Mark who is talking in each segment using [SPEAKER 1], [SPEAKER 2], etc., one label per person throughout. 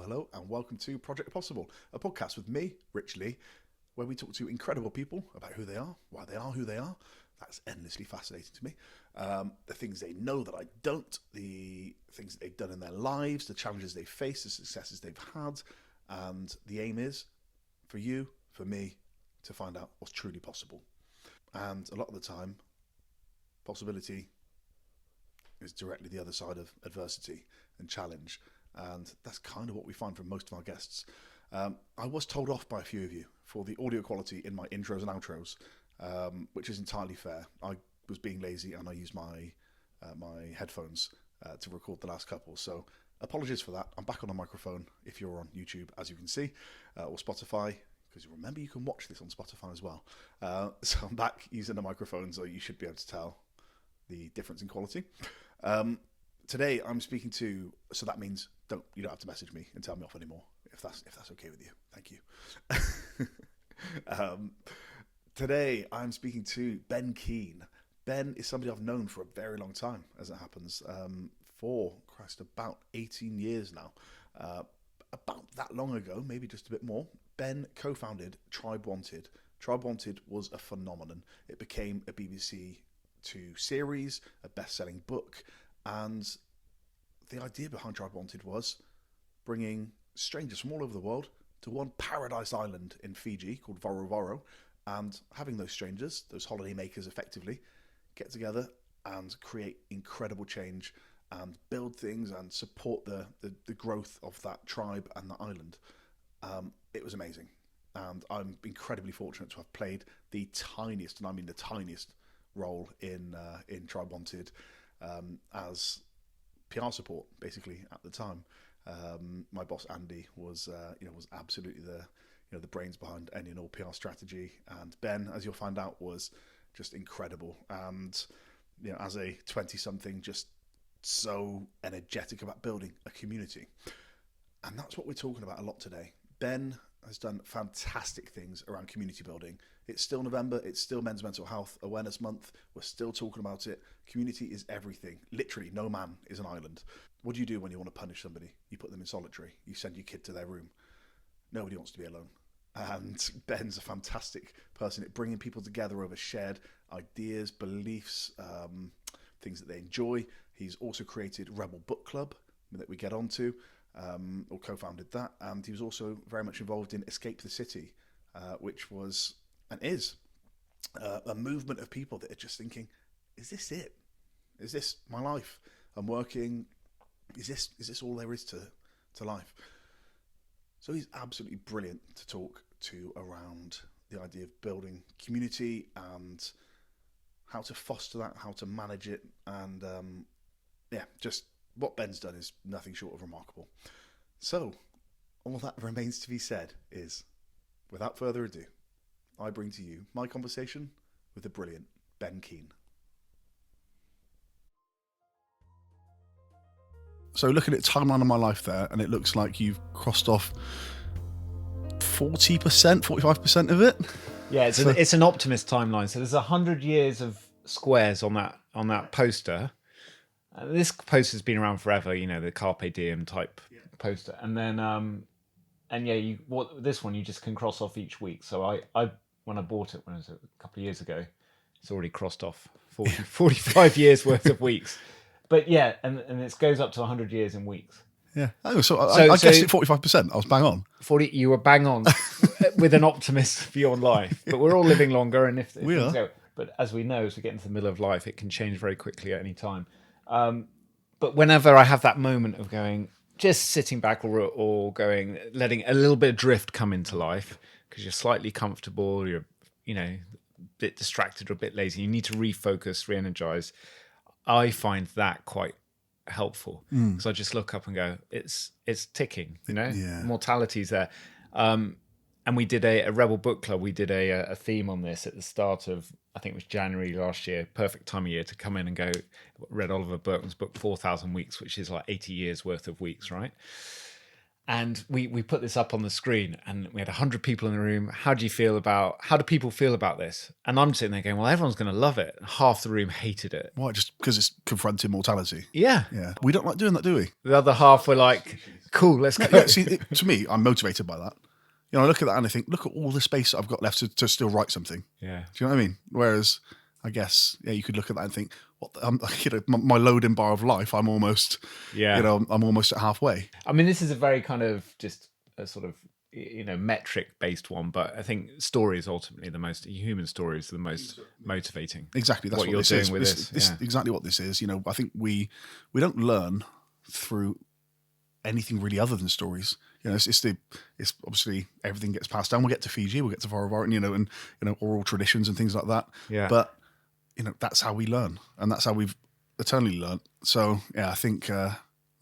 [SPEAKER 1] Hello, and welcome to Project Possible, a podcast with me, Rich Lee, where we talk to incredible people about who they are, why they are who they are. That's endlessly fascinating to me. The things they know that I don't, the things that they've done in their lives, the challenges they've faced, the successes they've had, and the aim is for you, for me, to find out what's truly possible. And a lot of the time, possibility is directly the other side of adversity and challenge. And that's kind of what we find from most of our guests. I was told off by a few of you for the audio quality in my intros and outros, which is entirely fair. I was being lazy and I used my headphones to record the last couple. So apologies for that. I'm back on a microphone if you're on YouTube, as you can see, or Spotify, because you remember you can watch this on Spotify as well. So I'm back using the microphone, so you should be able to tell the difference in quality. Today I'm speaking to, so that means you don't have to message me and tell me off anymore, if that's okay with you. Thank you. Today I'm speaking to Ben Keene. Ben is somebody I've known for a very long time, as it happens, for about 18 years now. About that long ago, maybe just a bit more, Ben co-founded TribeWanted. TribeWanted was a phenomenon. It became a BBC Two series, a best-selling book, and the idea behind TribeWanted was bringing strangers from all over the world to one paradise island in Fiji called Voro, and having those strangers, those holiday makers effectively, get together and create incredible change and build things and support the growth of that tribe and the island. It was amazing, and I'm incredibly fortunate to have played the tiniest, and I mean the tiniest, role in TribeWanted as PR support, basically, at the time. My boss Andy was absolutely the brains behind any and all PR strategy, and Ben, as you'll find out, was just incredible. And as a 20-something, just so energetic about building a community, and that's what we're talking about a lot today. Ben has done fantastic things around community building. It's still November, it's still Men's Mental Health Awareness Month. We're still talking about it. Community is everything. Literally, no man is an island. What do you do when you want to punish somebody? You put them in solitary. You send your kid to their room. Nobody wants to be alone. And Ben's a fantastic person at bringing people together over shared ideas, beliefs, things that they enjoy. He's also created Rebel Book Club that we get onto, or co-founded that. And he was also very much involved in Escape the City, which was and is a movement of people that are just thinking, is this it? Is this my life? I'm working. Is this all there is to life? So he's absolutely brilliant to talk to around the idea of building community and how to foster that, how to manage it, and just what Ben's done is nothing short of remarkable. So all that remains to be said is, without further ado, I bring to you my conversation with the brilliant Ben Keene. So looking at the timeline of my life there, and it looks like you've crossed off 40%, 45% of it.
[SPEAKER 2] Yeah, it's an optimist timeline. So there's 100 years of squares on that poster. This poster's been around forever, the Carpe Diem type poster. And then, this one you just can cross off each week. So I when I bought it, when it was a couple of years ago, it's already crossed off 45 years worth of weeks. But yeah, and it goes up to 100 years in weeks.
[SPEAKER 1] Yeah. Oh, so I guessed it 45%. I was bang on.
[SPEAKER 2] 40. You were bang on with an optimist view on life. But we're all living longer, and if
[SPEAKER 1] we
[SPEAKER 2] things
[SPEAKER 1] are.
[SPEAKER 2] go, but as we know, as we get into the middle of life, it can change very quickly at any time. But whenever I have that moment of going, just sitting back or going, letting a little bit of drift come into life because you're slightly comfortable, you're a bit distracted or a bit lazy, you need to refocus, re-energize. I find that quite helpful because I just look up and go, it's ticking, Mortality's there. And we did a Rebel Book Club. We did a theme on this at the start of, I think it was January last year. Perfect time of year to come in and go. Read Oliver Burkeman's book, 4,000 Weeks, which is like 80 years worth of weeks, right? And we put this up on the screen, and we had 100 people in the room. How do people feel about this? And I'm sitting there going, well, everyone's going to love it. Half the room hated it.
[SPEAKER 1] Why? Just because it's confronting mortality?
[SPEAKER 2] Yeah.
[SPEAKER 1] Yeah. We don't like doing that, do we?
[SPEAKER 2] The other half were like, cool, let's go.
[SPEAKER 1] Yeah, see, to me, I'm motivated by that. I look at that and I think, look at all the space that I've got left to still write something.
[SPEAKER 2] Yeah.
[SPEAKER 1] Do you know what I mean? Whereas, I guess, you could look at that and think, my loading bar of life, I'm almost, I'm almost at halfway.
[SPEAKER 2] I mean, this is a very kind of just a sort of, metric based one, but I think stories ultimately human stories are the most motivating.
[SPEAKER 1] Exactly. That's what you're doing with this. Exactly what this is. I think we don't learn through anything really other than stories. It's obviously everything gets passed down. We'll get to Fiji, we'll get to Voro, and oral traditions and things like that.
[SPEAKER 2] Yeah.
[SPEAKER 1] But that's how we learn, and that's how we've eternally learned. So I think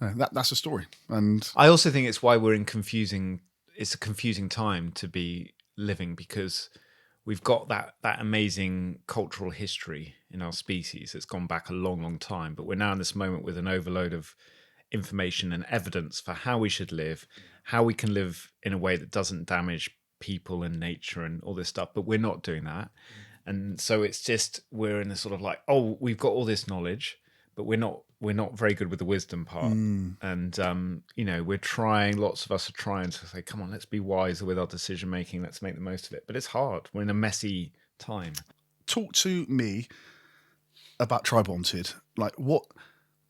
[SPEAKER 1] that's a story. And
[SPEAKER 2] I also think it's why it's a confusing time to be living, because we've got that amazing cultural history in our species that's gone back a long, long time. But we're now in this moment with an overload of information and evidence for how we should live, how we can live in a way that doesn't damage people and nature and all this stuff. But we're not doing that. And so it's just, we're in this sort of like, oh, we've got all this knowledge, but we're not very good with the wisdom part. And, we're trying, lots of us are trying to say, come on, let's be wiser with our decision making. Let's make the most of it. But it's hard. We're in a messy time.
[SPEAKER 1] Talk to me about TribeWanted. Like, what,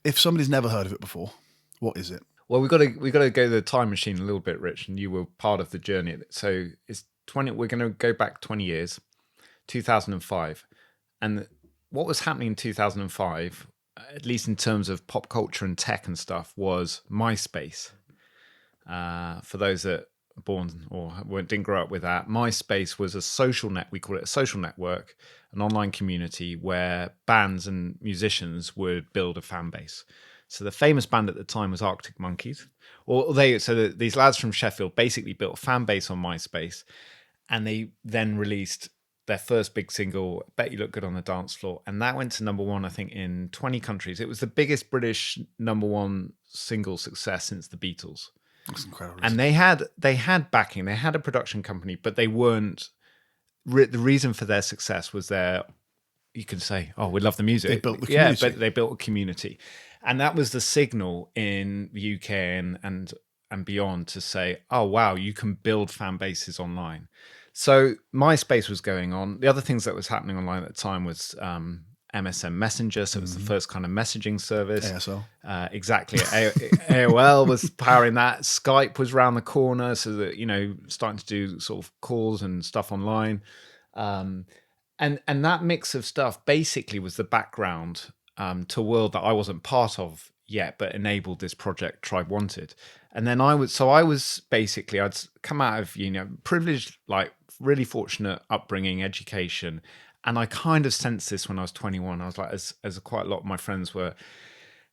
[SPEAKER 1] if somebody's never heard of it before, what is it?
[SPEAKER 2] Well, we've got to go the time machine a little bit, Rich, and you were part of the journey. So we're going to go back 20 years, 2005. And what was happening in 2005, at least in terms of pop culture and tech and stuff, was MySpace. For those that are born or didn't grow up with that, MySpace was a social net. We call it a social network, an online community where bands and musicians would build a fan base. So the famous band at the time was Arctic Monkeys. These lads from Sheffield basically built a fan base on MySpace, and they then released their first big single, Bet You Look Good on the Dance Floor. And that went to number one, I think, in 20 countries. It was the biggest British number one single success since the Beatles.
[SPEAKER 1] That's incredible.
[SPEAKER 2] And they had backing. They had a production company, but they weren't. The reason for their success was you can say, oh, we love the music.
[SPEAKER 1] They built the community.
[SPEAKER 2] Yeah, but they built a community. And that was the signal in the UK and beyond to say, oh, wow, you can build fan bases online. So MySpace was going on. The other things that was happening online at the time was MSN Messenger. So it was the first kind of messaging service.
[SPEAKER 1] ASL.
[SPEAKER 2] Exactly. AOL was powering that. Skype was around the corner. So that, starting to do sort of calls and stuff online. And that mix of stuff basically was the background to a world that I wasn't part of yet, but enabled this project TribeWanted. And then I'd come out of privileged, like really fortunate upbringing, education. And I kind of sensed this when I was 21. I was like, as quite a lot of my friends were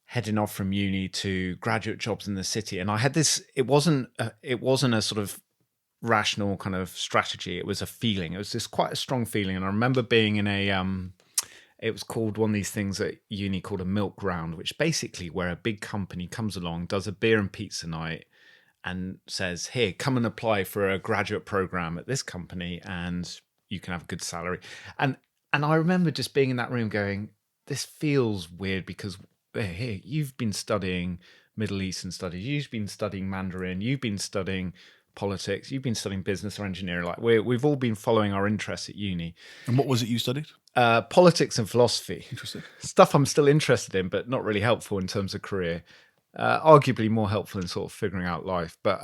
[SPEAKER 2] heading off from uni to graduate jobs in the city. And I had this, it wasn't a sort of rational kind of strategy. It was a feeling. It was just quite a strong feeling. And I remember being in it was called one of these things at uni called a milk round, which basically where a big company comes along, does a beer and pizza night and says, here, come and apply for a graduate program at this company and you can have a good salary. And I remember just being in that room going, this feels weird because here, you've been studying Middle Eastern studies, you've been studying Mandarin, you've been studying politics, you've been studying business or engineering. Like we've all been following our interests at uni.
[SPEAKER 1] And what was it you studied?
[SPEAKER 2] Politics and philosophy.
[SPEAKER 1] Interesting.
[SPEAKER 2] Stuff I'm still interested in, but not really helpful in terms of career. Arguably more helpful in sort of figuring out life. But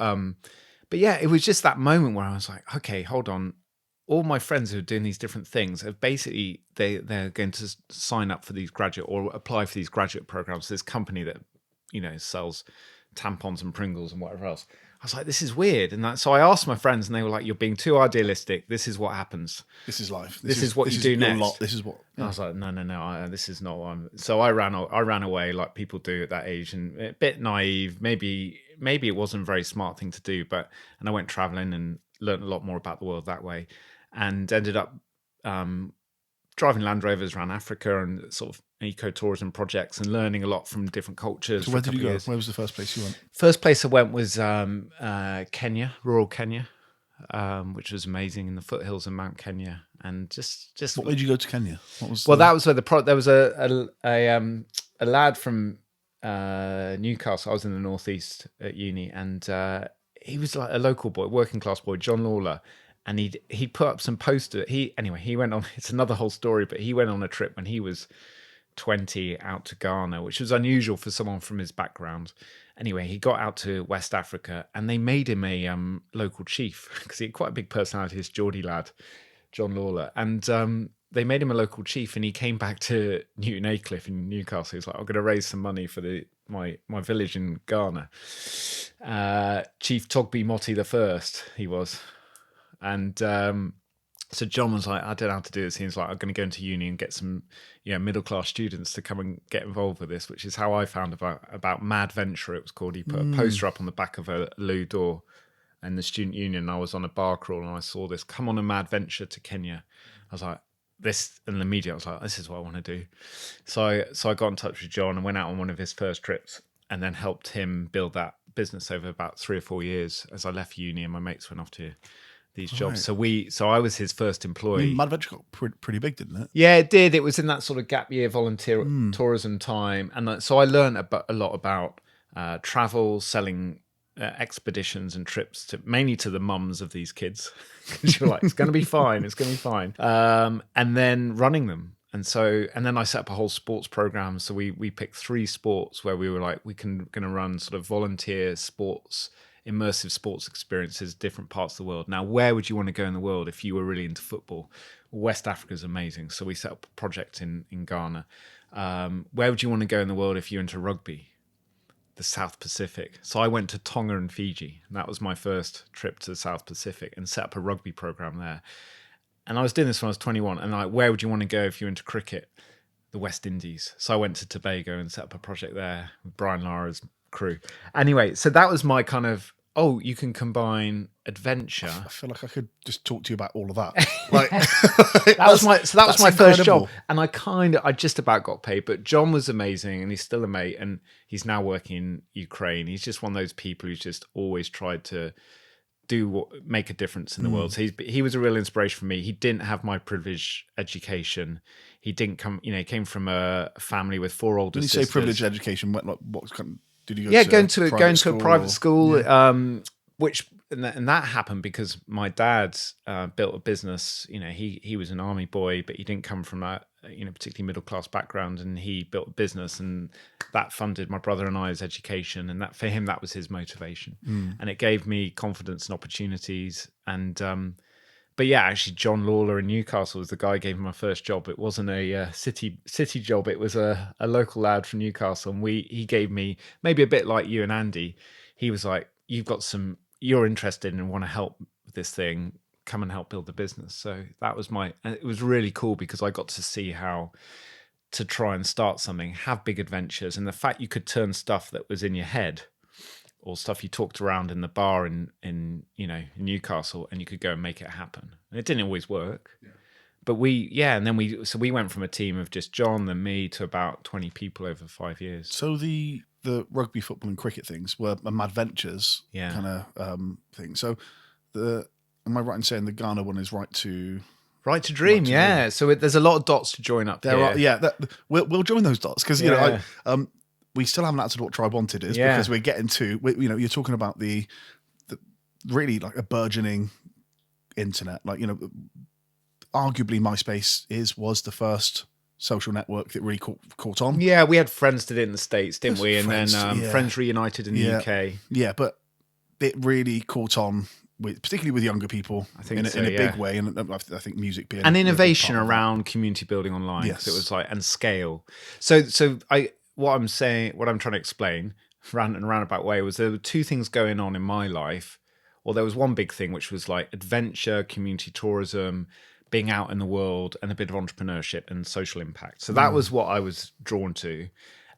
[SPEAKER 2] yeah, it was just that moment where I was like, okay, hold on. All my friends who are doing these different things have basically, they're going to sign up for these graduate or apply for these graduate programs. This company that, sells tampons and Pringles and whatever else. I was like, this is weird. And so I asked my friends and they were like, you're being too idealistic. This is what happens.
[SPEAKER 1] This is life.
[SPEAKER 2] This is what you do next.
[SPEAKER 1] This is what.
[SPEAKER 2] Yeah. I was like, no, this is not what I'm. So I ran away like people do at that age, and a bit naive. Maybe it wasn't a very smart thing to do, and I went traveling and learned a lot more about the world that way, and ended up driving Land Rovers around Africa and sort of ecotourism projects and learning a lot from different cultures.
[SPEAKER 1] So where did you go? Where was the first place you went?
[SPEAKER 2] First place I went was Kenya, rural Kenya, which was amazing in the foothills of Mount Kenya. And just
[SPEAKER 1] What made you go to Kenya? What was
[SPEAKER 2] that was where there was a lad from Newcastle. I was in the northeast at uni, and he was like a local boy, working class boy, John Lawler. And he put up some posters. He went on. It's another whole story, but he went on a trip when he was 20 out to Ghana, which was unusual for someone from his background. Anyway, he got out to West Africa, and they made him a local chief because he had quite a big personality. This Geordie lad, John Lawler, and they made him a local chief. And he came back to Newton Aycliffe in Newcastle. He was like, "I'm going to raise some money for my village in Ghana." Chief Togby Moti the First, he was. And so John was like, I don't know how to do this. He was like, I'm going to go into uni and get some middle class students to come and get involved with this, which is how I found about Mad Venture, it was called. He put a poster up on the back of a loo door in the student union. I was on a bar crawl and I saw this, come on a Mad Venture to Kenya. I was like, this, and the media, I was like, this is what I want to do. So I got in touch with John and went out on one of his first trips and then helped him build that business over about 3 or 4 years as I left uni and my mates went off to these jobs. So I was his first employee.
[SPEAKER 1] I mean, Mad Venture got pretty big, didn't it?
[SPEAKER 2] Yeah, it did. It was in that sort of gap year volunteer tourism time. And so I learned a lot about travel, selling expeditions and trips mainly to the mums of these kids. Because you're like, it's going to be fine. It's going to be fine. And then running them. And then I set up a whole sports program. So we picked 3 sports where we were like, going to run sort of volunteer sports, immersive sports experiences, different parts of the world. Now, where would you want to go in the world if you were really into football? West Africa is amazing. So we set up a project in Ghana. Where would you want to go in the world if you're into rugby? The South Pacific. So I went to Tonga and Fiji. And that was my first trip to the South Pacific and set up a rugby program there. And I was doing this when I was 21. And like, where would you want to go if you're into cricket? The West Indies. So I went to Tobago and set up a project there with Brian Lara's crew. Anyway, so that was my kind of, you can combine adventure.
[SPEAKER 1] I feel like I could just talk to you about all of that. Like
[SPEAKER 2] that was my first job. And I just about got paid, but John was amazing and he's still a mate and he's now working in Ukraine. He's just one of those people who's just always tried to make a difference in the world. So he was a real inspiration for me. He didn't have my privileged education. He didn't come, he came from a family with 4 older sisters.
[SPEAKER 1] When you say privileged education, what kind of, did you go
[SPEAKER 2] going to a private school, which and that happened because my dad built a business. He was an army boy, but he didn't come from a particularly middle class background, and he built a business, and that funded my brother and I's education, and that for him that was his motivation, and it gave me confidence and opportunities. And but yeah, actually, John Lawler in Newcastle was the guy who gave me my first job. It wasn't a city job. It was a local lad from Newcastle, and he gave me, maybe a bit like you and Andy, he was like, you're interested and want to help with this thing, come and help build the business. So that was and it was really cool because I got to see how to try and start something, have big adventures, and the fact you could turn stuff that was in your head or stuff you talked around in the bar in Newcastle, and you could go and make it happen. And it didn't always work, but we went from a team of just John and me to about 20 people over 5 years.
[SPEAKER 1] So the rugby, football, and cricket things were a Mad Ventures kind of thing. So am I right in saying the Ghana one is Right to Dream?
[SPEAKER 2] Yeah. So there's a lot of dots to join up there.
[SPEAKER 1] We'll join those dots because we still haven't answered what TribeWanted is because we're getting to, you're talking about the really like a burgeoning internet. Like, arguably MySpace was the first social network that really caught on.
[SPEAKER 2] Yeah, we had Friends did it in the States, didn't we? And Friends, then Friends Reunited in the UK.
[SPEAKER 1] Yeah, but it really caught on, particularly with younger people, I think, in a big way. And I think music being...
[SPEAKER 2] And innovation around community building online. Yes. It was like, and scale. So what I'm trying to explain, roundabout way, was there were 2 things going on in my life. Or there was one big thing, which was like adventure, community tourism, being out in the world, and a bit of entrepreneurship and social impact. So that was what I was drawn to.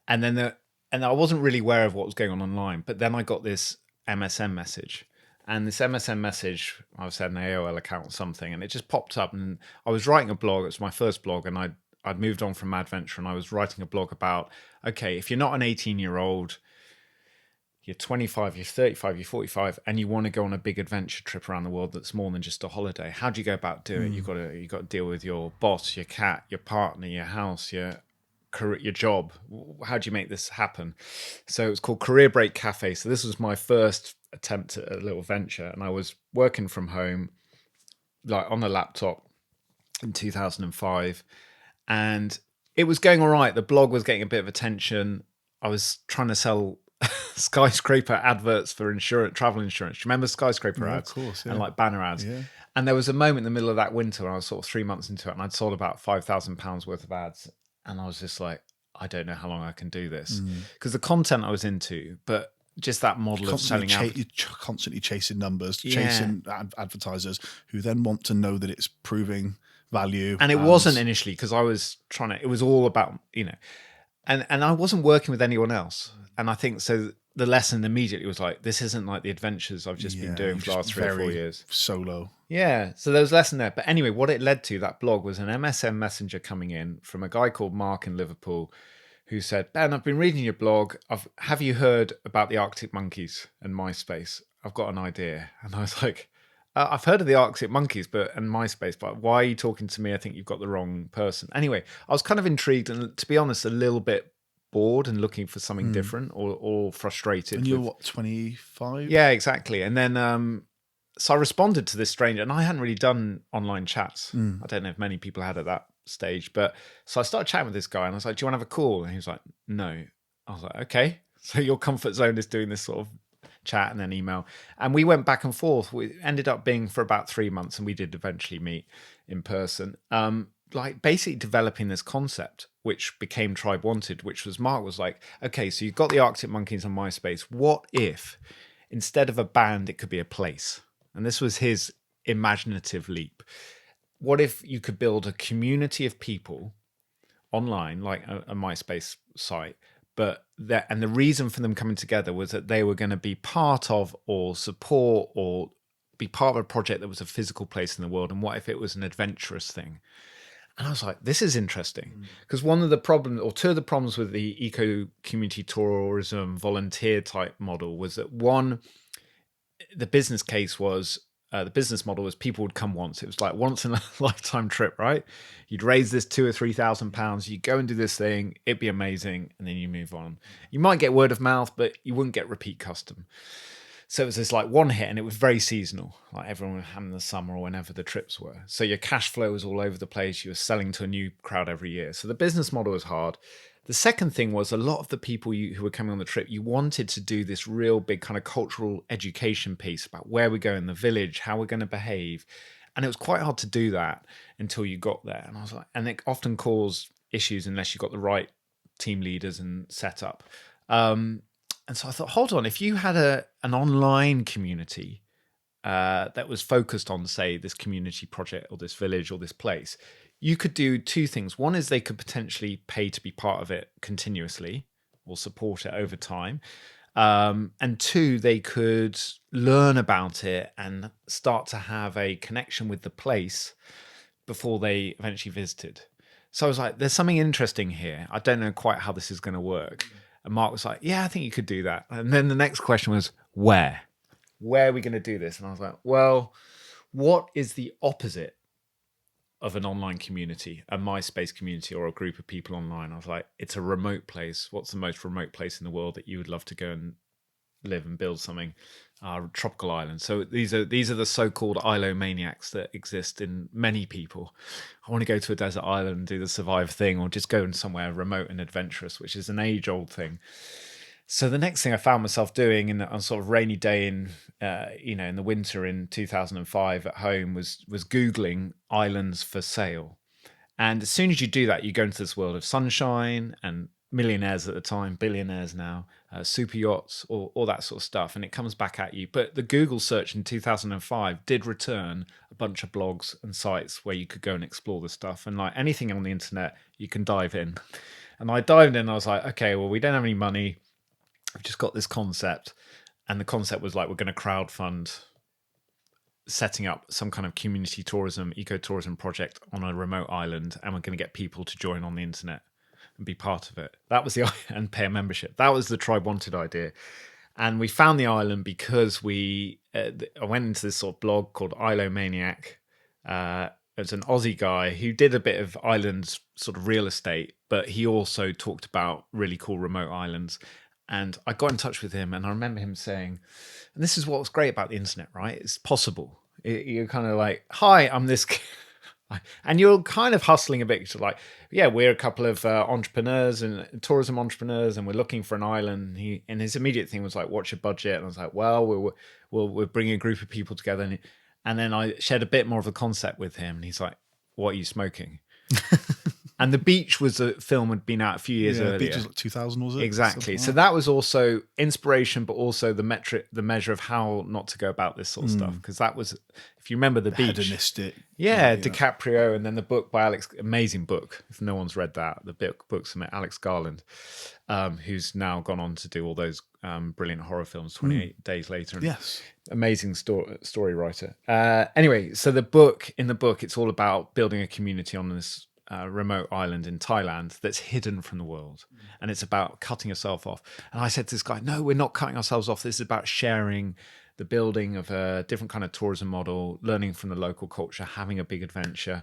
[SPEAKER 2] And then I wasn't really aware of what was going on online. But then I got this MSN message. And this MSN message, I was at an AOL account or something, and it just popped up. And I was writing a blog. It was my first blog, and I'd moved on from Adventure and I was writing a blog about, okay, if you're not an 18-year-old, you're 25, you're 35, you're 45, and you want to go on a big adventure trip around the world that's more than just a holiday. How do you go about doing it? You've got to deal with your boss, your cat, your partner, your house, your career, your job. How do you make this happen? So it was called Career Break Cafe. So this was my first attempt at a little venture, and I was working from home, like on a laptop in 2005, and it was going all right. The blog was getting a bit of attention. I was trying to sell skyscraper adverts for travel insurance. Do you remember skyscraper ads?
[SPEAKER 1] Of course,
[SPEAKER 2] and like banner ads?
[SPEAKER 1] Yeah.
[SPEAKER 2] And there was a moment in the middle of that winter when I was sort of 3 months into it, and I'd sold about £5,000 worth of ads, and I was just like, I don't know how long I can do this, because the content I was into, but just that model of selling out.
[SPEAKER 1] You're constantly chasing numbers, chasing advertisers who then want to know that it's proving value.
[SPEAKER 2] And it wasn't initially, because I was trying to, it was all about, and I wasn't working with anyone else. And I think so the lesson immediately was like, this isn't like the adventures I've just been doing for the last 3 or 4 years.
[SPEAKER 1] Solo.
[SPEAKER 2] Yeah. So there was a lesson there. But anyway, what it led to, that blog, was an MSN messenger coming in from a guy called Mark in Liverpool, who said, Ben, I've been reading your blog. Have you heard about the Arctic monkeys and MySpace? I've got an idea. And I was like, I've heard of the Arctic monkeys and MySpace, but why are you talking to me? I think you've got the wrong person. Anyway, I was kind of intrigued and, to be honest, a little bit bored and looking for something different, or frustrated.
[SPEAKER 1] And you're what, 25?
[SPEAKER 2] Yeah, exactly. And then so I responded to this stranger, and I hadn't really done online chats. I don't know if many people had at that stage, but so I started chatting with this guy, and I was like, do you want to have a call? And he was like, no. I was like, okay, so your comfort zone is doing this sort of chat and then email, and we went back and forth. We ended up being for about 3 months, and we did eventually meet in person, like basically developing this concept, which became TribeWanted, which was, Mark was like, okay, so you've got the Arctic monkeys on MySpace. What if instead of a band, it could be a place? And this was his imaginative leap. What if you could build a community of people online, like a MySpace site, and the reason for them coming together was that they were going to be part of, or support, or be part of a project that was a physical place in the world? And what if it was an adventurous thing? And I was like, this is interesting, because one of the problems, or two of the problems with the eco community tourism volunteer type model was that, one, the business case was, the business model was people would come once. It was like once in a lifetime trip, right? You'd raise this £2,000 or £3,000. You go and do this thing. It'd be amazing. And then you move on. You might get word of mouth, but you wouldn't get repeat custom. So it was this like one hit, and it was very seasonal. Like everyone would have in the summer or whenever the trips were. So your cash flow was all over the place. You were selling to a new crowd every year. So the business model was hard. The second thing was, a lot of the people who were coming on the trip, you wanted to do this real big kind of cultural education piece about where we go in the village, how we're going to behave. And it was quite hard to do that until you got there. And I was like, and it often caused issues unless you got the right team leaders and setup. And so I thought, hold on, if you had an online community that was focused on, say, this community project or this village or this place, you could do two things. One is they could potentially pay to be part of it continuously or support it over time. And two, they could learn about it and start to have a connection with the place before they eventually visited. So I was like, there's something interesting here. I don't know quite how this is going to work. And Mark was like, yeah, I think you could do that. And then the next question was, where? Where are we going to do this? And I was like, well, what is the opposite of an online community, a MySpace community, or a group of people online? I was like, it's a remote place. What's the most remote place in the world that you would love to go and live and build something? Tropical island. So these are the so-called isomaniacs that exist in many people. I want to go to a desert island and do the survive thing, or just go in somewhere remote and adventurous, which is an age-old thing. So the next thing I found myself doing on a sort of rainy day in the winter in 2005 at home was Googling islands for sale. And as soon as you do that, you go into this world of sunshine and millionaires at the time, billionaires now, super yachts, all that sort of stuff, and it comes back at you. But the Google search in 2005 did return a bunch of blogs and sites where you could go and explore the stuff. And like anything on the internet, you can dive in. And I dived in and I was like, okay, well, we don't have any money. We've just got this concept. And the concept was like, we're going to crowdfund setting up some kind of community tourism, ecotourism project on a remote island, and we're going to get people to join on the internet and be part of it. That was and pay a membership. That was the TribeWanted idea. And we found the island because I went into this sort of blog called Ilomaniac. It's an Aussie guy who did a bit of islands sort of real estate, but he also talked about really cool remote islands. And I got in touch with him, and I remember him saying, and this is what was great about the internet, right? It's possible. You're kind of like, hi, I'm this and you're kind of hustling a bit to like, yeah, we're a couple of entrepreneurs and tourism entrepreneurs, and we're looking for an island. And his immediate thing was like, what's your budget? And I was like, well, we're bringing a group of people together. And then I shared a bit more of a concept with him, and he's like, what are you smoking? And The Beach was a film had been out a few years earlier.
[SPEAKER 1] The Beach was like 2000, was it?
[SPEAKER 2] Exactly. So that was also inspiration, but also the measure of how not to go about this sort of stuff. Because that was, if you remember The Beach.
[SPEAKER 1] Hedonistic.
[SPEAKER 2] Yeah, DiCaprio, and then the book by amazing book. If no one's read that, the book's from Alex Garland, who's now gone on to do all those brilliant horror films, 28 Days Later. And
[SPEAKER 1] yes.
[SPEAKER 2] Amazing story writer. Anyway, so in the book, it's all about building a community on this remote island in Thailand that's hidden from the world. And it's about cutting yourself off. And I said to this guy, no, we're not cutting ourselves off. This is about sharing the building of a different kind of tourism model, learning from the local culture, having a big adventure.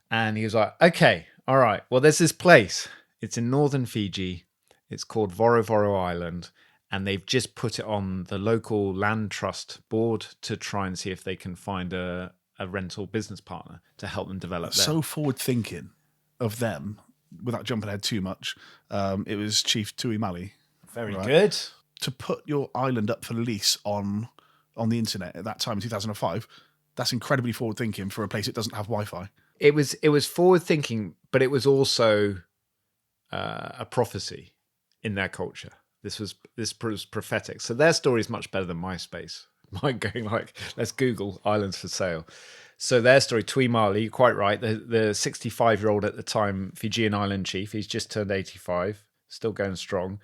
[SPEAKER 2] And he was like, okay, all right. Well, there's this place. It's in northern Fiji. It's called Voro Island. And they've just put it on the local land trust board to try and see if they can find a rental business partner to help them develop that.
[SPEAKER 1] So forward thinking of them, without jumping ahead too much. It was Chief Tui Mali.
[SPEAKER 2] Very good.
[SPEAKER 1] To put your island up for lease on the internet at that time in 2005, that's incredibly forward thinking for a place that doesn't have Wi-Fi.
[SPEAKER 2] It was forward thinking, but it was also a prophecy in their culture. This was prophetic. So their story is much better than MySpace. Mine going like, let's Google islands for sale. So their story, Tui Mali, you're quite right. The 65-year-old at the time Fijian island chief. He's just turned 85, still going strong.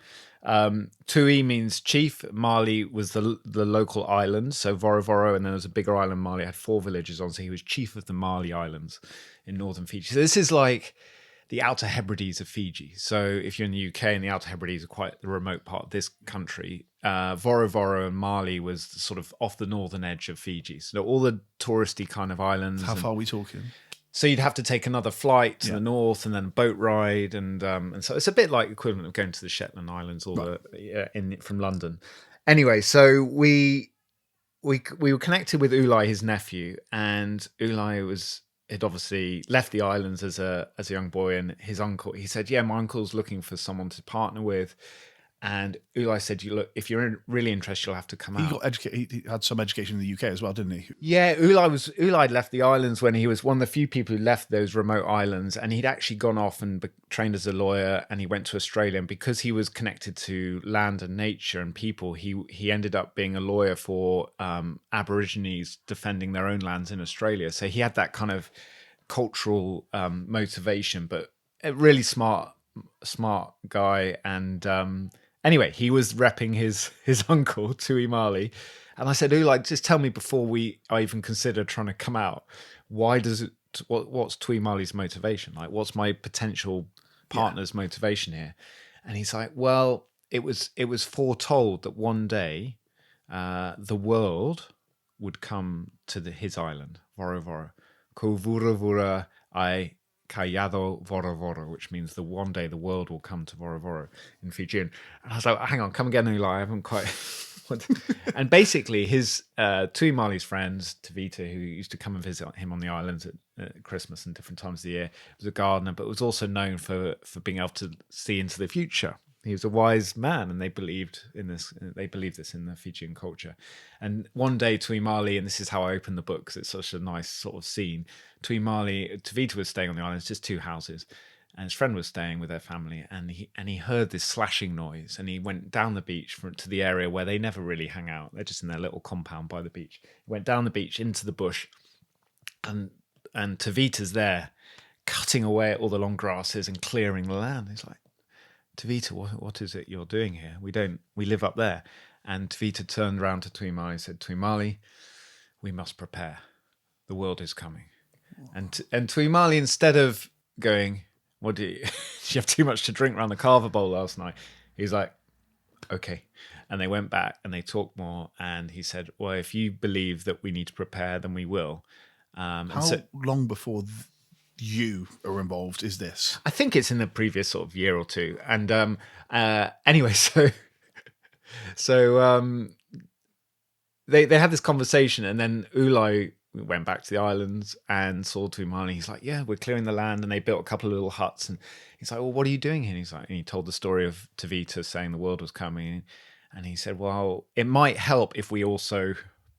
[SPEAKER 2] Tui means chief. Mali was the local island. So Voro, and then there was a bigger island. Mali had 4 villages on. So he was chief of the Mali Islands in northern Fiji. So this is like the Outer Hebrides of Fiji. So if you're in the UK, and the Outer Hebrides are quite the remote part of this country, Voro and Mali was sort of off the northern edge of Fiji. So all the touristy kind of islands.
[SPEAKER 1] How far are we talking?
[SPEAKER 2] So you'd have to take another flight to the north, and then a boat ride, and so it's a bit like equivalent of going to the Shetland Islands or from London. Anyway, so we were connected with Ulai, his nephew, and Ulai had obviously left the islands as a young boy, and his uncle, he said, yeah, my uncle's looking for someone to partner with. And Ulai said, "You look, if you're really interested, you'll have to come out."
[SPEAKER 1] He had some education in the UK as well, didn't he?
[SPEAKER 2] Yeah, Ulai left the islands when he was one of the few people who left those remote islands, and he'd actually gone off and trained as a lawyer, and he went to Australia. And because he was connected to land and nature and people, he ended up being a lawyer for Aborigines defending their own lands in Australia. So he had that kind of cultural motivation, but a really smart guy. And anyway, he was repping his uncle, Tui Mali. And I said, Ulai, just tell me before I even consider trying to come out, what's Tui Mali's motivation? Like, what's my potential partner's motivation here? And he's like, well, it was foretold that one day the world would come to his island, Voro. Ko vura vura ai Kayado Voro, which means the one day the world will come to Voro in Fijian. And I was like, hang on, come again, Ulai. I haven't quite. And basically, his Tui Mali's friends, Tavita, who used to come and visit him on the islands at Christmas and different times of the year, was a gardener, but was also known for being able to see into the future. He was a wise man, and they believed in this. They believed this in the Fijian culture. And one day, Tui Mali, and this is how I opened the book, because it's such a nice sort of scene. Tui Mali, Tavita was staying on the island, it's just 2 houses, and his friend was staying with their family, and he heard this slashing noise, and he went down the beach to the area where they never really hang out. They're just in their little compound by the beach. He went down the beach into the bush, and Tavita's there, cutting away at all the long grasses and clearing the land. He's like, Tavita, what is it you're doing here? We live up there. And Tavita turned around to Tui Mali and said, Tui Mali, we must prepare. The world is coming. And Tuimali, instead of going, what do you, did you have too much to drink around the carver bowl last night? He's like, okay. And they went back and they talked more. And he said, well, if you believe that we need to prepare, then we will.
[SPEAKER 1] How long before you are involved is this?
[SPEAKER 2] I think it's in the previous sort of year or two. And anyway, so they had this conversation, and then Ulai went back to the islands and saw Tuimali. He's like, yeah, we're clearing the land. And they built a couple of little huts. And he's like, well, what are you doing here? And he's like, and he told the story of Tavita saying the world was coming. And he said, well, it might help if we also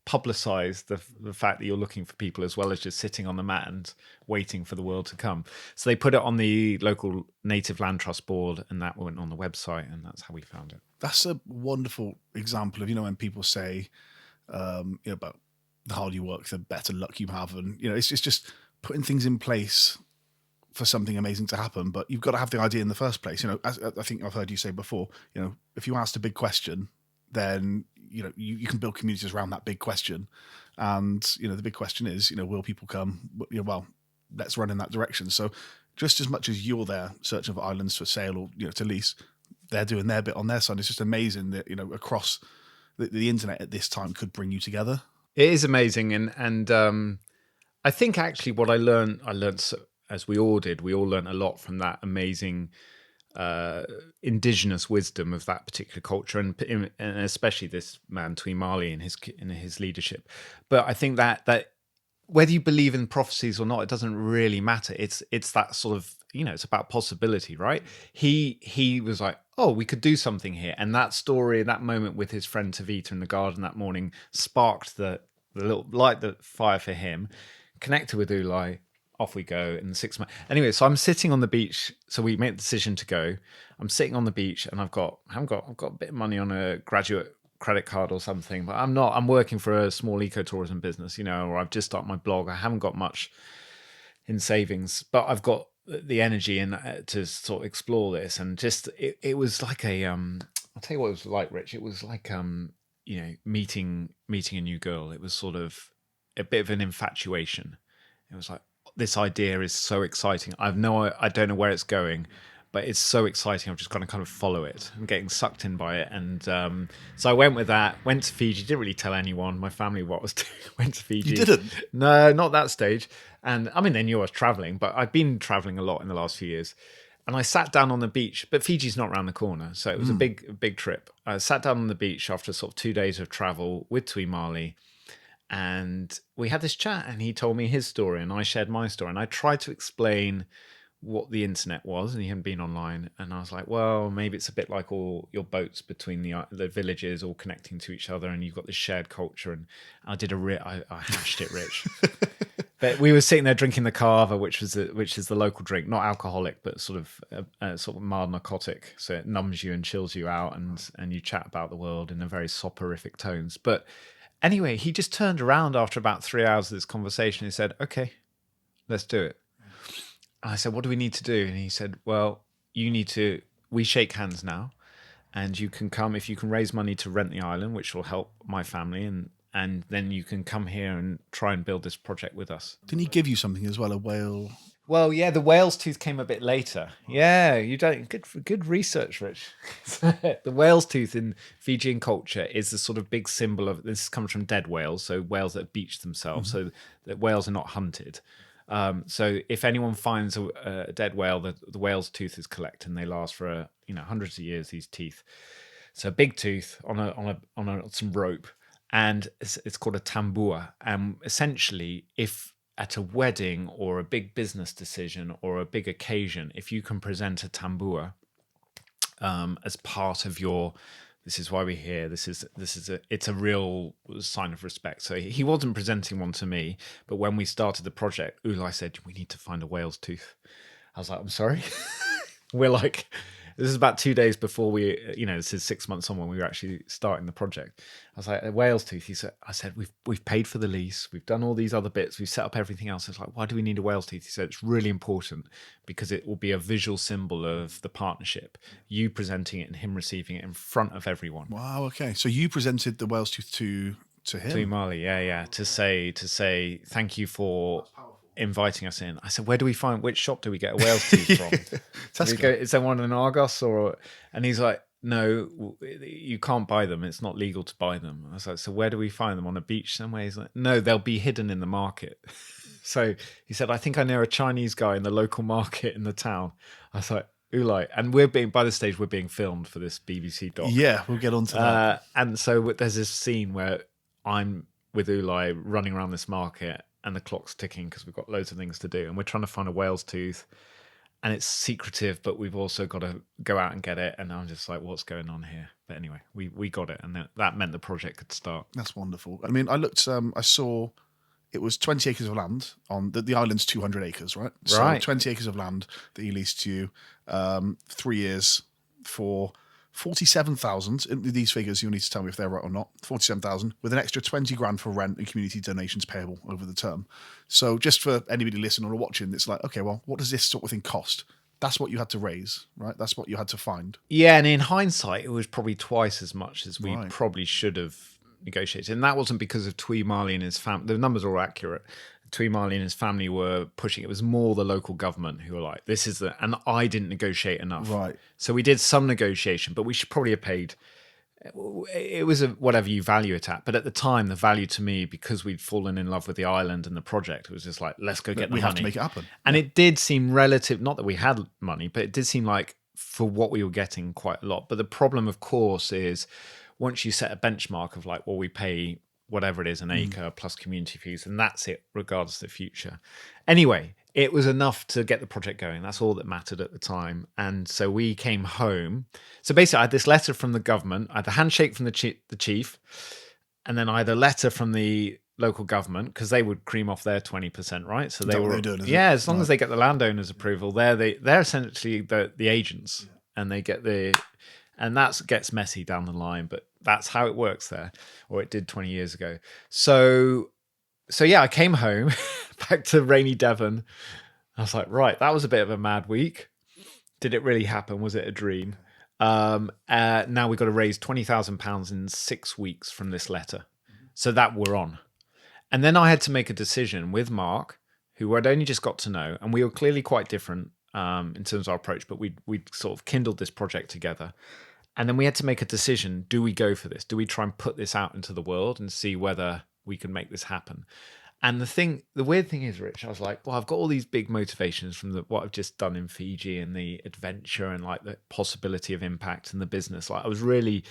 [SPEAKER 2] publicize the fact that you're looking for people as well as just sitting on the mat and waiting for the world to come. So they put it on the local Native Land Trust board, and that went on the website, and that's how we found it.
[SPEAKER 1] That's a wonderful example of, when people say, about the harder you work, the better luck you have. And, it's just putting things in place for something amazing to happen. But you've got to have the idea in the first place. As I think I've heard you say before, if you asked a big question, then, you can build communities around that big question. And, the big question is, will people come? Well, let's run in that direction. So just as much as you're there searching for islands for sale or, to lease, they're doing their bit on their side. It's just amazing that, across the internet at this time could bring you together.
[SPEAKER 2] It is amazing. And I think actually what I learned as we all learned a lot from that amazing indigenous wisdom of that particular culture, and especially this man Tuimali in his leadership. But I think that whether you believe in prophecies or not, it doesn't really matter. It's that sort of, it's about possibility, right? He was like, oh, we could do something here. And that story, that moment with his friend Tavita in the garden that morning sparked the little light, the fire for him, connected with Ulai. Off we go in 6 months. Anyway, so I'm sitting on the beach. So we made the decision to go. I'm sitting on the beach, and I've got a bit of money on a graduate credit card or something, but I'm working for a small ecotourism business, or I've just started my blog. I haven't got much in savings, but I've got the energy to sort of explore this. And just it was like I'll tell you what it was like, Rich. It was like meeting a new girl. It was sort of a bit of an infatuation. It was like, this idea is so exciting. I don't know where it's going, but it's so exciting. I'm just going to kind of follow it. I'm getting sucked in by it. And so I went with that, went to Fiji, didn't really tell anyone, my family what I was doing, went to Fiji.
[SPEAKER 1] You didn't?
[SPEAKER 2] No, not that stage. And I mean, they knew I was traveling, but I've been traveling a lot in the last few years. And I sat down on the beach, but Fiji's not around the corner. So it was a big trip. I sat down on the beach after sort of 2 days of travel with Tuimali. And we had this chat, and he told me his story, and I shared my story. And I tried to explain what the internet was, and he hadn't been online. And I was like, well, maybe it's a bit like all your boats between the villages all connecting to each other, and you've got this shared culture. And I did I hashed it, Rich. But we were sitting there drinking the kava, which is the local drink, not alcoholic, but sort of mild narcotic. So it numbs you and chills you out, and you chat about the world in a very soporific tones. But anyway, he just turned around after about 3 hours of this conversation. He said, okay, let's do it. And I said, what do we need to do? And he said, well, we shake hands now, and you can come, if you can raise money to rent the island, which will help my family, and then you can come here and try and build this project with us.
[SPEAKER 1] Didn't he give you something as well, a whale?
[SPEAKER 2] Well, yeah, the whale's tooth came a bit later. Yeah, you don't good research, Rich. The whale's tooth in Fijian culture is the sort of big symbol of, this comes from dead whales, so whales that beach themselves, so that whales are not hunted. So if anyone finds a dead whale, the whale's tooth is collected, and they last for hundreds of years. These teeth, so a big tooth on some rope, and it's called a tambua. Essentially, if at a wedding or a big business decision or a big occasion, if you can present a tambua as part of your, this is why we're here, it's a real sign of respect. So he wasn't presenting one to me, but when we started the project, Ulai said, we need to find a whale's tooth. I was like, I'm sorry. We're like, this is about 2 days before this is 6 months on when we were actually starting the project. I was like, a whale's tooth. I said, we've paid for the lease. We've done all these other bits. We've set up everything else. I was like, why do we need a whale's tooth? He said, it's really important because it will be a visual symbol of the partnership. You presenting it and him receiving it in front of everyone.
[SPEAKER 1] Wow. Okay. So you presented the whale's tooth to to him.
[SPEAKER 2] To Mali, yeah. To say thank you for inviting us in. I said, where do we find, which shop do we get a whale's tooth from? Do we go, is there one in Argos or? And he's like, no, you can't buy them. It's not legal to buy them. I was like, so where do we find them? On a beach somewhere? He's like, no, they'll be hidden in the market. So he said, I think I know a Chinese guy in the local market in the town. I was like, Ulai. And by this stage, we're being filmed for this BBC doc.
[SPEAKER 1] Yeah, we'll get on to that.
[SPEAKER 2] And so there's this scene where I'm with Ulai running around this market and the clock's ticking because we've got loads of things to do. And we're trying to find a whale's tooth. And it's secretive, but we've also got to go out and get it. And I'm just like, what's going on here? But anyway, we got it. And that meant the project could start.
[SPEAKER 1] That's wonderful. I mean, I looked, I saw it was 20 acres of land on the island's 200 acres, right? So 20 acres of land that he leased to you, 3 years for 47,000. These figures, you'll need to tell me if they're right or not. 47,000 with an extra 20 grand for rent and community donations payable over the term. So just for anybody listening or watching, it's like, okay, well, what does this sort of thing cost? That's what you had to raise, right? That's what you had to find.
[SPEAKER 2] Yeah, and in hindsight, it was probably twice as much as we probably should have negotiated. And that wasn't because of Tui Mali and his family. The numbers are all accurate. Tui Mali and his family were pushing. It was more the local government who were like, this is the... And I didn't negotiate enough.
[SPEAKER 1] Right.
[SPEAKER 2] So we did some negotiation, but we should probably have paid... It was whatever you value it at. But at the time, the value to me, because we'd fallen in love with the island and the project, it was just like, let's go get the money.
[SPEAKER 1] We have to make it happen.
[SPEAKER 2] And it did seem relative... Not that we had money, but it did seem like for what we were getting quite a lot. But the problem, of course, is once you set a benchmark of like, well, we pay... whatever it is, an acre plus community fees, and that's it regardless of the future. Anyway, it was enough to get the project going. That's all that mattered at the time. And so we came home. So basically, I had this letter from the government. I had the handshake from the chief, and then I had a letter from the local government, because they would cream off their 20%, right? So they were doing, as long as they get the landowner's approval, they're essentially the agents, and they get and that gets messy down the line, but that's how it works there, or it did 20 years ago. So yeah, I came home back to rainy Devon. I was like, right, that was a bit of a mad week. Did it really happen? Was it a dream? Now we've got to raise £20,000 in 6 weeks from this letter. So that we're on. And then I had to make a decision with Mark, who I'd only just got to know, and we were clearly quite different in terms of our approach, but we'd sort of kindled this project together. And then we had to make a decision. Do we go for this? Do we try and put this out into the world and see whether we can make this happen? And the weird thing is, Rich, I was like, well, I've got all these big motivations from what I've just done in Fiji and the adventure and like the possibility of impact and the business. Like I was really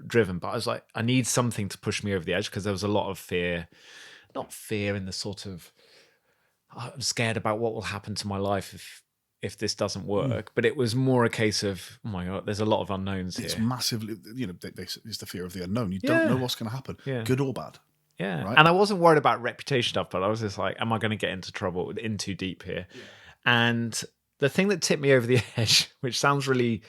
[SPEAKER 2] driven, but I was like, I need something to push me over the edge, because there was a lot of fear, not fear in the sort of, I'm scared about what will happen to my life if this doesn't work, but it was more a case of, oh my God, there's a lot of unknowns here.
[SPEAKER 1] It's massively, it's the fear of the unknown. You don't know what's going to happen, good or bad.
[SPEAKER 2] Yeah.
[SPEAKER 1] Right?
[SPEAKER 2] And I wasn't worried about reputation stuff, but I was just like, am I going to get into trouble, in too deep here? Yeah. And the thing that tipped me over the edge, which sounds really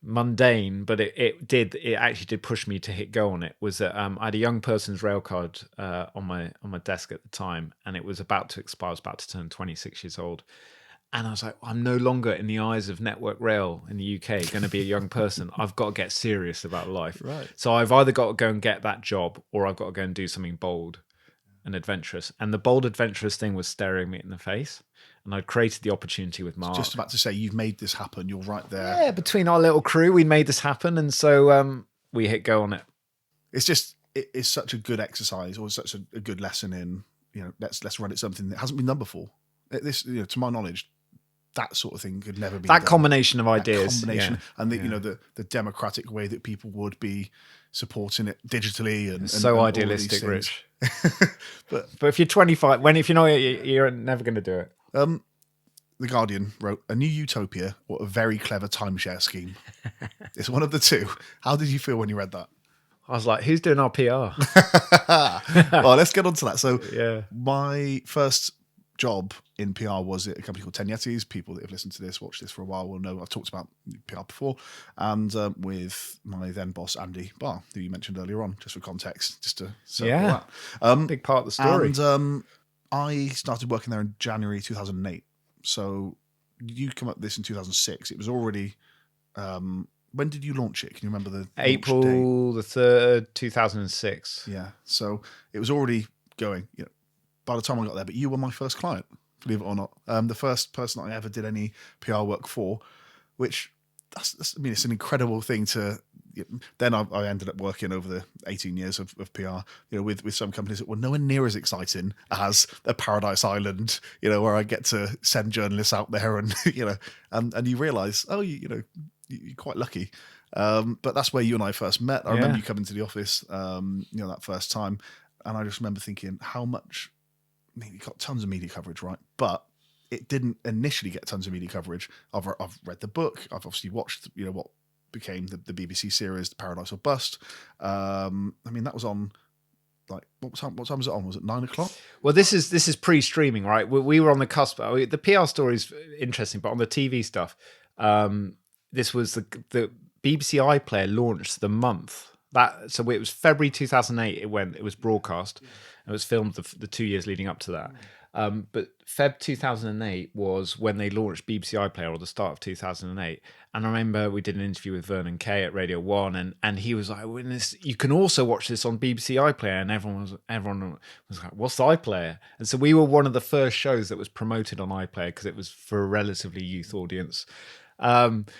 [SPEAKER 2] mundane, but it actually did push me to hit go on it, was that I had a young person's rail card on my desk at the time, and it was about to expire. I was about to turn 26 years old. And I was like, I'm no longer, in the eyes of Network Rail in the UK, going to be a young person. I've got to get serious about life.
[SPEAKER 1] Right.
[SPEAKER 2] So I've either got to go and get that job, or I've got to go and do something bold and adventurous. And the bold, adventurous thing was staring me in the face. And I'd created the opportunity with Mark.
[SPEAKER 1] Just about to say, you've made this happen. You're right there.
[SPEAKER 2] Yeah, between our little crew, we made this happen. And so we hit go on it.
[SPEAKER 1] It's just, it's such a good exercise, or such a good lesson in, let's run at something that hasn't been done before. This, to my knowledge, that sort of thing could never be
[SPEAKER 2] that
[SPEAKER 1] done.
[SPEAKER 2] Combination of ideas,
[SPEAKER 1] and the democratic way that people would be supporting it digitally, and
[SPEAKER 2] so
[SPEAKER 1] and
[SPEAKER 2] idealistic, Rich.
[SPEAKER 1] but
[SPEAKER 2] if you're 25, if you know you're never going to do it.
[SPEAKER 1] The Guardian wrote a new utopia or a very clever timeshare scheme. It's one of the two. How did you feel when you read that?
[SPEAKER 2] I was like, who's doing our PR?
[SPEAKER 1] Well, let's get on to that. So my first job in PR was at a company called 10 Yetis. People that have listened to this, watched this for a while, will know I've talked about PR before, and with my then boss Andy Barr, who you mentioned earlier on, just for context, just to circle that.
[SPEAKER 2] Big part of the story.
[SPEAKER 1] And I started working there in January 2008. So you come up with this in 2006. It was already when did you launch it? Can you remember the launch date?
[SPEAKER 2] April the 3rd, 2006.
[SPEAKER 1] Yeah. So it was already going, by the time I got there, but you were my first client, believe it or not. The first person I ever did any PR work for, which that's I mean, it's an incredible thing to. Then I ended up working over the 18 years of PR, with some companies that were nowhere near as exciting as a Paradise Island, where I get to send journalists out there and, and you realise, you're quite lucky. But that's where you and I first met. I remember you coming to the office, that first time. And I just remember thinking how much, you got tons of media coverage, right? But it didn't initially get tons of media coverage. I've read the book. I've obviously watched, what became the BBC series, The Paradise or Bust. That was on, like, what time was it on? Was it 9 o'clock?
[SPEAKER 2] Well, this is pre-streaming, right? We were on the cusp. The PR story is interesting, but on the TV stuff, this was the BBC iPlayer launched the month. So it was February 2008. It was broadcast. It was filmed the 2 years leading up to that. But Feb 2008 was when they launched BBC iPlayer, or the start of 2008. And I remember we did an interview with Vernon Kay at Radio 1, and he was like, you can also watch this on BBC iPlayer. And everyone was like, what's the iPlayer? And so we were one of the first shows that was promoted on iPlayer because it was for a relatively youth audience. And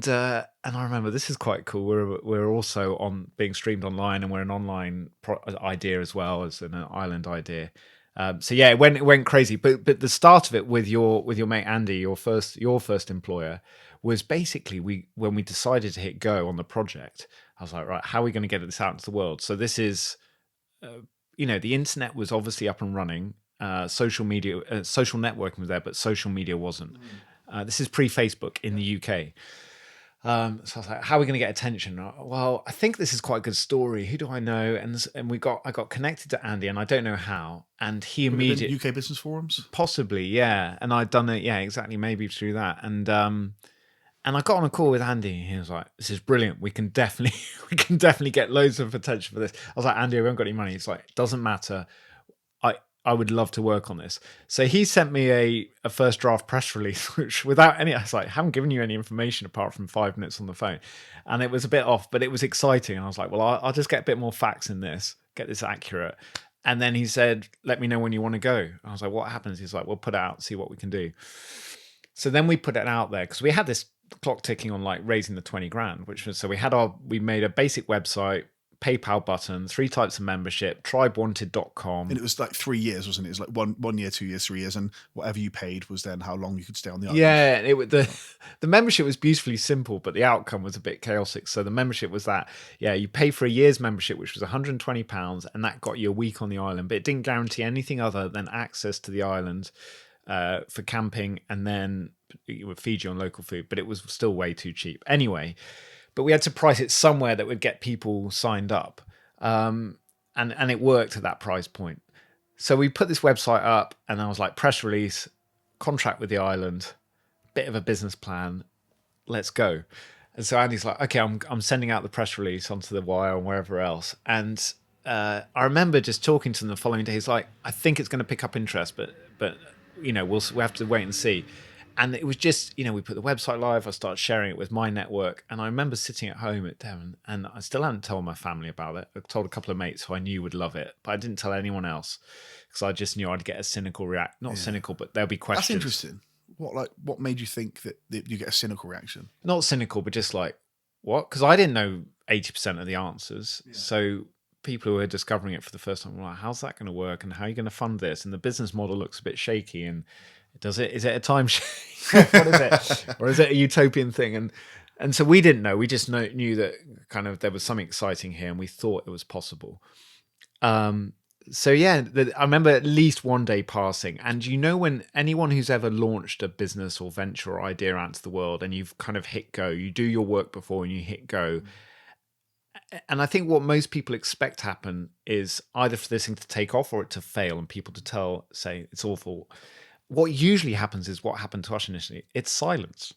[SPEAKER 2] I remember, this is quite cool. We're also on being streamed online, and we're an online idea as well as an island idea. So yeah, it went crazy. But the start of it with your mate Andy, your first employer, was basically when we decided to hit go on the project. I was like, right, how are we going to get this out into the world? So this is, the internet was obviously up and running. Social media, social networking was there, but social media wasn't. This is pre-Facebook in the UK. So I was like, how are we going to get attention? Well, I think this is quite a good story. Who do I know? And I got connected to Andy, and I don't know how. And he immediately
[SPEAKER 1] UK business forums,
[SPEAKER 2] possibly, yeah. And I'd done it, yeah, exactly, maybe through that. And I got on a call with Andy, and he was like, "This is brilliant. We can definitely get loads of attention for this." I was like, "Andy, we haven't got any money." He's like, "It doesn't matter. I would love to work on this." So he sent me a first draft press release, which I was like, haven't given you any information apart from 5 minutes on the phone. And it was a bit off, but it was exciting. And I was like, well, I'll just get a bit more facts in this, get this accurate. And then he said, let me know when you want to go. I was like, what happens? He's like, we'll put it out, see what we can do. So then we put it out there because we had this clock ticking on like raising the 20 grand, which was, so we made a basic website, PayPal button, 3 types of membership, TribeWanted.com.
[SPEAKER 1] And it was like 3 years, wasn't it? It was like 1 year, 2 years, 3 years, and whatever you paid was then how long you could stay on the island.
[SPEAKER 2] Yeah, the membership was beautifully simple, but the outcome was a bit chaotic. So the membership was that, you pay for a year's membership, which was £120, and that got you a week on the island, but it didn't guarantee anything other than access to the island for camping, and then with Fiji on local food, but it was still way too cheap. Anyway, but we had to price it somewhere that would get people signed up. And it worked at that price point. So we put this website up, and I was like, press release, contract with the island, bit of a business plan, let's go. And so Andy's like, okay, I'm sending out the press release onto the wire and wherever else. And I remember just talking to them the following day. He's like, I think it's going to pick up interest, but we'll have to wait and see. And it was just, we put the website live. I started sharing it with my network. And I remember sitting at home at Devon, and I still hadn't told my family about it. I told a couple of mates who I knew would love it, but I didn't tell anyone else because I just knew I'd get a cynical reaction. Not cynical, but there'll be questions.
[SPEAKER 1] That's interesting. What made you think that you get a cynical reaction?
[SPEAKER 2] Not cynical, but just like, what? Because I didn't know 80% of the answers. Yeah. So people who are discovering it for the first time were like, how's that going to work? And how are you going to fund this? And the business model looks a bit shaky. And is it a time what is it? Or is it a utopian thing? And so we didn't know. We just knew that kind of there was something exciting here, and we thought it was possible. So yeah, I remember at least one day passing. And when anyone who's ever launched a business or venture or idea out to the world, and you've kind of hit go, you do your work before and you hit go. And I think what most people expect to happen is either for this thing to take off or it to fail, and people to say it's awful. What usually happens is what happened to us initially. It's silence.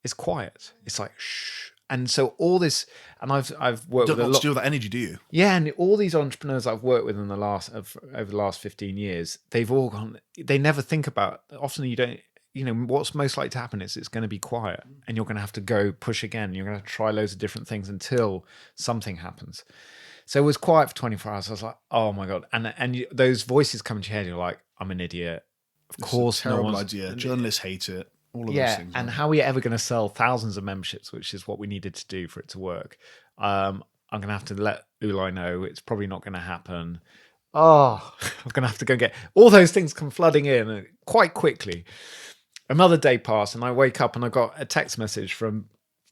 [SPEAKER 2] It's quiet. It's like, shh. And so all this, and I've worked with a lot.
[SPEAKER 1] Don't steal that energy, do you?
[SPEAKER 2] Yeah, and all these entrepreneurs I've worked with over the last 15 years, they've all gone. They never think about. Often you what's most likely to happen is it's going to be quiet, and you're going to have to go push again. You're going to try loads of different things until something happens. So it was quiet for 24 hours. I was like, oh my God. And those voices come into your head. You're like, I'm an idiot. Of course,
[SPEAKER 1] no terrible idea. Journalists hate it. All of those things.
[SPEAKER 2] And how are we ever going to sell thousands of memberships, which is what we needed to do for it to work? I'm going to have to let Ulai know it's probably not going to happen. Oh, I'm going to have to go get all those things come flooding in quite quickly. Another day passed, and I wake up and I got a text message from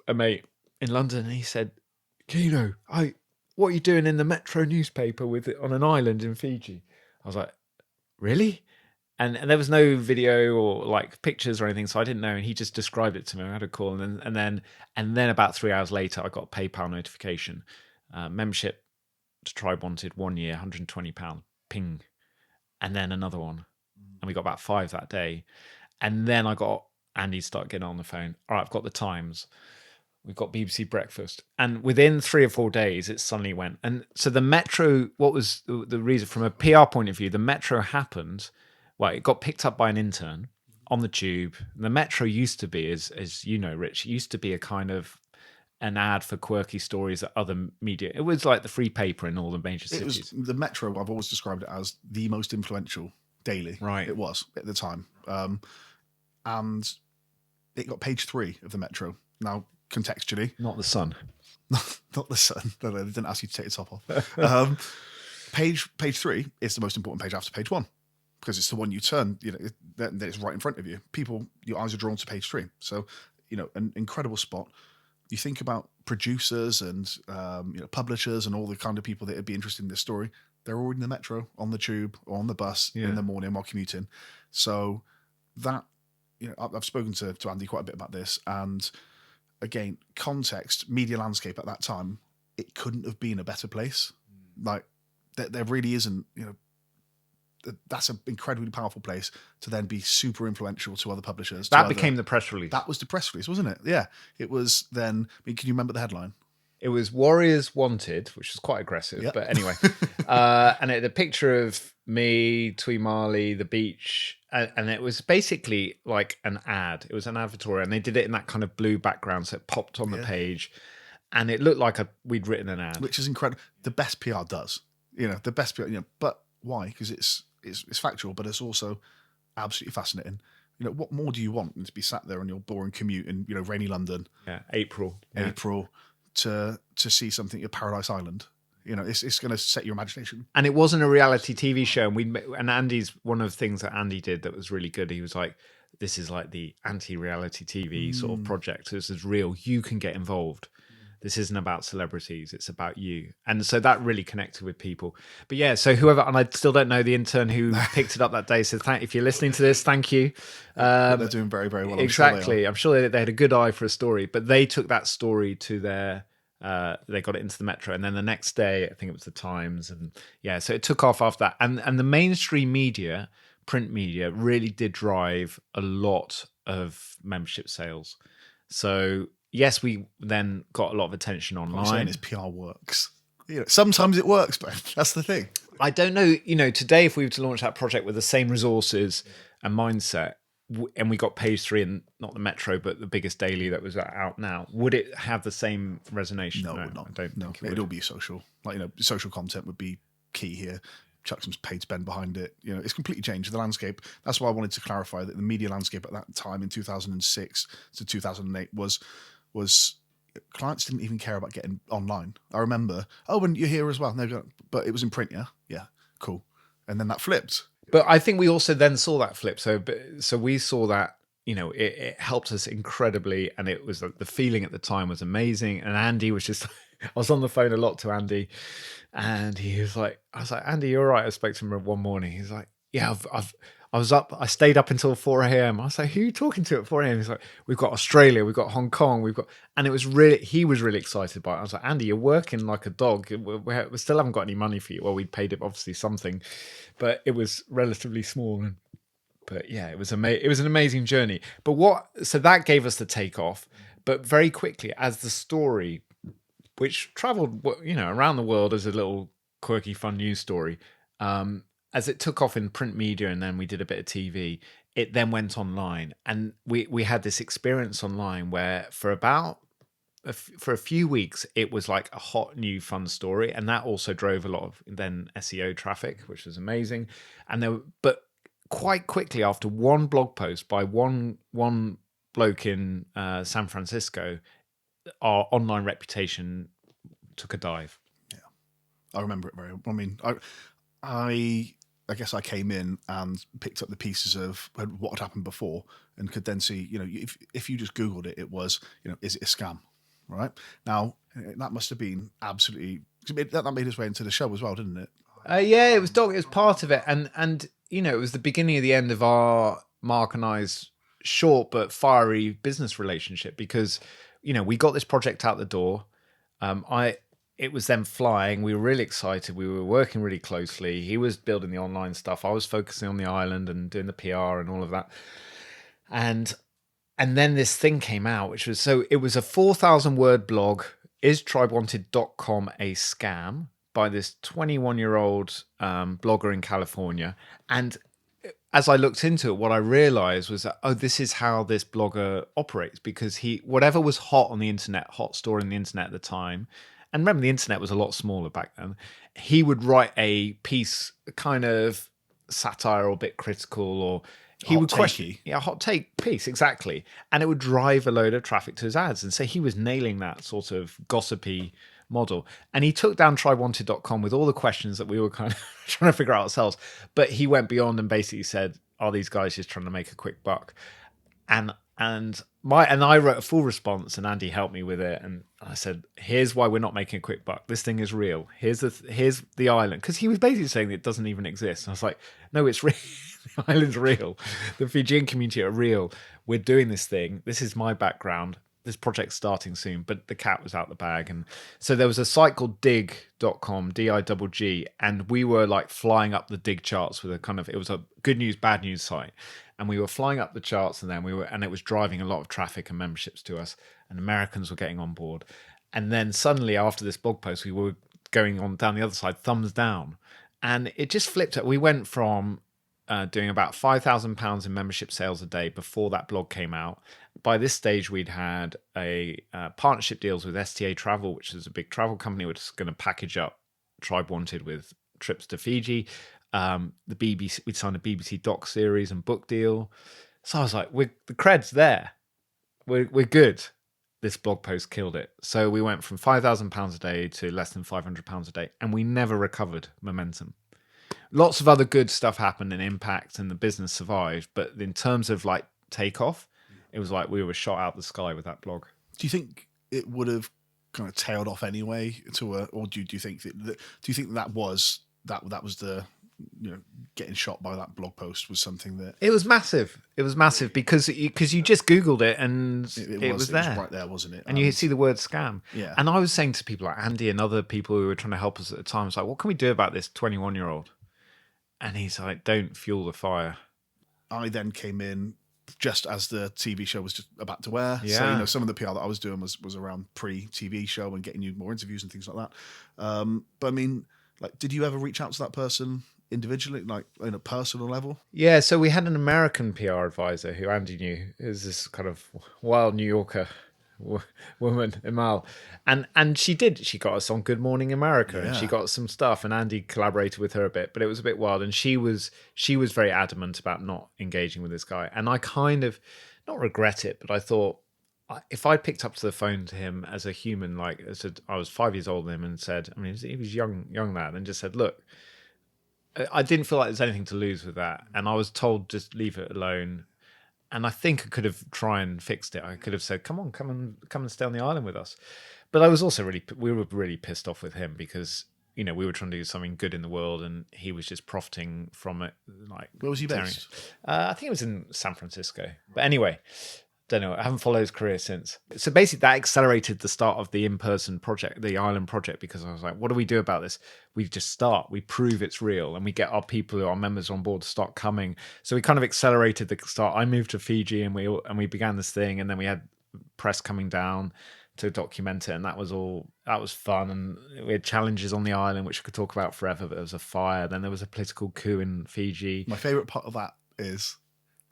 [SPEAKER 2] a mate in London, and he said, Kino, what are you doing in the Metro newspaper on an island in Fiji? I was like, really? And there was no video or like pictures or anything, so I didn't know. And he just described it to me. I had a call, and then about 3 hours later, I got a PayPal notification, membership to TribeWanted 1 year, £120, ping, and then another one, and we got about 5 that day, and then I got Andy to start getting on the phone. All right, I've got the Times. We've got BBC Breakfast. And within 3 or 4 days, it suddenly went. And so the Metro, what was the reason from a PR point of view, the Metro happened, well, it got picked up by an intern on the tube. The Metro used to be, as you know, Rich, used to be a kind of an ad for quirky stories that other media, it was like the free paper in all the major cities.
[SPEAKER 1] It was the Metro, I've always described it as the most influential daily.
[SPEAKER 2] Right.
[SPEAKER 1] It was at the time. And it got page 3 of the Metro. Now, contextually.
[SPEAKER 2] Not the Sun.
[SPEAKER 1] Not the Sun. No, they didn't ask you to take the top off. Page 3 is the most important page after page 1 because it's the one you turn, it's right in front of you. People, your eyes are drawn to page 3. So, an incredible spot. You think about producers and publishers and all the kind of people that would be interested in this story. They're all in the Metro, on the tube, or on the bus in the morning while commuting. So that, I've spoken to Andy quite a bit about this, and again, context, media landscape at that time, it couldn't have been a better place. Like there really isn't, that's an incredibly powerful place to then be super influential to other publishers.
[SPEAKER 2] That became the press release.
[SPEAKER 1] That was the press release, wasn't it? Yeah. It was then, can you remember the headline?
[SPEAKER 2] It was Warriors Wanted, which was quite aggressive, but anyway. And it had a picture of me, Tuimali, the beach, and it was basically like an ad. It was an advertorial, and they did it in that kind of blue background, so it popped on the page, and it looked like we'd written an ad.
[SPEAKER 1] Which is incredible. The best PR does. The best PR, but why? Because it's factual, but it's also absolutely fascinating. What more do you want than to be sat there on your boring commute in, rainy London?
[SPEAKER 2] Yeah, April.
[SPEAKER 1] To see something at Paradise Island. It's going to set your imagination.
[SPEAKER 2] And it wasn't a reality TV show. And Andy's, one of the things that Andy did that was really good, he was like, this is like the anti-reality TV sort of project. This is real. You can get involved. This isn't about celebrities. It's about you. And so that really connected with people. But yeah, so whoever, and I still don't know the intern who picked it up that day. So if you're listening to this, thank you.
[SPEAKER 1] They're doing very, very well.
[SPEAKER 2] Exactly. I'm sure they had a good eye for a story, but they took that story to they got it into the Metro. And then the next day, I think it was the Times. And yeah, so it took off after that. And the mainstream media, print media, really did drive a lot of membership sales. So yes, we then got a lot of attention online.
[SPEAKER 1] What I'm saying is PR works. Sometimes it works, but that's the thing.
[SPEAKER 2] I don't know, today if we were to launch that project with the same resources and mindset, and we got page 3 and not the Metro, but the biggest daily that was out now, would it have the same resonation?
[SPEAKER 1] No, it would not.
[SPEAKER 2] I don't think
[SPEAKER 1] it'd all be social. Social content would be key here. Chuck some paid spend behind it. It's completely changed the landscape. That's why I wanted to clarify that the media landscape at that time in 2006 to 2008 was clients didn't even care about getting online. I remember, and you're here as well. No, but it was in print, yeah, cool. And then that flipped.
[SPEAKER 2] But I think we also then saw that flip. So we saw that, it helped us incredibly, and it was the feeling at the time was amazing. And Andy was just, I was on the phone a lot to Andy, and he was like, I was like, Andy, you're right. I spoke to him one morning. He's like, yeah, I stayed up until 4 a.m. I was like, who are you talking to at 4 a.m.? He's like, we've got Australia, we've got Hong Kong, and it was he was really excited by it. I was like, Andy, you're working like a dog. We still haven't got any money for you. Well, we paid him obviously something, but it was relatively small. But yeah, it was an amazing journey. So that gave us the takeoff, but very quickly as the story, which traveled, around the world as a little quirky, fun news story, as it took off in print media, and then we did a bit of TV, it then went online, and we had this experience online where for a few weeks it was like a hot new fun story, and that also drove a lot of then SEO traffic, which was amazing. But quite quickly after one blog post by one bloke in San Francisco, our online reputation took a dive.
[SPEAKER 1] I remember it very well. I mean, I guess I came in and picked up the pieces of what had happened before, and could then see, if you just Googled it, it was, is it a scam? Right now, that must have been absolutely, that made its way into the show as well, didn't it?
[SPEAKER 2] Yeah, it was It was part of it, and it was the beginning of the end of our Mark and I's short but fiery business relationship, because we got this project out the door. It was then flying. We were really excited. We were working really closely. He was building the online stuff. I was focusing on the island and doing the PR and all of that. And then this thing came out, which was, it was a 4,000 word blog. Is TribeWanted.com a scam? By this 21-year-old blogger in California. And as I looked into it, what I realized was that, this is how this blogger operates, because whatever was hot on the internet, hot story on the internet at the time, and remember the internet was a lot smaller back then, he would write a piece, kind of satire or a bit critical, or he would question, hot take piece, exactly. And it would drive a load of traffic to his ads. And so he was nailing that sort of gossipy model. And he took down TribeWanted.com with all the questions that we were kind of trying to figure out ourselves. But he went beyond and basically said, are these guys just trying to make a quick buck? And I wrote a full response, and Andy helped me with it. And I said, here's why we're not making a quick buck. This thing is real. Here's the island. Because he was basically saying that it doesn't even exist. And I was like, no, it's real. The island's real. The Fijian community are real. We're doing this thing. This is my background. This project's starting soon, but the cat was out the bag. And so there was a site called dig.com, DIGG, and we were like flying up the dig charts with it was a good news, bad news site. And we were flying up the charts, and then and it was driving a lot of traffic and memberships to us, and Americans were getting on board. And then suddenly after this blog post, we were going on down the other side, thumbs down. And it just flipped. We went from doing about £5,000 in membership sales a day before that blog came out. By this stage, we'd had a partnership deals with STA Travel, which is a big travel company, which is going to package up TribeWanted with trips to Fiji. The BBC, we'd signed a BBC doc series and book deal. So I was like, the cred's there. We're good. This blog post killed it. So we went from £5,000 a day to less than £500 a day, and we never recovered momentum. Lots of other good stuff happened in impact, and the business survived. But in terms of like Takeoff, it was like we were shot out the sky with that blog.
[SPEAKER 1] Do you think it would have kind of tailed off anyway or do you think that was the getting shot by that blog post was something that
[SPEAKER 2] it was massive. It was massive because you just Googled it and it was there. It was
[SPEAKER 1] right there, wasn't it?
[SPEAKER 2] And you see the word scam.
[SPEAKER 1] Yeah.
[SPEAKER 2] And I was saying to people like Andy and other people who were trying to help us at the time, I was like, what can we do about this 21-year-old? And he's like, don't fuel the fire.
[SPEAKER 1] I then came in just as the TV show was just about to air.
[SPEAKER 2] Yeah.
[SPEAKER 1] So, some of the PR that I was doing was around pre-TV show and getting you more interviews and things like that. But I mean, like, did you ever reach out to that person individually, like on a personal level?
[SPEAKER 2] Yeah, so we had an American PR advisor who Andy knew. It was this kind of wild New Yorker woman, Amal, and she got us on Good Morning America, and she got some stuff, and Andy collaborated with her a bit, but it was a bit wild, and she was very adamant about not engaging with this guy, and I kind of not regret it, but I thought if I picked up to the phone to him as a human, like I was 5 years older than him, and said, I mean, he was young lad, and just said, look, I didn't feel like there's anything to lose with that, and I was told just leave it alone. And I think I could have tried and fixed it. I could have said, come and stay on the island with us. But I was also we were really pissed off with him because, we were trying to do something good in the world and he was just profiting from it. Like,
[SPEAKER 1] where was he based?
[SPEAKER 2] I think it was in San Francisco. But anyway, don't know. I haven't followed his career since. So basically that accelerated the start of the in-person project, the island project, because I was like, what do we do about this? We just start, we prove it's real, and we get our people who are members on board to start coming. So we kind of accelerated the start. I moved to Fiji and we began this thing, and then we had press coming down. to document it, and that was fun. And we had challenges on the island which we could talk about forever, but there was a fire, then there was a political coup in Fiji.
[SPEAKER 1] My favourite part of that is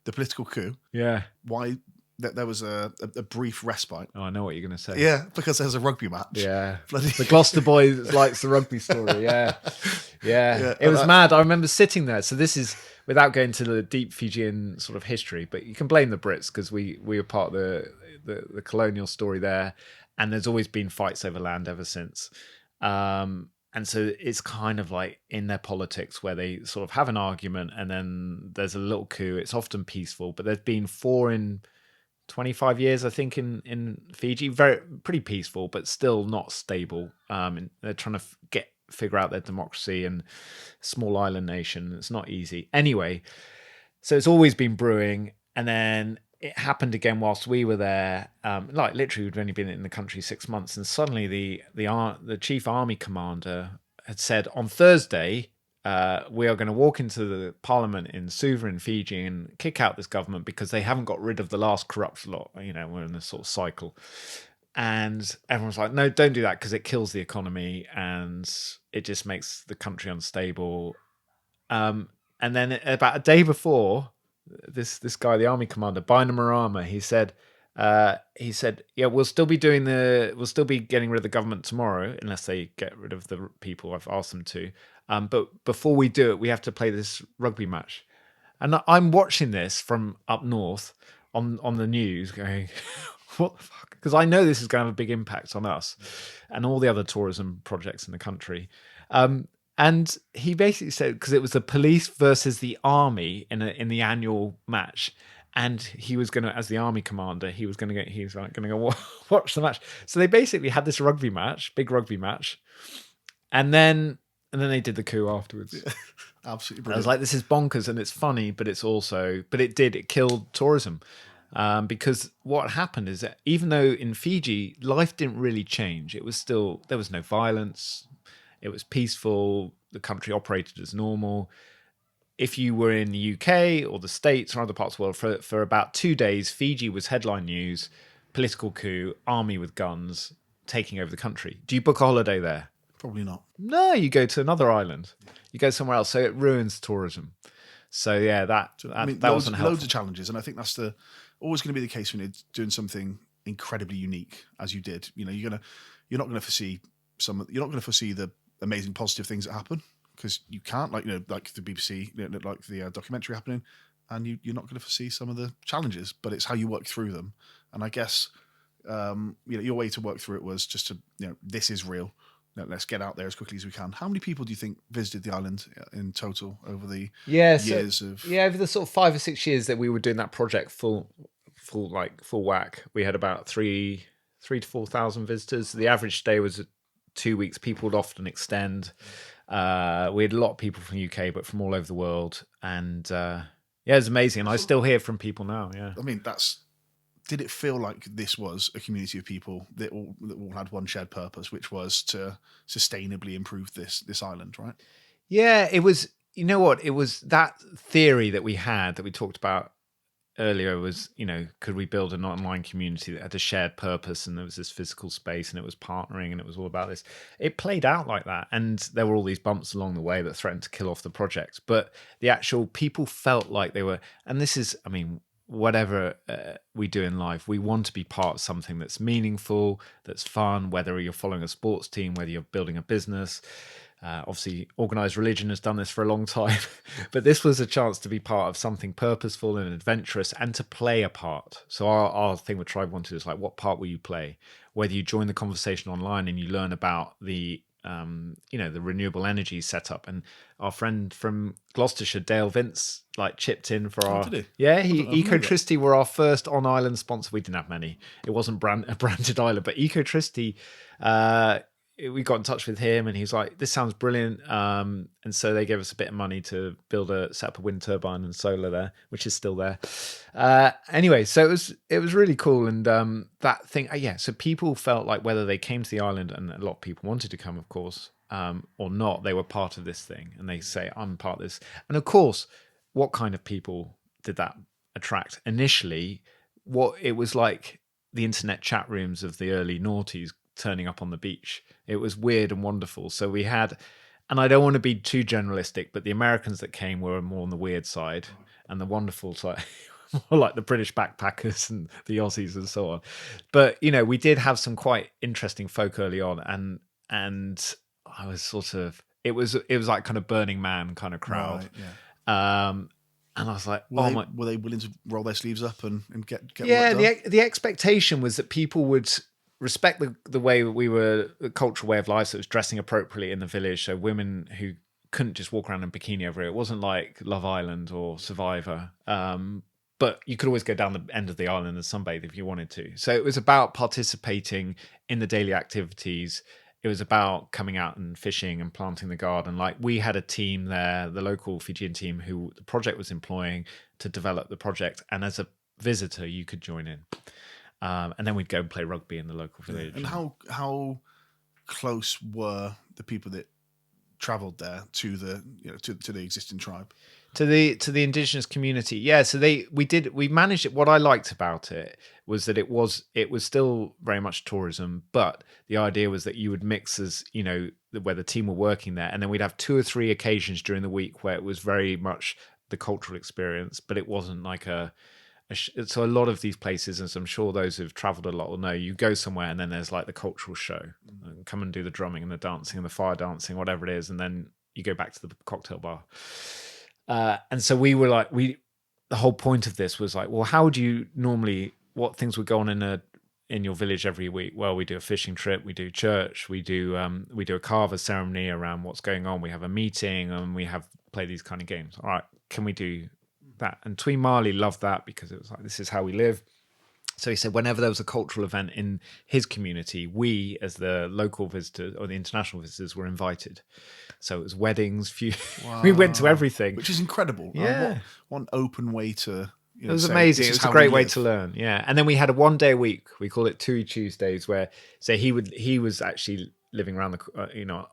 [SPEAKER 1] the political coup.
[SPEAKER 2] Yeah.
[SPEAKER 1] Why there was a brief respite.
[SPEAKER 2] Oh, I know what you're going to say.
[SPEAKER 1] Yeah, because there's a rugby match.
[SPEAKER 2] Yeah.
[SPEAKER 1] Bloody
[SPEAKER 2] The Gloucester boys likes the rugby story. Yeah. It was mad. I remember sitting there. So this is, without going to the deep Fijian sort of history, but you can blame the Brits because we were part of the colonial story there, and there's always been fights over land ever since. And so it's kind of like in their politics where they sort of have an argument and then there's a little coup. It's often peaceful, but there's been 4 in 25 years, I think, in Fiji. Pretty peaceful, but still not stable. And they're trying to figure out their democracy, and small island nation. It's not easy. Anyway, so it's always been brewing, and then it happened again whilst we were there. Like literally, we'd only been in the country 6 months, and suddenly the chief army commander had said on Thursday, we are going to walk into the parliament in Suva in Fiji and kick out this government because they haven't got rid of the last corrupt lot. You know, we're in this sort of cycle. And everyone's like, no, don't do that because it kills the economy and it just makes the country unstable. And then about a day before, this guy, the army commander, Bainimarama, he said, yeah, we'll still be getting rid of the government tomorrow unless they get rid of the people I've asked them to. But before we do it, we have to play this rugby match. And I'm watching this from up north on the news going, what the fuck? Because I know this is going to have a big impact on us and all the other tourism projects in the country. And he basically said, because it was the police versus the army in the annual match, and he was going to, as the army commander, he was going to go watch the match. So they basically had this rugby match, big rugby match, and then they did the coup afterwards.
[SPEAKER 1] Yeah, absolutely brilliant.
[SPEAKER 2] I was like, this is bonkers, and it's funny, but it killed tourism. Because what happened is that even though in Fiji life didn't really change, there was no violence. It was peaceful. The country operated as normal. If you were in the UK or the States or other parts of the world for about 2 days, Fiji was headline news, political coup, army with guns taking over the country. Do you book a holiday there?
[SPEAKER 1] Probably not.
[SPEAKER 2] No, you go to another island. You go somewhere else. So it ruins tourism. So yeah, that wasn't helpful.
[SPEAKER 1] Loads of challenges, and I think that's always going to be the case when you're doing something incredibly unique, as you did. You know, you're not going to foresee the amazing positive things that happen because you can't, like the BBC, like the documentary happening, and you're not going to foresee some of the challenges, but it's how you work through them. And I guess your way to work through it was just to this is real. Let's get out there as quickly as we can. How many people do you think visited the island in total over the years of? Yeah,
[SPEAKER 2] over the sort of 5 or 6 years that we were doing that project full whack, we had about 3,000 to 4,000 visitors. The average stay was 2 weeks. People would often extend. We had a lot of people from the UK, but from all over the world. And it's amazing. And I still hear from people now. Yeah.
[SPEAKER 1] I mean, did it feel like this was a community of people that all had one shared purpose, which was to sustainably improve this island, right?
[SPEAKER 2] Yeah, it was. You know what? It was that theory that we had that we talked about earlier was, could we build an online community that had a shared purpose, and there was this physical space, and it was partnering, and it was all about this. It played out like that, and there were all these bumps along the way that threatened to kill off the project. But the actual people felt like they were, and this is, I mean, whatever we do in life, we want to be part of something that's meaningful, that's fun, whether you're following a sports team, whether you're building a business. Obviously, organised religion has done this for a long time, but this was a chance to be part of something purposeful and adventurous and to play a part. So our thing with TribeWanted is like, what part will you play? Whether you join the conversation online and you learn about the renewable energy setup. And our friend from Gloucestershire, Dale Vince, chipped in for our...
[SPEAKER 1] Did he?
[SPEAKER 2] Yeah, Ecotricity were our first on-island sponsor. We didn't have many. It wasn't a branded island, but Ecotricity... we got in touch with him and he's like, this sounds brilliant. And so they gave us a bit of money to set up a wind turbine and solar there, which is still there. Anyway, so it was really cool. And that thing, so people felt like whether they came to the island, and a lot of people wanted to come, of course, or not, they were part of this thing. And they say, I'm part of this. And of course, what kind of people did that attract? Initially, what it was like, the internet chat rooms of the early noughties turning up on the beach. It was weird and wonderful. So we had, and I don't want to be too generalistic, but the Americans that came were more on the weird side, and the wonderful side, more like the British backpackers and the Aussies and so on. But we did have some quite interesting folk early on, and I was sort of, it was like kind of Burning Man kind of crowd.
[SPEAKER 1] Right, yeah.
[SPEAKER 2] And I was like,
[SPEAKER 1] were they willing to roll their sleeves up and get
[SPEAKER 2] yeah,
[SPEAKER 1] work done?
[SPEAKER 2] the expectation was that people would respect the way we were, the cultural way of life. So it was dressing appropriately in the village. So women who couldn't just walk around in bikini everywhere. It wasn't like Love Island or Survivor. But you could always go down the end of the island and sunbathe if you wanted to. So it was about participating in the daily activities. It was about coming out and fishing and planting the garden. Like, we had a team there, the local Fijian team, who the project was employing to develop the project. And as a visitor, you could join in. And then we'd go and play rugby in the local village.
[SPEAKER 1] And how close were the people that travelled there to the to the existing tribe?
[SPEAKER 2] To the indigenous community, yeah. So we managed it. What I liked about it was that it was still very much tourism, but the idea was that you would mix as where the team were working there, and then we'd have 2 or 3 occasions during the week where it was very much the cultural experience, but it wasn't like so a lot of these places, as I'm sure those who've travelled a lot will know, you go somewhere and then there's like the cultural show, and come and do the drumming and the dancing and the fire dancing, whatever it is, and then you go back to the cocktail bar. And so we were like, the whole point of this was like, well, how do you normally, what things would go on in your village every week? Well, we do a fishing trip, we do church, we do a carver ceremony around what's going on. We have a meeting and we play these kind of games. All right, can we do that? And Tui Marley loved that because it was like, this is how we live. So he said whenever there was a cultural event in his community, we as the local visitors or the international visitors were invited. So it was weddings.
[SPEAKER 1] Wow.
[SPEAKER 2] We went to everything.
[SPEAKER 1] Which is incredible.
[SPEAKER 2] Yeah.
[SPEAKER 1] What an open way to...
[SPEAKER 2] it was amazing. It was a great way to learn. Yeah. And then we had a 1 day a week. We call it Tui Tuesdays, where he was actually living around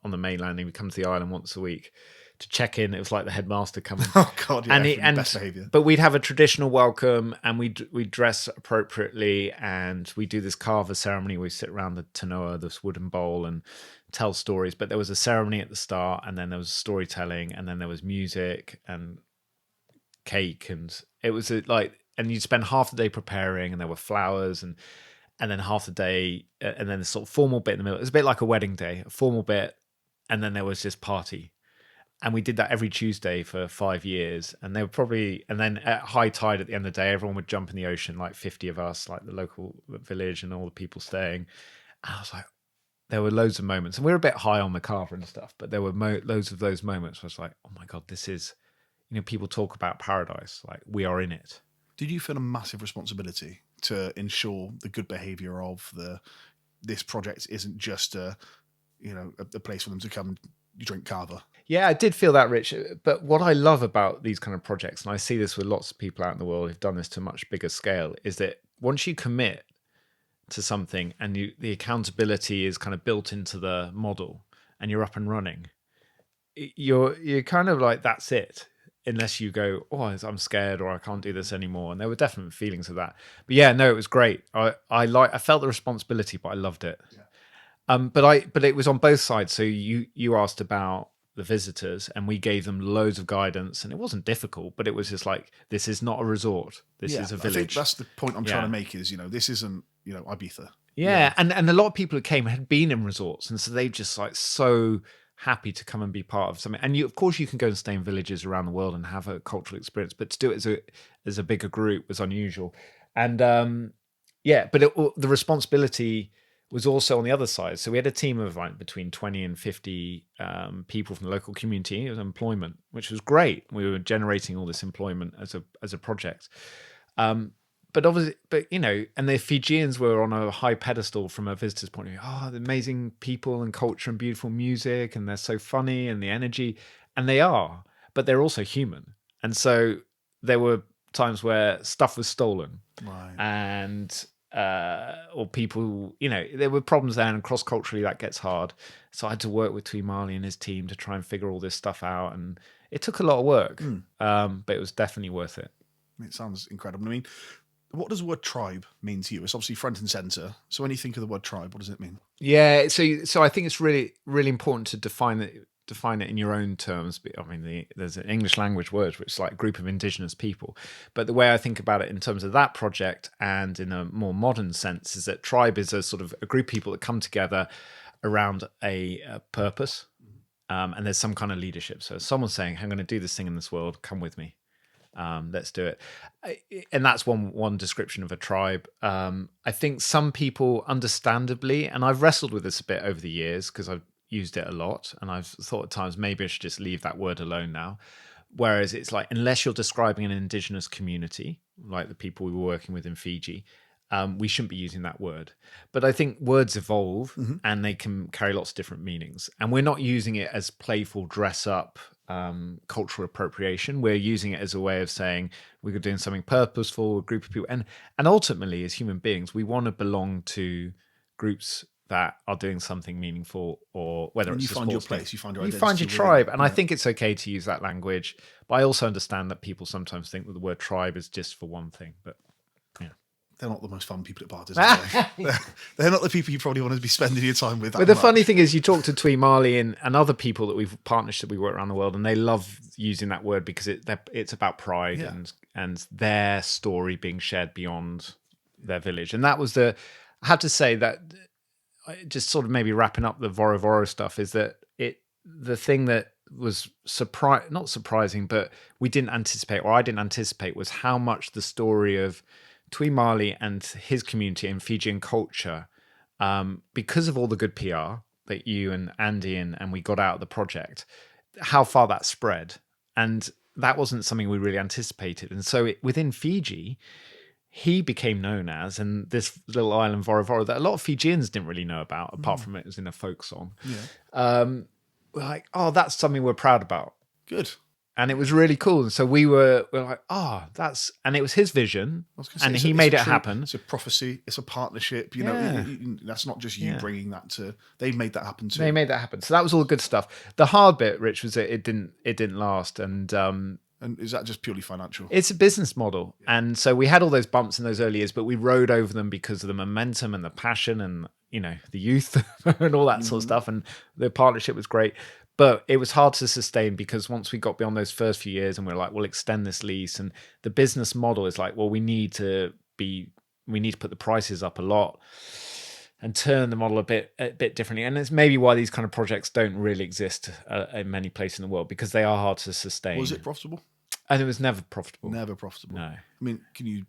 [SPEAKER 2] on the mainland. He would come to the island once a week to check in. It was like the headmaster coming.
[SPEAKER 1] Oh God, yeah,
[SPEAKER 2] and
[SPEAKER 1] best behaviour.
[SPEAKER 2] But we'd have a traditional welcome, and we'd dress appropriately, and we do this carver ceremony. We sit around the tanoa, this wooden bowl, and tell stories. But there was a ceremony at the start, and then there was storytelling, and then there was music and cake, and it was and you'd spend half the day preparing, and there were flowers, and then half the day, and then the sort of formal bit in the middle. It was a bit like a wedding day, a formal bit, and then there was this party. And we did that every Tuesday for 5 years. And they were and then at high tide at the end of the day, everyone would jump in the ocean, like 50 of us, like the local village and all the people staying. And I was like, there were loads of moments. And we were a bit high on the carver and stuff, but there were loads of those moments where I was like, oh my God, this is, people talk about paradise. Like, we are in it.
[SPEAKER 1] Did you feel a massive responsibility to ensure the good behaviour of this project isn't just a place for them to come and drink carver?
[SPEAKER 2] Yeah, I did feel that, Rich. But what I love about these kind of projects, and I see this with lots of people out in the world who've done this to a much bigger scale, is that once you commit to something and the accountability is kind of built into the model and you're up and running, you're kind of like, that's it. Unless you go, oh, I'm scared or I can't do this anymore. And there were definite feelings of that. But yeah, no, it was great. I felt the responsibility, but I loved it. Yeah. But it was on both sides. So you asked about the visitors, and we gave them loads of guidance, and it wasn't difficult, but it was just like, this is not a resort. This is a village. I think
[SPEAKER 1] that's the point I'm trying to make is, this isn't, Ibiza.
[SPEAKER 2] Yeah. And a lot of people who came had been in resorts, and so they just like so happy to come and be part of something. And of course you can go and stay in villages around the world and have a cultural experience, but to do it as a bigger group was unusual. And but the responsibility was also on the other side. So we had a team of like between 20 and 50 people from the local community. It was employment, which was great. We were generating all this employment as a project. But obviously, and the Fijians were on a high pedestal from a visitor's point of view. Oh, the amazing people and culture and beautiful music, and they're so funny, and the energy, and they are, but they're also human. And so there were times where stuff was stolen,
[SPEAKER 1] right?
[SPEAKER 2] And or people, there were problems there, and cross-culturally that gets hard. So I had to work with Tui Marley and his team to try and figure all this stuff out, and it took a lot of work, but it was definitely worth it.
[SPEAKER 1] It sounds incredible. I mean, What does the word tribe mean to you? It's obviously front and center. So when you think of the word tribe, what does it mean?
[SPEAKER 2] Yeah, so I think it's really really important to define it in your own terms. I mean, there's an English language word which is like group of indigenous people, but the way I think about it in terms of that project and in a more modern sense is that tribe is a sort of a group of people that come together around a purpose, and there's some kind of leadership. So someone's saying, "I'm going to do this thing in this world. Come with me." Let's do it. And that's one description of a tribe. I think some people understandably, and I've wrestled with this a bit over the years because I've used it a lot and I've thought at times maybe I should just leave that word alone now. Whereas it's like, unless you're describing an indigenous community, like the people we were working with in Fiji, we shouldn't be using that word. But I think words evolve and they can carry lots of different meanings. And we're not using it as playful dress up cultural appropriation. We're using it as a way of saying we're doing something purposeful, a group of people. And ultimately, as human beings, we want to belong to groups that are doing something meaningful, or whether it's
[SPEAKER 1] you find your place, you find your identity,
[SPEAKER 2] you find your tribe. And I think it's okay to use that language. But I also understand that people sometimes think that the word tribe is just for one thing. But
[SPEAKER 1] they're not the most fun people at parties, are they? They're not the people you probably want to be spending your time with.
[SPEAKER 2] But the funny thing is, you talk to Tui Mali and other people that we've partnered that we work around the world, and they love using that word because it's about pride and their story being shared beyond their village. And that was I have to say that, just sort of maybe wrapping up the Voro stuff, is that the thing that was not surprising, but we didn't anticipate, or I didn't anticipate, was how much the story of Tui Mali and his community and Fijian culture, because of all the good PR that you and Andy and we got out of the project, how far that spread. And that wasn't something we really anticipated. And so within Fiji, he became known as, and this little island Voro that a lot of Fijians didn't really know about, apart from it was in a folk song. Yeah. We're like, oh, that's something we're proud about.
[SPEAKER 1] Good.
[SPEAKER 2] And it was really cool. And so we were like, and it was his vision, and he made it happen.
[SPEAKER 1] It's a prophecy. It's a partnership. You know, that's not just you bringing that to. They made that happen too.
[SPEAKER 2] They made that happen. So that was all good stuff. The hard bit, Rich, was that it didn't last. And
[SPEAKER 1] is that just purely financial?
[SPEAKER 2] It's a business model. And so we had all those bumps in those early years, but we rode over them because of the momentum and the passion and, the youth and all that sort of stuff. And the partnership was great. But it was hard to sustain because once we got beyond those first few years and we're like, we'll extend this lease, and the business model is like, well, we need to put the prices up a lot and turn the model a bit differently. And it's maybe why these kind of projects don't really exist in many places in the world, because they are hard to sustain.
[SPEAKER 1] Was it profitable?
[SPEAKER 2] And it was never profitable.
[SPEAKER 1] Never profitable.
[SPEAKER 2] No.
[SPEAKER 1] I mean, can you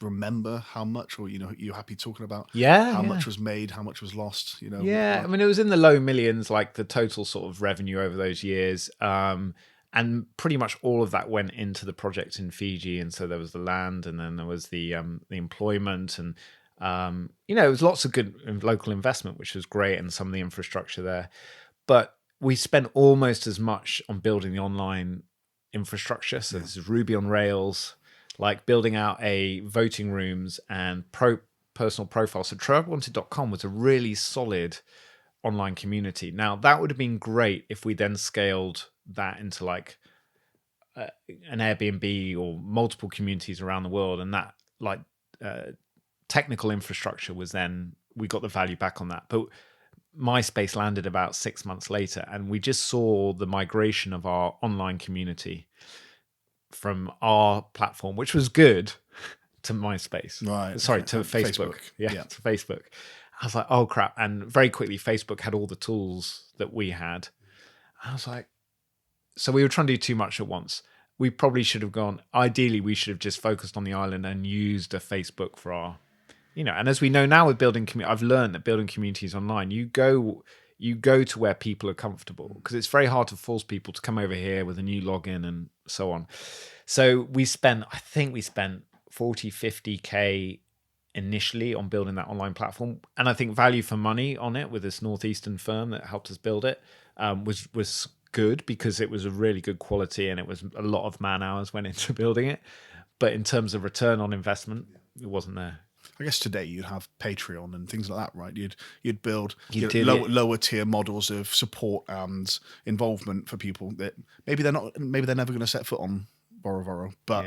[SPEAKER 1] remember how much, or you're happy talking about
[SPEAKER 2] how
[SPEAKER 1] much was made, how much was lost?
[SPEAKER 2] I mean, it was in the low millions, like the total sort of revenue over those years, and pretty much all of that went into the project in Fiji. And so there was the land, and then there was the employment, and it was lots of good local investment, which was great, and some of the infrastructure there. But we spent almost as much on building the online infrastructure. So this is Ruby on Rails, like building out a voting rooms and personal profile. So TribeWanted.com was a really solid online community. Now, that would have been great if we then scaled that into like an Airbnb or multiple communities around the world. And that technical infrastructure was then, we got the value back on that. But MySpace landed about 6 months later, and we just saw the migration of our online community from our platform, which was good, to MySpace.
[SPEAKER 1] Right.
[SPEAKER 2] Sorry, to Facebook. Yeah, to Facebook. I was like, oh crap. And very quickly, Facebook had all the tools that we had. I was like, so we were trying to do too much at once. We probably should have ideally, we should have just focused on the island and used a Facebook for our, and as we know now with building community, I've learned that building communities online, you go to where people are comfortable, because it's very hard to force people to come over here with a new login and so on. So I think we spent 40, 50K initially on building that online platform. And I think value for money on it with this Northeastern firm that helped us build it was good, because it was a really good quality and it was a lot of man hours went into building it. But in terms of return on investment, it wasn't there.
[SPEAKER 1] I guess today you'd have Patreon and things like that, right? You'd build lower tier models of support and involvement for people that maybe they're never going to set foot on Voro, but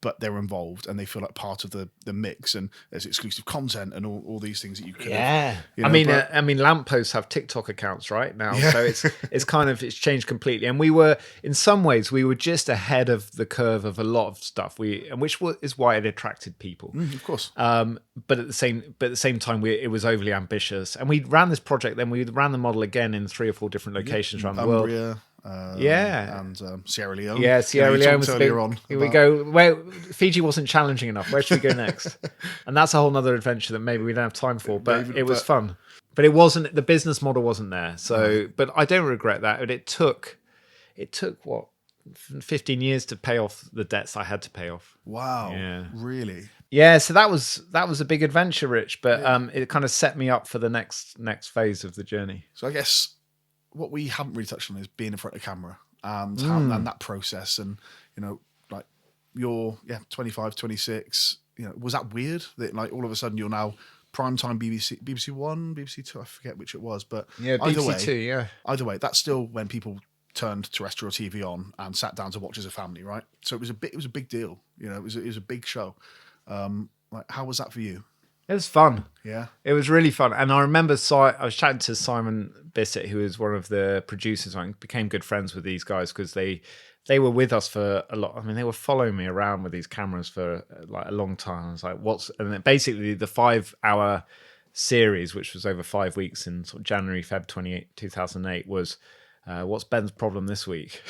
[SPEAKER 1] but they're involved and they feel like part of the mix, and there's exclusive content and all these things that you could have, you know,
[SPEAKER 2] I mean, lampposts have TikTok accounts right now,
[SPEAKER 1] Yeah.
[SPEAKER 2] so it's changed completely. And we were, in some ways, we were just ahead of the curve of a lot of stuff. Is why it attracted people.
[SPEAKER 1] of course.
[SPEAKER 2] But at the same time, it was overly ambitious. And we ran this project, then we ran the model again in 3 or 4 different locations around the world.
[SPEAKER 1] And Sierra Leone.
[SPEAKER 2] Yeah, Sierra Leone was
[SPEAKER 1] earlier
[SPEAKER 2] big.
[SPEAKER 1] on.
[SPEAKER 2] Here we go. Where Fiji wasn't challenging enough. Where should we go next? And that's a whole nother adventure that maybe we don't have time for. But it was fun. But it wasn't. The business model wasn't there. So, but I don't regret that. But it took what, 15 years to pay off the debts I had to pay off.
[SPEAKER 1] Wow.
[SPEAKER 2] Yeah.
[SPEAKER 1] Really?
[SPEAKER 2] Yeah. So that was a big adventure, Rich. But it kind of set me up for the next phase of the journey.
[SPEAKER 1] So I guess what we haven't really touched on is being in front of the camera and and that process, and you know, like you're 25, 26. You know, was that weird that like all of a sudden you're now primetime BBC One, BBC Two, I forget which it was, but
[SPEAKER 2] BBC Two,
[SPEAKER 1] Either way, that's still when people turned terrestrial TV on and sat down to watch as a family, right? So it was a big deal. You know, it was a big show. Like, how was that for you?
[SPEAKER 2] It was fun.
[SPEAKER 1] Yeah.
[SPEAKER 2] It was really fun. And I remember I was chatting to Simon Bissett, who is one of the producers. I became good friends with these guys because they were with us for a lot. I mean, they were following me around with these cameras for like a long time. I was like, and then basically the 5-hour series, which was over 5 weeks in sort of January, Feb 2008, was what's Ben's problem this week?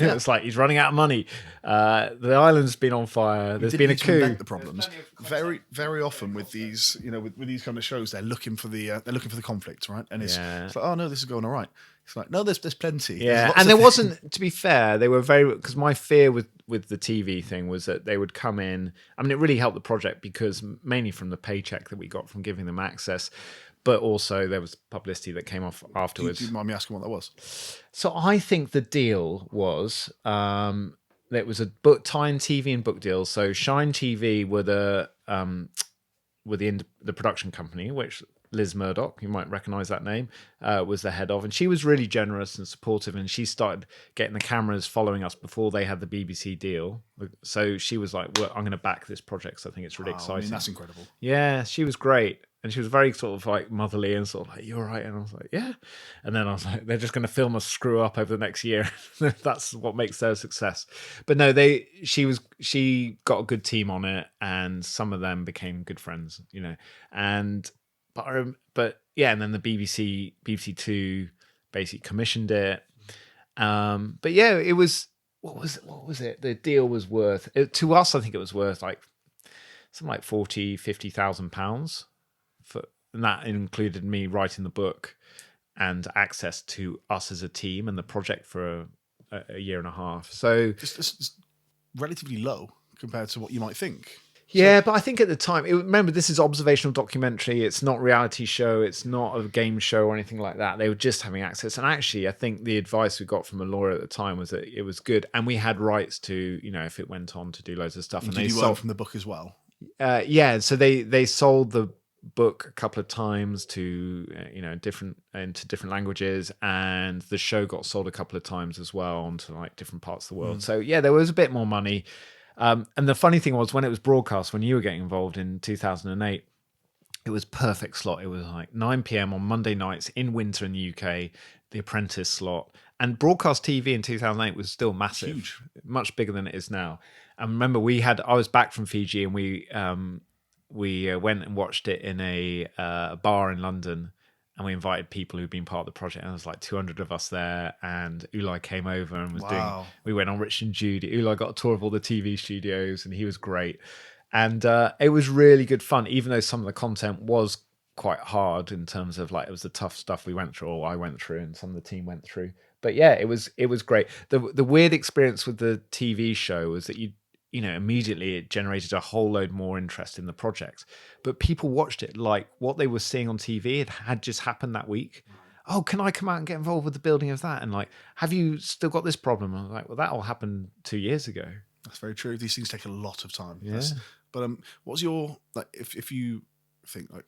[SPEAKER 2] It was like, he's running out of money. The island's been on fire. There's been a coup.
[SPEAKER 1] Invent the problems. Very, very often with these, you know, with these kind of shows, they're looking for the conflict, right? And it's like, oh no, this is going all right. It's like, no, there's plenty.
[SPEAKER 2] Yeah, and there wasn't. To be fair, they were because my fear with the TV thing was that they would come in. I mean, it really helped the project because mainly from the paycheck that we got from giving them access. But also there was publicity that came off afterwards.
[SPEAKER 1] Do you mind me asking what that was?
[SPEAKER 2] So I think the deal was it was a tie-in TV and book deal. So Shine TV were the production company, which Liz Murdoch, you might recognise that name, was the head of, and she was really generous and supportive. And she started getting the cameras following us before they had the BBC deal. So she was like, "Well, I'm going to back this project. So I think it's really exciting." I mean,
[SPEAKER 1] that's incredible.
[SPEAKER 2] Yeah, she was great. And she was very sort of like motherly and sort of like, "You're right." And I was like, "Yeah." And then I was like, "They're just going to film us screw up over the next year." That's what makes their success. But no, she got a good team on it, and some of them became good friends, you know. But yeah, and then the BBC Two basically commissioned it. But yeah, it was what was it? The deal was worth to us. I think it was worth like something like £50,000. And that included me writing the book and access to us as a team and the project for a year and a half. So
[SPEAKER 1] it's relatively low compared to what you might think.
[SPEAKER 2] Yeah, but I think at the time, remember, this is observational documentary. It's not reality show. It's not a game show or anything like that. They were just having access. And actually, I think the advice we got from a lawyer at the time was that it was good. And we had rights to, you know, if it went on to do loads of stuff.
[SPEAKER 1] And did you learn from the book as well?
[SPEAKER 2] Yeah, so they sold the book a couple of times to into different languages, and the show got sold a couple of times as well onto like different parts of the world. So yeah, there was a bit more money. And the funny thing was, when it was broadcast, when you were getting involved in 2008, it was perfect slot. It was like 9 p.m. on Monday nights in winter in the UK, the Apprentice slot. And broadcast TV in 2008 was still massive, huge, much bigger than it is now. And remember, I was back from Fiji, and we went and watched it in a bar in London, and we invited people who'd been part of the project. And there was like 200 of us there, and Ulai came over and was we went on Rich and Judy. Ulai got a tour of all the TV studios, and he was great. And it was really good fun, even though some of the content was quite hard in terms of like, it was the tough stuff we went through, or I went through, and some of the team went through. But yeah, it was great. The weird experience with the TV show was that immediately it generated a whole load more interest in the project. But people watched it like what they were seeing on TV had just happened that week. Oh, can I come out and get involved with the building of that? And like, have you still got this problem? And I was like, well, that all happened 2 years ago.
[SPEAKER 1] That's very true. These things take a lot of time.
[SPEAKER 2] Yeah.
[SPEAKER 1] But what's your, like, if you think, like,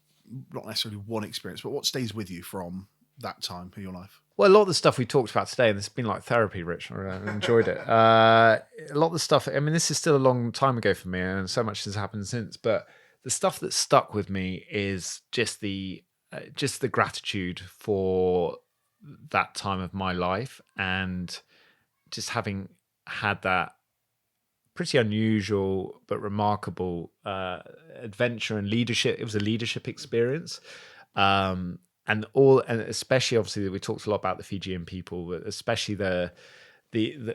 [SPEAKER 1] not necessarily one experience, but what stays with you from that time in your life?
[SPEAKER 2] Well, a lot of the stuff we talked about today, and this has been like therapy, Rich. I enjoyed it. A lot of the stuff, I mean, this is still a long time ago for me, and so much has happened since. But the stuff that stuck with me is just the gratitude for that time of my life, and just having had that pretty unusual but remarkable adventure and leadership. It was a leadership experience. And especially obviously we talked a lot about the Fijian people, but especially the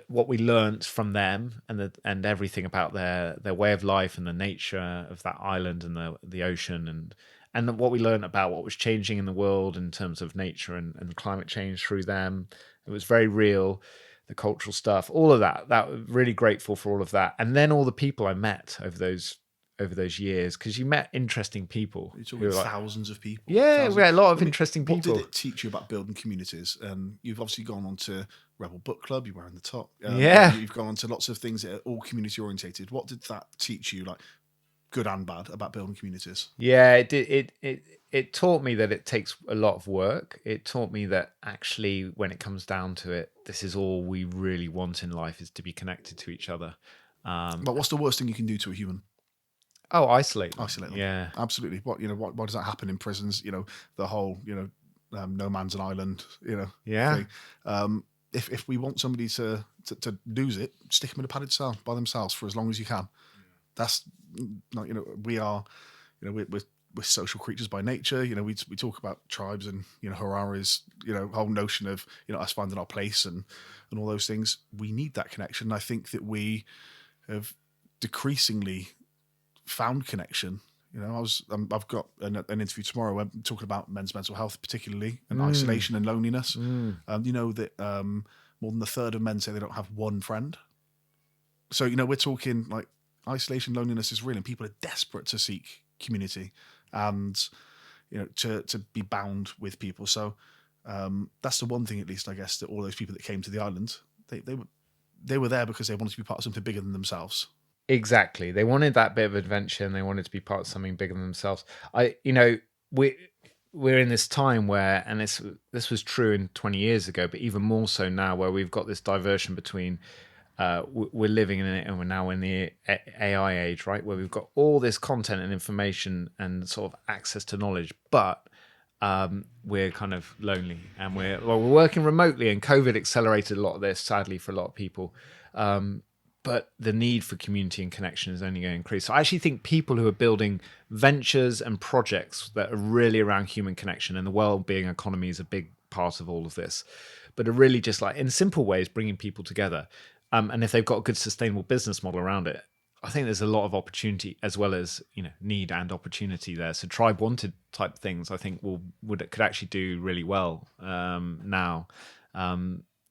[SPEAKER 2] what we learned from them, and everything about their way of life and the nature of that island and the ocean, and what we learned about what was changing in the world in terms of nature and climate change through them. It was very real, the cultural stuff, all of that. Really grateful for all of that, and then all the people I met over those years, because you met interesting people.
[SPEAKER 1] You're talking thousands of people.
[SPEAKER 2] Yeah,
[SPEAKER 1] thousands.
[SPEAKER 2] we had a lot of interesting people.
[SPEAKER 1] What did it teach you about building communities? You've obviously gone on to Rebel Book Club. You were in the top. You've gone on to lots of things that are all community orientated. What did that teach you, like good and bad, about building communities?
[SPEAKER 2] Yeah, it did. It taught me that it takes a lot of work. It taught me that actually, when it comes down to it, this is all we really want in life, is to be connected to each other.
[SPEAKER 1] But what's the worst thing you can do to a human?
[SPEAKER 2] Oh, isolate them.
[SPEAKER 1] Yeah, absolutely. Why does that happen in prisons? The whole no man's an island.
[SPEAKER 2] Yeah.
[SPEAKER 1] Thing. If we want somebody to lose it, stick them in a padded cell by themselves for as long as you can. That's not, we are, we're social creatures by nature. We talk about tribes and Harari's whole notion of us finding our place and all those things. We need that connection. I think that we have decreasingly found connection. I've got an interview tomorrow where I'm talking about men's mental health, particularly, and isolation and loneliness. That more than a third of men say they don't have one friend. So we're talking like isolation, loneliness is real, and people are desperate to seek community and to be bound with people. So that's the one thing, at least, I guess, that all those people that came to the island, they were there because they wanted to be part of something bigger than themselves.
[SPEAKER 2] Exactly. They wanted that bit of adventure, and they wanted to be part of something bigger than themselves. We're in this time where, and this was true in 20 years ago, but even more so now, where we've got this diversion between we're living in it, and we're now in the AI age, right? Where we've got all this content and information and sort of access to knowledge, but we're kind of lonely, and we're working remotely, and COVID accelerated a lot of this, sadly, for a lot of people. But the need for community and connection is only going to increase. So I actually think people who are building ventures and projects that are really around human connection, and the well-being economy is a big part of all of this, but are really just like in simple ways bringing people together. And if they've got a good sustainable business model around it, I think there's a lot of opportunity as well as need and opportunity there. So TribeWanted type things, I think could actually do really well now.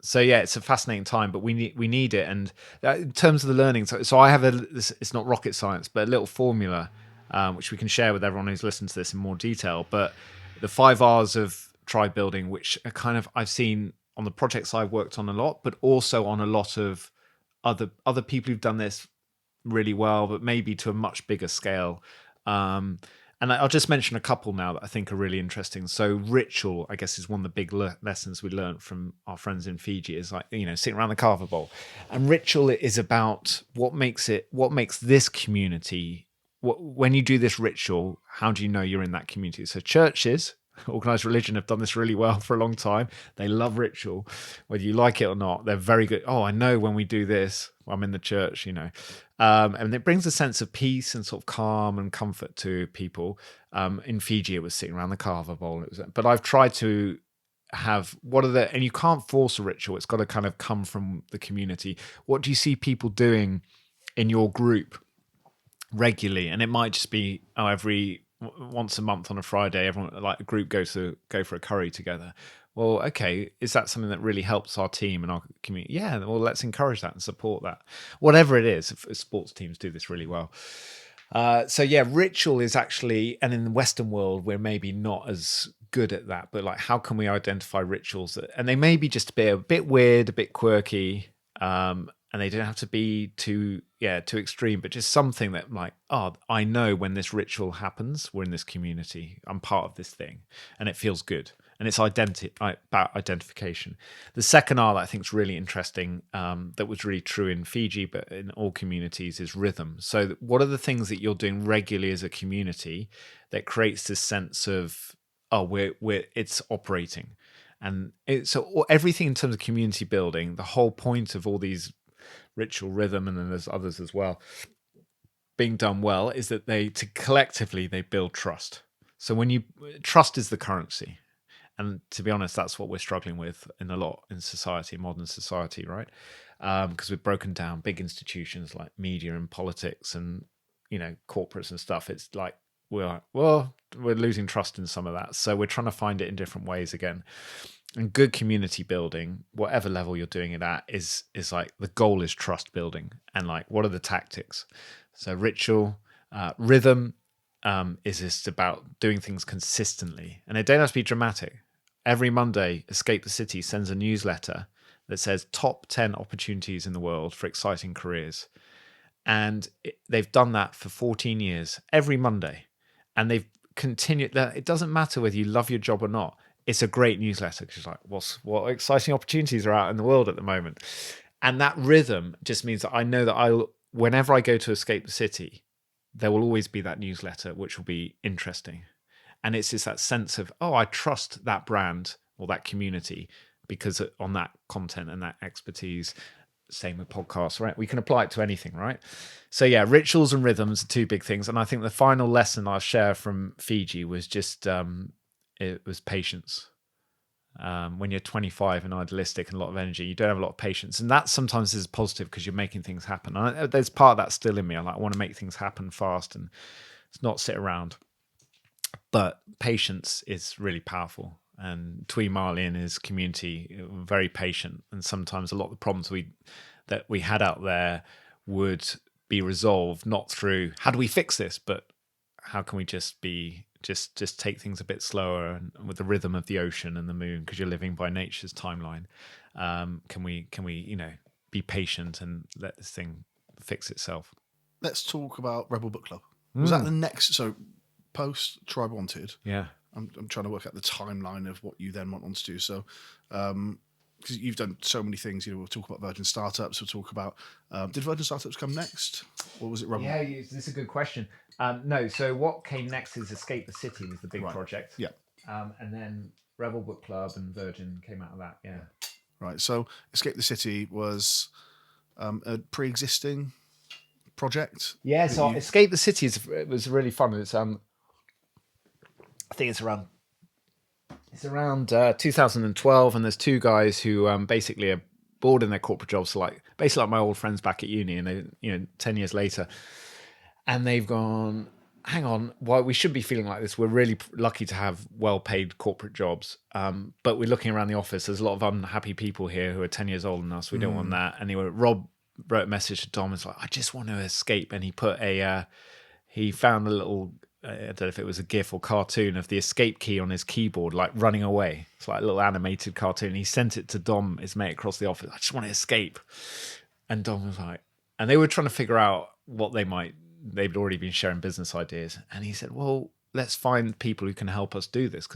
[SPEAKER 2] So yeah, it's a fascinating time, but we need it. And in terms of the learning, so I have it's not rocket science, but a little formula which we can share with everyone who's listened to this in more detail. But the 5 R's of tribe building, which are kind of I've seen on the projects I've worked on a lot, but also on a lot of other people who've done this really well, but maybe to a much bigger scale. And I'll just mention a couple now that I think are really interesting. So ritual, I guess, is one of the big lessons we learned from our friends in Fiji, is like, sitting around the kava bowl. And ritual is about what makes this community, when you do this ritual, how do you know you're in that community? So churches, organized religion, have done this really well for a long time. They love ritual, whether you like it or not. They're very good. Oh, I know when we do this, I'm in the church, and it brings a sense of peace and sort of calm and comfort to people. In Fiji, it was sitting around the kava bowl. But I've tried to have and you can't force a ritual. It's got to kind of come from the community. What do you see people doing in your group regularly? And it might just be once a month on a Friday, everyone, like a group, go for a curry together. Well, okay, is that something that really helps our team and our community? Yeah, well, let's encourage that and support that. Whatever it is, sports teams do this really well. So yeah, ritual is actually, and in the Western world, we're maybe not as good at that, but like, how can we identify rituals and they may be just a bit weird, a bit quirky, and they don't have to be too extreme, but just something that like, oh, I know when this ritual happens, we're in this community, I'm part of this thing, and it feels good. And it's about identification. The second R that I think is really interesting, that was really true in Fiji, but in all communities, is rhythm. So what are the things that you're doing regularly as a community that creates this sense of, it's operating? And so everything in terms of community building, the whole point of all these ritual rhythm, and then there's others as well, being done well, is that collectively they build trust. So trust is the currency. And to be honest, that's what we're struggling with in society, modern society, right? Because we've broken down big institutions like media and politics and, corporates and stuff. It's like we're losing trust in some of that. So we're trying to find it in different ways again. And good community building, whatever level you're doing it at, is like the goal is trust building. And like, what are the tactics? So ritual, rhythm, is just about doing things consistently. And it don't have to be dramatic. Every Monday, Escape the City sends a newsletter that says top 10 opportunities in the world for exciting careers. And they've done that for 14 years, every Monday. And they've continued that. It doesn't matter whether you love your job or not. It's a great newsletter because like, what exciting opportunities are out in the world at the moment. And that rhythm just means that I know that whenever I go to Escape the City, there will always be that newsletter, which will be interesting. And it's just that sense of, I trust that brand or that community because on that content and that expertise. Same with podcasts, right? We can apply it to anything, right? So yeah, rituals and rhythms are two big things. And I think the final lesson I'll share from Fiji was just, it was patience. When you're 25 and idealistic and a lot of energy, you don't have a lot of patience. And that sometimes is positive because you're making things happen. And there's part of that still in me. I want to make things happen fast and not sit around. But patience is really powerful. And Tui Marley and his community were very patient. And sometimes a lot of the problems that we had out there would be resolved not through how do we fix this, but how can we just take things a bit slower and with the rhythm of the ocean and the moon, because you're living by nature's timeline. Can we be patient and let this thing fix itself?
[SPEAKER 1] Let's talk about Rebel Book Club. Was that the next? So post TribeWanted.
[SPEAKER 2] Yeah.
[SPEAKER 1] I'm trying to work out the timeline of what you then went on to do. So, because you've done so many things, we'll talk about Virgin Startups. We'll talk about did Virgin Startups come next, or was it Rebel?
[SPEAKER 2] Yeah, this is a good question. No, so what came next is Escape the City was the big project.
[SPEAKER 1] Yeah,
[SPEAKER 2] and then Rebel Book Club and Virgin came out of that. Yeah.
[SPEAKER 1] Right. So Escape the City was a pre-existing project.
[SPEAKER 2] Yeah. So Escape the City was really fun. It's I think it's around 2012, and there's two guys who basically are bored in their corporate jobs, so basically like my old friends back at uni, and they 10 years later, and they've gone, hang on, we should be feeling like this. We're really lucky to have well-paid corporate jobs, but we're looking around the office. There's a lot of unhappy people here who are 10 years older than us. We don't want that. And Rob wrote a message to Dom. It's like, I just want to escape, and he put he found a little. I don't know if it was a GIF or cartoon of the escape key on his keyboard, like running away. It's like a little animated cartoon. He sent it to Dom, his mate across the office. I just want to escape. And Dom was like, and they were trying to figure out what they'd already been sharing business ideas. And he said, well, let's find people who can help us do this.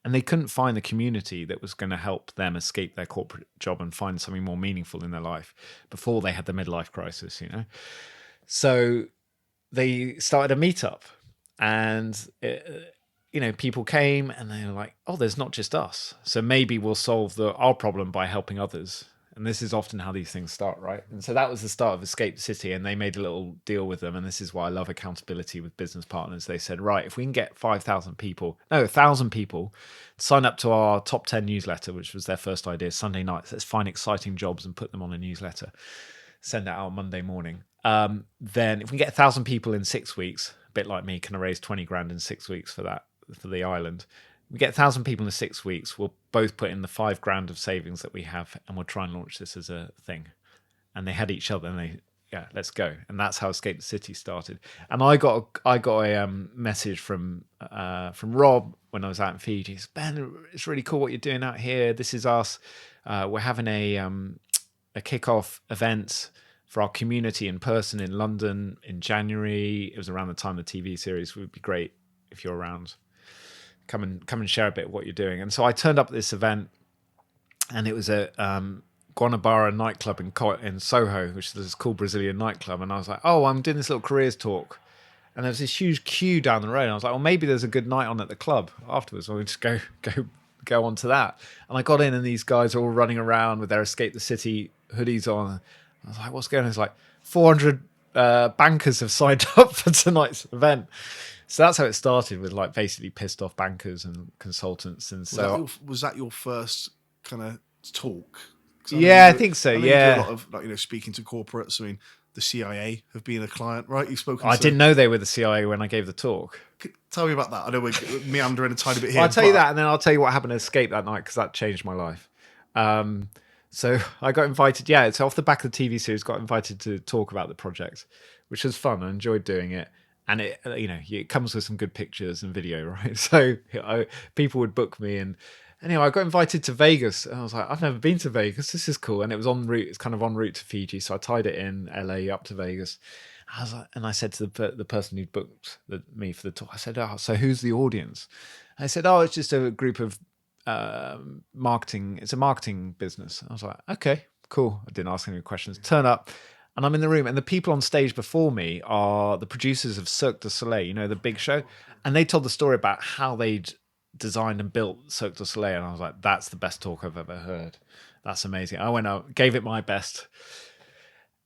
[SPEAKER 2] And they couldn't find the community that was going to help them escape their corporate job and find something more meaningful in their life before they had the midlife crisis, So they started a meetup. And, people came and they were like, oh, there's not just us. So maybe we'll solve our problem by helping others. And this is often how these things start, right? And so that was the start of Escape the City. And they made a little deal with them. And this is why I love accountability with business partners. They said, right, if we can get 1,000 people to sign up to our top 10 newsletter, which was their first idea, Sunday nights, let's find exciting jobs and put them on a newsletter, send that out Monday morning. Then if we get 1,000 people in 6 weeks, a bit like me, can I raise 20 grand in 6 weeks for the island? We get 1,000 people in 6 weeks. We'll both put in the 5 grand of savings that we have, and we'll try and launch this as a thing. And they had each other, and let's go. And that's how Escape the City started. And I got a message from Rob when I was out in Fiji. He said, Ben, it's really cool what you're doing out here. This is us. We're having a kickoff event for our community in person in London in January. It was around the time the TV series. Would be great if you're around. come and share a bit of what you're doing. And so I turned up at this event, and it was a Guanabara nightclub in Soho, which is this cool Brazilian nightclub. And I was like, oh, I'm doing this little careers talk. And there was this huge queue down the road. And I was like, well, maybe there's a good night on at the club afterwards. I'll just go on to that. And I got in, and these guys are all running around with their Escape the City hoodies on. I was like, what's going on? It's like 400 bankers have signed up for tonight's event. So that's how it started, with like basically pissed off bankers and consultants. And so
[SPEAKER 1] was that your first kind of talk?
[SPEAKER 2] Yeah, I think so. Yeah,
[SPEAKER 1] you do a lot of, like, speaking to corporates. I mean, the CIA have been a client, right? You've spoken.
[SPEAKER 2] I didn't know they were the CIA when I gave the talk.
[SPEAKER 1] Tell me about that. I know we're meandering a tiny bit here.
[SPEAKER 2] Well, I'll tell you that, and then I'll tell you what happened at Escape that night, because that changed my life. So I got invited. Yeah, it's off the back of the TV series. Got invited to talk about the project, which was fun. I enjoyed doing it, and it comes with some good pictures and video, right? So people would book me, and anyway, I got invited to Vegas. And I was like, I've never been to Vegas. This is cool, and it was en route. It's kind of en route to Fiji, so I tied it in LA up to Vegas. I was like, and I said to the person who booked me for the talk, I said, oh, so who's the audience? And I said, oh, it's just a group of marketing. It's a marketing business. I was like, okay, cool. I didn't ask any questions. Turn up, and I'm in the room, and the people on stage before me are the producers of Cirque du Soleil, the big show, and they told the story about how they'd designed and built Cirque du Soleil, and I was like, that's the best talk I've ever heard. That's amazing. I went out, gave it my best.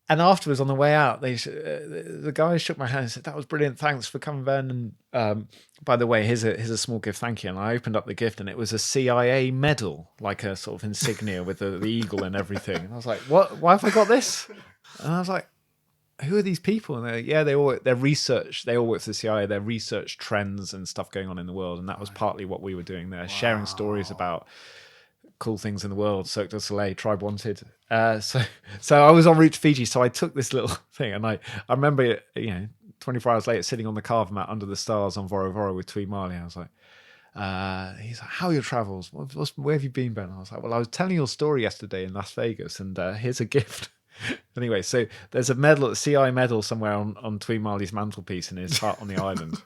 [SPEAKER 2] And afterwards, on the way out, the guy shook my hand and said, that was brilliant. Thanks for coming, Ben. And by the way, here's a small gift. Thank you. And I opened up the gift, and it was a CIA medal, like a sort of insignia with the eagle and everything. And I was like, what? Why have I got this? And I was like, who are these people? And they're research. They all work for the CIA. They're research trends and stuff going on in the world. And that was partly what we were doing there, sharing stories about cool things in the world. Cirque du Soleil, TribeWanted. So I was en route to Fiji. So I took this little thing, and I remember, 24 hours later, sitting on the carver mat under the stars on Voro with Tweed Marley. I was like, he's like, how are your travels? Where have you been, Ben? I was like, well, I was telling your story yesterday in Las Vegas, and here's a gift. Anyway, so there's a medal, a CIA medal somewhere on Tweed Marley's mantelpiece in his hut on the island,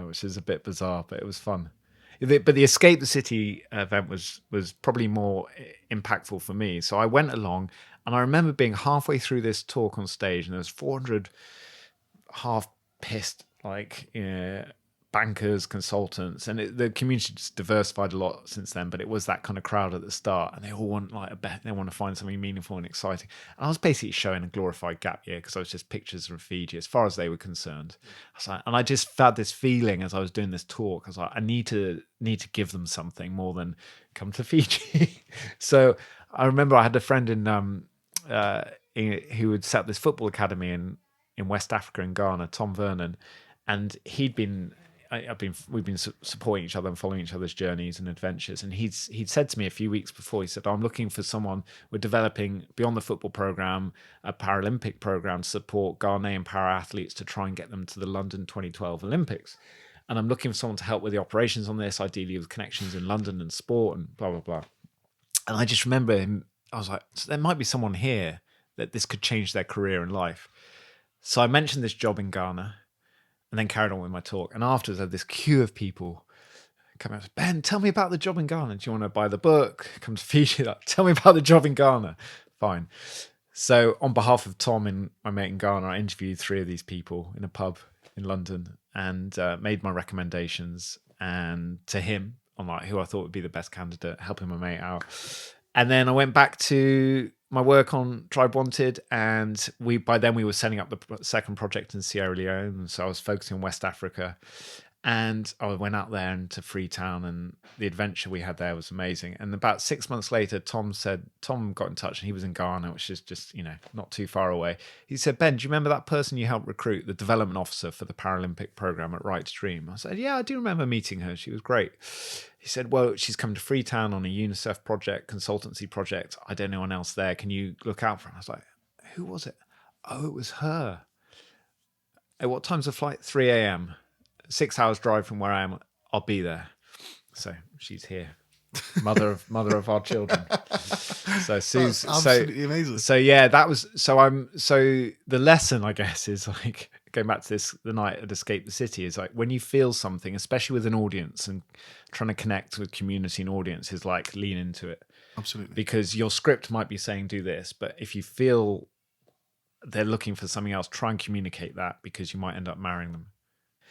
[SPEAKER 2] which is a bit bizarre, but it was fun. But the Escape the City event was probably more impactful for me. So I went along, and I remember being halfway through this talk on stage, and there was 400 half-pissed, bankers, consultants, and the community just diversified a lot since then. But it was that kind of crowd at the start, and they all want a bet. They want to find something meaningful and exciting. And I was basically showing a glorified gap year, because I was just pictures from Fiji, as far as they were concerned. I was like, and I just felt this feeling as I was doing this talk. I was like, I need to give them something more than come to Fiji. So I remember I had a friend who had set up this football academy in West Africa, in Ghana, Tom Vernon, and we've been supporting each other and following each other's journeys and adventures. And he'd said to me a few weeks before, he said, I'm looking for someone, we're developing beyond the football program, a Paralympic program to support Ghanaian para-athletes to try and get them to the London 2012 Olympics. And I'm looking for someone to help with the operations on this, ideally with connections in London and sport and blah, blah, blah. And I just remember him, I was like, so there might be someone here that this could change their career and life. So I mentioned this job in Ghana, and then carried on with my talk. And afterwards, I had this queue of people coming up. Ben, tell me about the job in Ghana. Do you want to buy the book? Come to Fiji. Tell me about the job in Ghana. Fine. So on behalf of Tom and my mate in Ghana, I interviewed 3 of these people in a pub in London, and made my recommendations and to him on who I thought would be the best candidate, helping my mate out. And then I went back to my work on TribeWanted, and by then we were setting up the second project in Sierra Leone, so I was focusing on West Africa. And I went out there into Freetown, and the adventure we had there was amazing. And about 6 months later, Tom got in touch, and he was in Ghana, which is just, not too far away. He said, Ben, do you remember that person you helped recruit, the development officer for the Paralympic program at Right to Dream? I said, yeah, I do remember meeting her. She was great. He said, well, she's come to Freetown on a UNICEF project, consultancy project. I don't know anyone else there. Can you look out for her? I was like, who was it? Oh, it was her. At what time's the flight? 3 a.m. 6 hours drive from where I am. I'll be there. So she's here. Mother of our children. So Sue's
[SPEAKER 1] absolutely amazing.
[SPEAKER 2] So yeah, that was so the lesson, I guess, is going back to this, the night at Escape the City, is like when you feel something, especially with an audience and trying to connect with community and audience, is like lean into it.
[SPEAKER 1] Absolutely.
[SPEAKER 2] Because your script might be saying do this, but if you feel they're looking for something else, try and communicate that, because you might end up marrying them.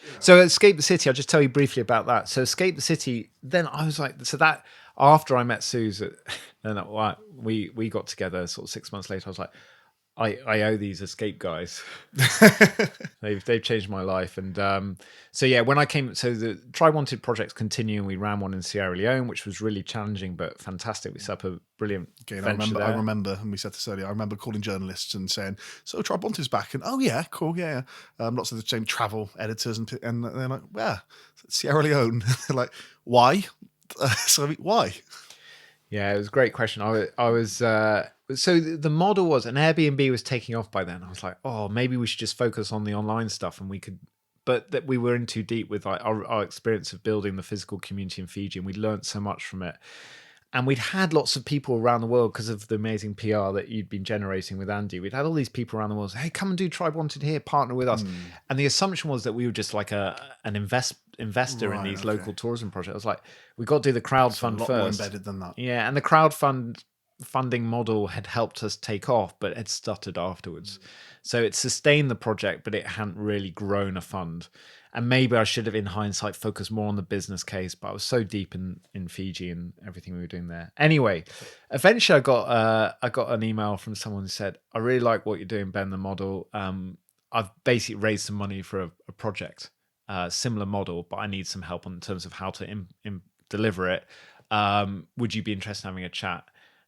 [SPEAKER 2] Yeah. So Escape the City, I'll just tell you briefly about that. So Escape the City, then I was like, so that after I met Suze, and we got together sort of 6 months later, I was like, I owe these Escape guys. They've changed my life. And so yeah, when I came, so the TribeWanted projects continue, and we ran one in Sierra Leone, which was really challenging but fantastic. We set up a brilliant venture there.
[SPEAKER 1] I remember, and we said this earlier, I remember calling journalists and saying, so TribeWanted's back, and oh yeah, cool, yeah. Lots of the same travel editors, and they're like, yeah, Sierra Leone. They're like, why? Why?
[SPEAKER 2] Yeah, it was a great question. I was so the model was, an Airbnb was taking off by then. I was like, oh, maybe we should just focus on the online stuff, and we could, but that we were in too deep with like our experience of building the physical community in Fiji, and we'd learned so much from it. And we'd had lots of people around the world because of the amazing PR that you'd been generating with Andy. We'd had all these people around the world say, hey, come and do TribeWanted here, partner with us. And the assumption was that we were just like an investor in these local tourism projects. I was like, we got to do the crowdfund first.
[SPEAKER 1] More embedded than that.
[SPEAKER 2] Yeah, and the crowdfunding model had helped us take off, but it stuttered afterwards. So it sustained the project, but it hadn't really grown a fund. And maybe I should have, in hindsight, focused more on the business case, but I was so deep in Fiji and everything we were doing there. Anyway, eventually I got an email from someone who said, I really like what you're doing, Ben, the model. I've basically raised some money for a project, similar model, but I need some help in terms of how to deliver it. Would you be interested in having a chat?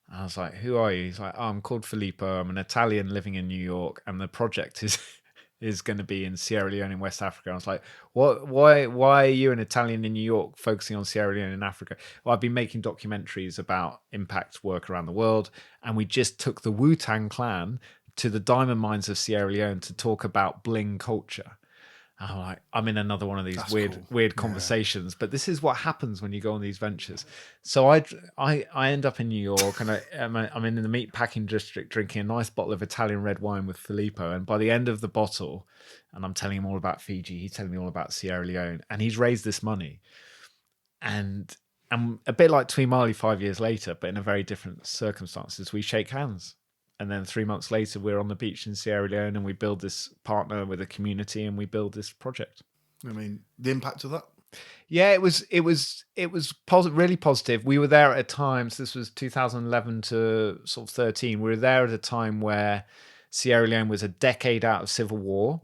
[SPEAKER 2] And I was like, who are you? He's like, oh, I'm called Filippo. I'm an Italian living in New York, and the project is going to be in Sierra Leone in West Africa. I was like, what? Why are you an Italian in New York focusing on Sierra Leone in Africa? Well, I've been making documentaries about impact work around the world, and we just took the Wu-Tang Clan to the diamond mines of Sierra Leone to talk about bling culture. I'm like, I'm in another one of these weird conversations, but this is what happens when you go on these ventures. So I end up in New York, and I'm in the meat packing district drinking a nice bottle of Italian red wine with Filippo. And by the end of the bottle, and I'm telling him all about Fiji, he's telling me all about Sierra Leone, and he's raised this money. And I'm a bit like Tuimali 5 years later, but in a very different circumstances. We shake hands. And then 3 months later, we're on the beach in Sierra Leone, and we build this partner with a community, and we build this project.
[SPEAKER 1] I mean, the impact of that?
[SPEAKER 2] Yeah, it was really positive. We were there at a time, so this was 2011 to sort of 13. We were there at a time where Sierra Leone was a decade out of civil war,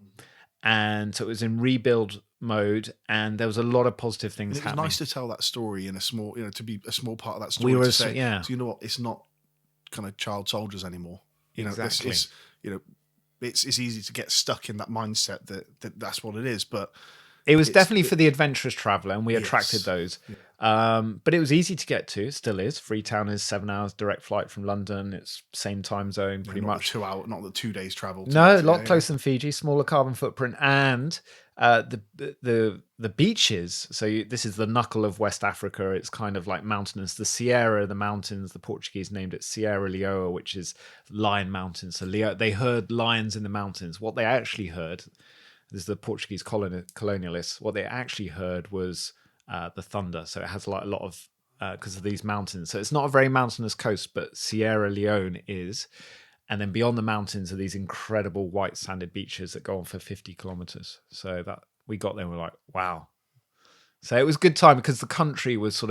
[SPEAKER 2] and so it was in rebuild mode, and there was a lot of positive things happening.
[SPEAKER 1] It's nice to tell that story in a small, to be a small part of that story. So you know what? It's not kind of child soldiers anymore.
[SPEAKER 2] Exactly.
[SPEAKER 1] It's easy to get stuck in that mindset that's what it is, but
[SPEAKER 2] it was definitely for the adventurous traveler, and we attracted those. Yeah. But it was easy to get to. It still is. Freetown is 7 hours direct flight from London. It's same time zone, pretty much.
[SPEAKER 1] Not the 2 days travel.
[SPEAKER 2] No, a lot closer than Fiji. Smaller carbon footprint, and the beaches. So this is the knuckle of West Africa. It's kind of like mountainous. The Sierra, the mountains. The Portuguese named it Sierra Leoa, which is lion mountains. So they heard lions in the mountains. What they actually heard, this is the Portuguese colonialists. What they actually heard was the thunder. So it has a lot of because of these mountains. So it's not a very mountainous coast, but Sierra Leone is. And then beyond the mountains are these incredible white sanded beaches that go on for 50 kilometers. So that we got there, and we're like, wow. So it was a good time because the country was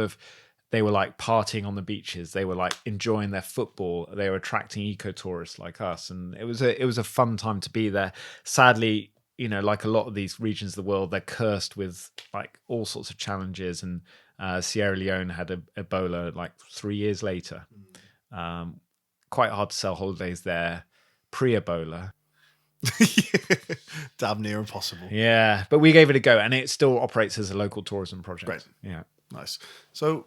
[SPEAKER 2] they were like partying on the beaches. They were like enjoying their football. They were attracting eco-tourists like us. And it was a fun time to be there. Sadly, like a lot of these regions of the world, they're cursed with like all sorts of challenges. And Sierra Leone had Ebola like 3 years later. Quite hard to sell holidays there pre-Ebola.
[SPEAKER 1] Damn near impossible.
[SPEAKER 2] Yeah, but we gave it a go, and it still operates as a local tourism project.
[SPEAKER 1] Right.
[SPEAKER 2] Yeah.
[SPEAKER 1] Nice. So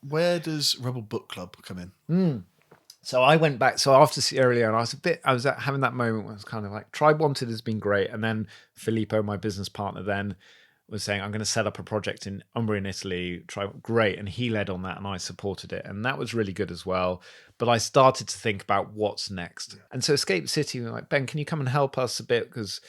[SPEAKER 1] where does Rebel Book Club come in?
[SPEAKER 2] So I went back. So after Sierra Leone, I was having that moment where I was kind of like, TribeWanted has been great. And then Filippo, my business partner, then was saying, I'm going to set up a project in Umbria in Italy. Great. And he led on that, and I supported it. And that was really good as well. But I started to think about what's next. Yeah. And so Escape the City, we were like, Ben, can you come and help us a bit? Because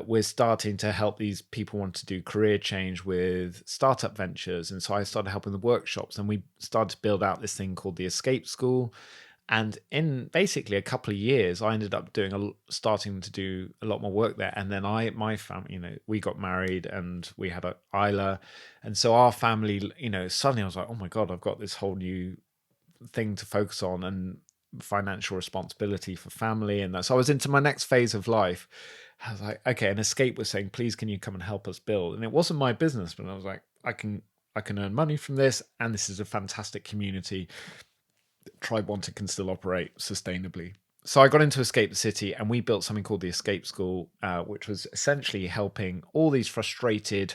[SPEAKER 2] we're starting to help these people want to do career change with startup ventures. And so I started helping the workshops, and we started to build out this thing called the Escape School. And in basically a couple of years, I ended up starting to do a lot more work there. And then my family, we got married and we had Isla. And so our family, suddenly I was like, oh my God, I've got this whole new thing to focus on, and financial responsibility for family. And so I was into my next phase of life. I was like, okay, and Escape was saying, please, can you come and help us build? And it wasn't my business, but I was like, I can earn money from this. And this is a fantastic community. TribeWanted can still operate sustainably. So I got into Escape the City, and we built something called the Escape School, which was essentially helping all these frustrated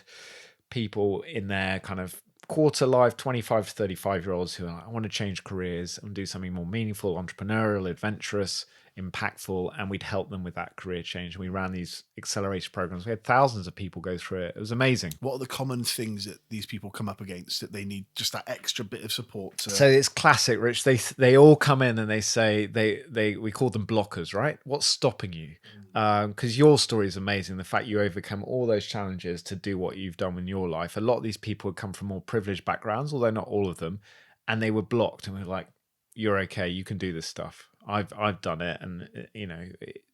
[SPEAKER 2] people in their kind of quarter life, 25 to 35-year-olds who are like, I want to change careers and do something more meaningful, entrepreneurial, adventurous, impactful, and we'd help them with that career change. We ran these accelerator programs. We had thousands of people go through it. It was amazing.
[SPEAKER 1] What are the common things that these people come up against that they need just that extra bit of support to?
[SPEAKER 2] So it's classic, Rich. They all come in and they say we call them blockers, right? What's stopping you? Because your story is amazing. The fact you overcome all those challenges to do what you've done in your life. A lot of these people had come from more privileged backgrounds, although not all of them, and they were blocked. And we were like, "You're okay. You can do this stuff. I've done it, and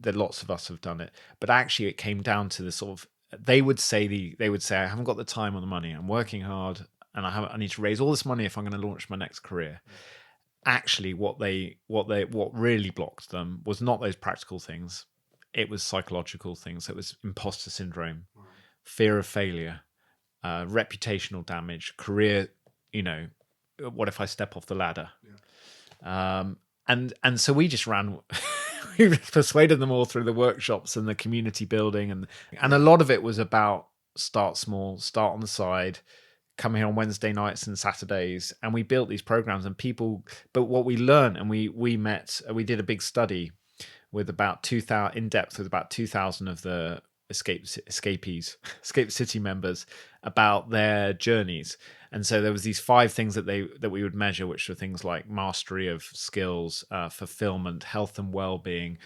[SPEAKER 2] there lots of us have done it." But actually, it came down to the sort of they would say I haven't got the time or the money. I'm working hard, and I need to raise all this money if I'm going to launch my next career. Actually, what really blocked them was not those practical things. It was psychological things. It was imposter syndrome, fear of failure, reputational damage, career. What if I step off the ladder? Yeah. And so we just ran. We persuaded them all through the workshops and the community building, and a lot of it was about start small, start on the side, come here on Wednesday nights and Saturdays, and we built these programs. And people, but what we learned, and we did a big study with about 2,000 in depth with about 2,000 of the Escape City members about their journeys. And so there was these 5 things that we would measure, which were things like mastery of skills, fulfillment, health and well-being,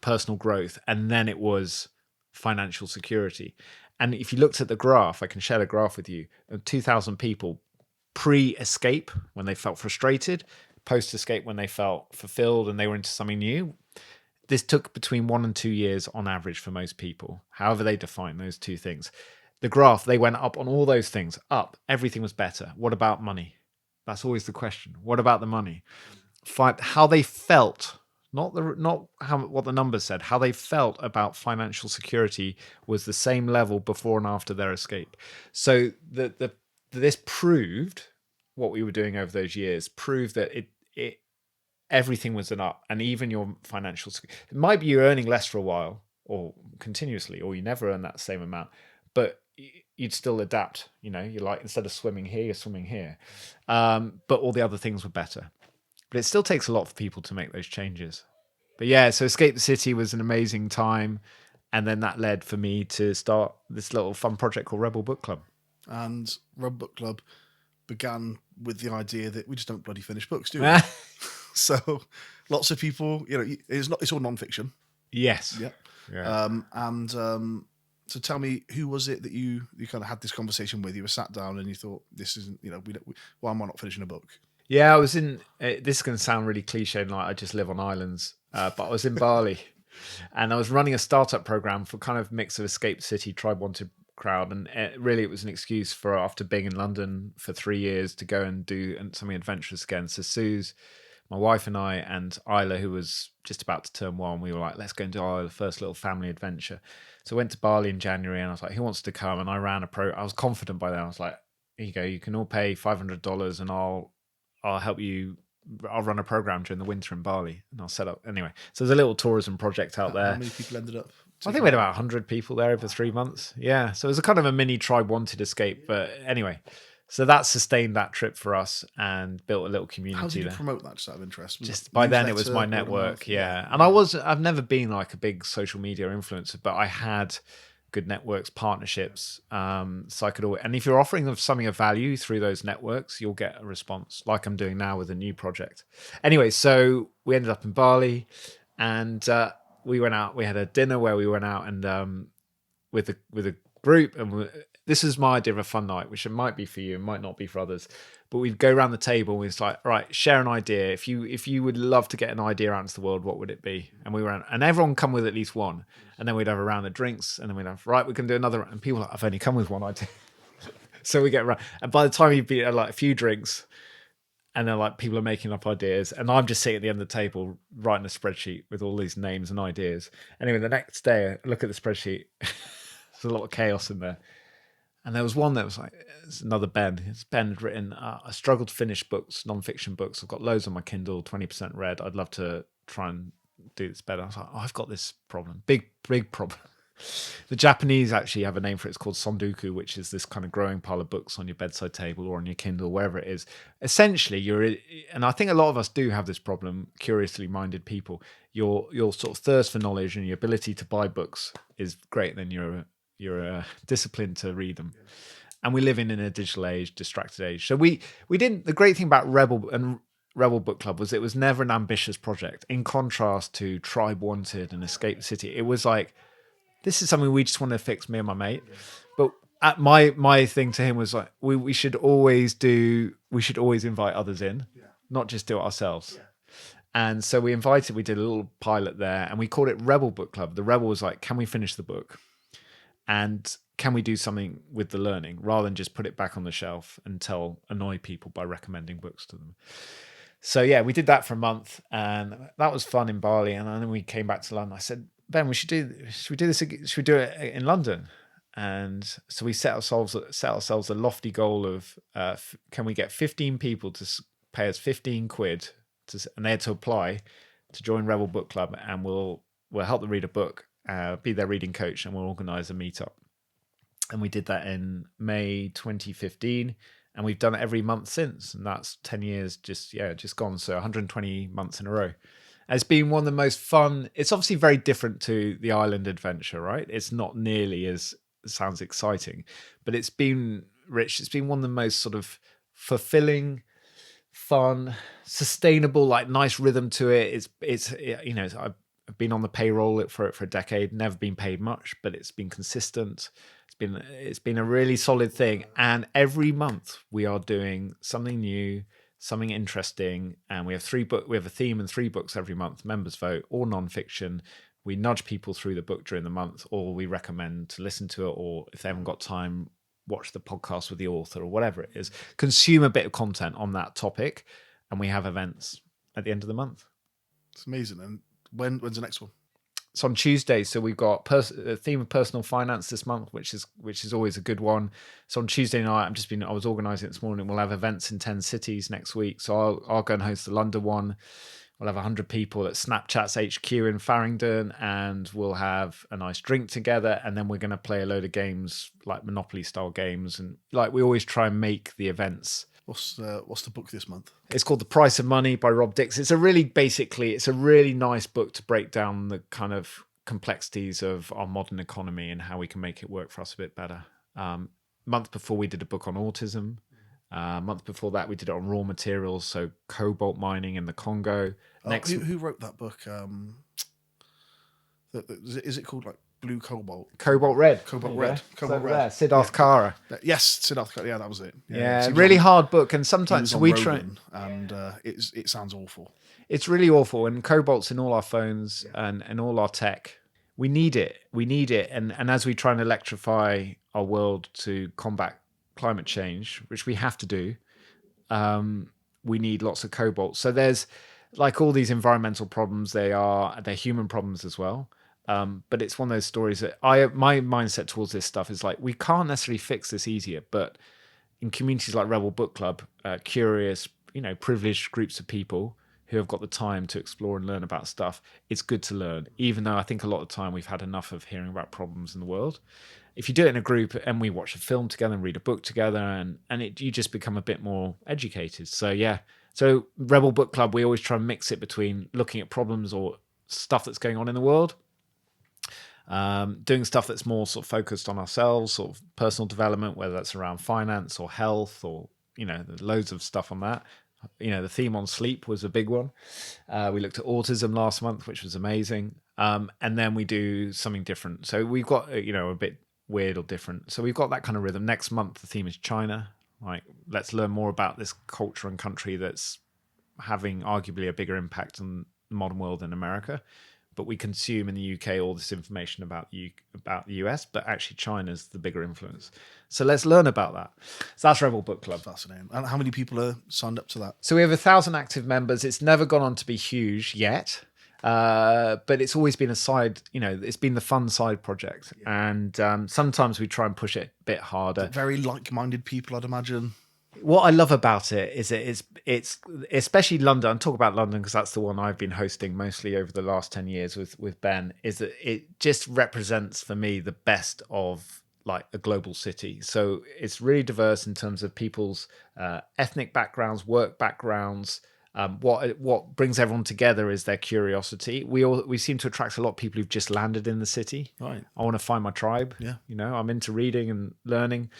[SPEAKER 2] personal growth, and then it was financial security. And if you looked at the graph, I can share the graph with you. 2,000 people pre-escape when they felt frustrated, post-escape when they felt fulfilled and they were into something new. This took between 1 and 2 years on average for most people, however they define those 2 things. The graph, they went up on all those things, up. Everything was better. What about money? That's always the question. What about the money? How they felt, not what the numbers said, how they felt about financial security was the same level before and after their escape. So this proved what we were doing over those years, proved that everything was an up, and even your financial security. It might be you're earning less for a while or continuously, or you never earn that same amount, but you'd still adapt. You're like, instead of swimming here, you're swimming here. But all the other things were better. But it still takes a lot for people to make those changes. But yeah, so Escape the City was an amazing time. And then that led for me to start this little fun project called Rebel Book Club.
[SPEAKER 1] And Rebel Book Club began with the idea that we just don't bloody finish books, do we? So lots of people, it's all non-fiction.
[SPEAKER 2] Yes.
[SPEAKER 1] Yeah. So tell me, who was it that you kind of had this conversation with? You were sat down and you thought, this isn't, why am I not finishing a book?
[SPEAKER 2] Yeah, I was in, this is going to sound really cliche, like I just live on islands, but I was in Bali and I was running a startup program for kind of mix of Escape City, TribeWanted crowd. And really it was an excuse for, after being in London for 3 years, to go and do something adventurous again. So Suze, my wife, and I, and Isla, who was just about to turn 1, we were like, let's go and do our first little family adventure. So I went to Bali in January and I was like, who wants to come? And I ran I was confident by then. I was like, here you go. You can all pay $500 and I'll help you. I'll run a program during the winter in Bali and I'll set up. Anyway, so there's a little tourism project out there.
[SPEAKER 1] How many people ended up?
[SPEAKER 2] I think we had about 100 people there over 3 months. Yeah. So it was a kind of a mini TribeWanted escape. But anyway, so that sustained that trip for us and built a little community.
[SPEAKER 1] How did you
[SPEAKER 2] there.
[SPEAKER 1] promote that, just out of interest?
[SPEAKER 2] Just by then it was my network. Yeah. And I've never been like a big social media influencer, but I had good networks, partnerships. So I could always, and if you're offering them something of value through those networks, you'll get a response like I'm doing now with a new project. Anyway, so we ended up in Bali and we went out. We had a dinner where we went out and with a group, and this is my idea of a fun night, which it might be for you, it might not be for others. But we'd go around the table and it's like, right, share an idea. If you would love to get an idea out into the world, what would it be? And we were, and everyone come with at least one, and then we'd have a round of drinks, and then we'd have, right, we can do another. And people are like, I've only come with one idea. So we get around, and by the time you've been like a few drinks, and then like people are making up ideas, and I'm just sitting at the end of the table writing a spreadsheet with all these names and ideas. Anyway, the next day I look at the spreadsheet. There's a lot of chaos in there. And there was one that was like, it's another Ben. Ben had written, I struggle to finish books, non-fiction books. I've got loads on my Kindle, 20% read. I'd love to try and do this better. I was like, I've got this problem, big problem. The Japanese actually have a name for it. It's called Sundoku, which is this kind of growing pile of books on your bedside table or on your Kindle, wherever it is. Essentially, and I think a lot of us do have this problem, curiously minded people. Your sort of thirst for knowledge and your ability to buy books is great. Then you're disciplined to read them. And we live in a digital age, distracted age. So we didn't. The great thing about Rebel Book Club was it was never an ambitious project. In contrast to TribeWanted and Escape the City, it was like, this is something we just want to fix, me and my mate. But at my thing to him was like, we should always invite others in, not just do it ourselves. And so we did a little pilot there, and we called it Rebel Book Club. The Rebel was like, can we finish the book? And can we do something with the learning rather than just put it back on the shelf and annoy people by recommending books to them? So yeah, we did that for a month, and that was fun in Bali. And then we came back to London. I said, Ben, should we do it in London? And so we set ourselves a lofty goal of can we get 15 people to pay us 15 quid and they had to apply to join Rebel Book Club, and we'll help them read a book, be their reading coach, and we'll organise a meetup. And we did that in May 2015, and we've done it every month since, and that's 10 years just gone. So 120 months in a row. It's been one of the most fun. It's obviously very different to the island adventure, right? It's not nearly as sounds exciting, but it's been rich. It's been one of the most sort of fulfilling, fun, sustainable, like nice rhythm to it. I've been on the payroll for a decade, never been paid much, but it's been consistent. It's been a really solid thing, and every month we are doing something new, something interesting, and we have a theme and 3 books every month. Members vote, or non-fiction. We nudge people through the book during the month, or we recommend to listen to it, or if they haven't got time, watch the podcast with the author, or whatever it is. Consume a bit of content on that topic, and we have events at the end of the month.
[SPEAKER 1] It's amazing. And when's the next one?
[SPEAKER 2] It's on Tuesday, so we've got a theme of personal finance this month, which is always a good one. So on Tuesday night, I was organising it this morning. We'll have events in 10 cities next week. So I'll go and host the London one. We'll have 100 people at Snapchat's HQ in Farringdon, and we'll have a nice drink together. And then we're going to play a load of games, like Monopoly style games, and like we always try and make the events.
[SPEAKER 1] What's the book this month?
[SPEAKER 2] It's called The Price of Money by Rob Dix. It's a really nice book to break down the kind of complexities of our modern economy and how we can make it work for us a bit better. Month before we did a book on autism. Month before that we did it on raw materials, so cobalt mining in the Congo.
[SPEAKER 1] Who wrote that book? Is it called like Blue Cobalt?
[SPEAKER 2] Cobalt Red.
[SPEAKER 1] Cobalt Red.
[SPEAKER 2] Cobalt Red. Siddharth Kara.
[SPEAKER 1] Yes, Siddharth Kara. Yeah, that was it.
[SPEAKER 2] Yeah, really hard book, and sometimes we try.
[SPEAKER 1] And it sounds awful.
[SPEAKER 2] It's really awful, and cobalt's in all our phones and all our tech. We need it. And as we try and electrify our world to combat climate change, which we have to do, we need lots of cobalt. So there's like all these environmental problems. They're human problems as well. But it's one of those stories that my mindset towards this stuff is like, we can't necessarily fix this easier, but in communities like Rebel Book Club, curious, privileged groups of people who have got the time to explore and learn about stuff, it's good to learn, even though I think a lot of the time we've had enough of hearing about problems in the world. If you do it in a group and we watch a film together and read a book together, and you just become a bit more educated. So yeah, so Rebel Book Club, we always try and mix it between looking at problems or stuff that's going on in the world, doing stuff that's more sort of focused on ourselves, sort of personal development, whether that's around finance or health or, there's loads of stuff on that. The theme on sleep was a big one. We looked at autism last month, which was amazing. And then we do something different. So we've got, a bit weird or different. So we've got that kind of rhythm. Next month, the theme is China. Like, let's learn more about this culture and country that's having arguably a bigger impact on the modern world than America. But we consume in the UK all this information about the US, but actually China's the bigger influence. So let's learn about that. So that's Rebel Book Club.
[SPEAKER 1] Fascinating. And how many people are signed up to that?
[SPEAKER 2] So we have 1,000 active members. It's never gone on to be huge yet, but it's always been a side, it's been the fun side project. And sometimes we try and push it a bit harder.
[SPEAKER 1] Very like-minded people, I'd imagine.
[SPEAKER 2] What I love about it is it's especially London. I'll talk about London because that's the one I've been hosting mostly over the last 10 years with Ben, is that it just represents for me the best of like a global city. So it's really diverse in terms of people's ethnic backgrounds, work backgrounds. What brings everyone together is their curiosity. We seem to attract a lot of people who've just landed in the city.
[SPEAKER 1] Right.
[SPEAKER 2] I want to find my tribe.
[SPEAKER 1] Yeah.
[SPEAKER 2] I'm into reading and learning.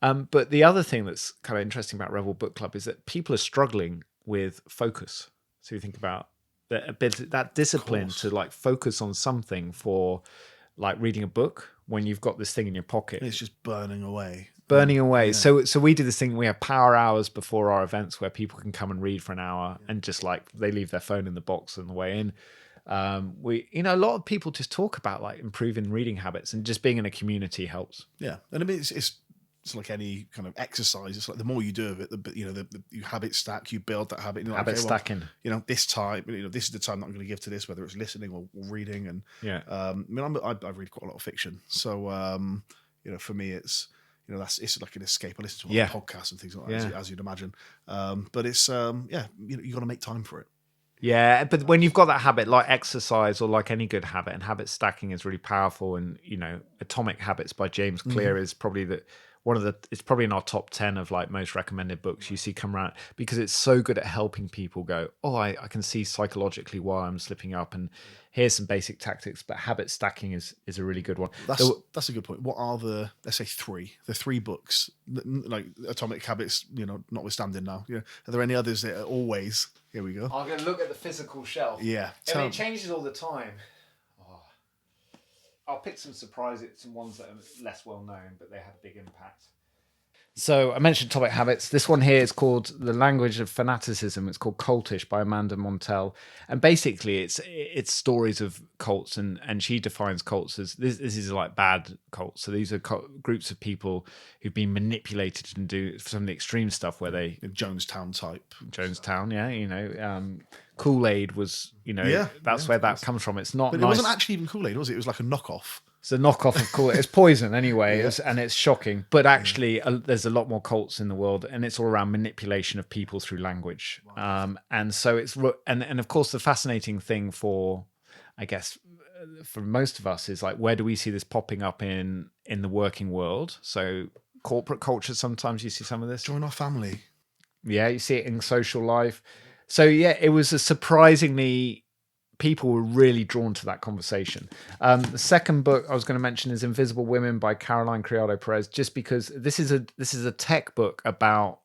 [SPEAKER 2] But the other thing that's kind of interesting about Rebel Book Club is that people are struggling with focus. So you think about that discipline to like focus on something for like reading a book when you've got this thing in your pocket.
[SPEAKER 1] It's just burning away.
[SPEAKER 2] Yeah. So we do this thing. We have power hours before our events where people can come and read for an hour and just like they leave their phone in the box on the way in. A lot of people just talk about like improving reading habits, and just being in a community helps.
[SPEAKER 1] Yeah, and I mean it's like any kind of exercise. It's like the more you do of it, you habit stack, you build that habit.
[SPEAKER 2] Habit stacking.
[SPEAKER 1] This time, this is the time that I'm going to give to this, whether it's listening or reading. And I read quite a lot of fiction, so for me, it's it's like an escape. I listen to a lot of podcasts and things like that, as you'd imagine. But it's you got to make time for it.
[SPEAKER 2] Yeah, but when you've got that habit, like exercise or like any good habit, and habit stacking is really powerful. And Atomic Habits by James Clear is probably it's probably in our top 10 of like most recommended books you see come around, because it's so good at helping people go, I can see psychologically why I'm slipping up, and here's some basic tactics. But habit stacking is a really good one.
[SPEAKER 1] That's a good point. What are the three books, like Atomic Habits, notwithstanding now? Are there any others that are always, here we go.
[SPEAKER 2] I'm going to look at the physical shelf.
[SPEAKER 1] Yeah.
[SPEAKER 2] It changes all the time. I'll pick some ones that are less well known, but they had a big impact. So I mentioned Atomic Habits. This one here is called The Language of Fanaticism. It's called Cultish by Amanda Montell. And basically it's stories of cults, and she defines cults as this is like bad cults. So these are groups of people who've been manipulated and do some of the extreme stuff where they...
[SPEAKER 1] Jonestown type.
[SPEAKER 2] Jonestown, yeah. Kool-Aid was, that's where that comes from. It's not
[SPEAKER 1] But
[SPEAKER 2] nice.
[SPEAKER 1] It wasn't actually even Kool-Aid, was it? It was like a knockoff.
[SPEAKER 2] It's a knockoff of Kool-Aid. It's poison anyway, and it's shocking. But actually, there's a lot more cults in the world, and it's all around manipulation of people through language. And so it's and of course the fascinating thing for, I guess, for most of us is like, where do we see this popping up in the working world? So corporate culture, sometimes you see some of this.
[SPEAKER 1] Join our family.
[SPEAKER 2] Yeah, you see it in social life. So yeah, it was a surprisingly. People were really drawn to that conversation. The second book I was going to mention is Invisible Women by Caroline Criado Perez, just because this is a tech book about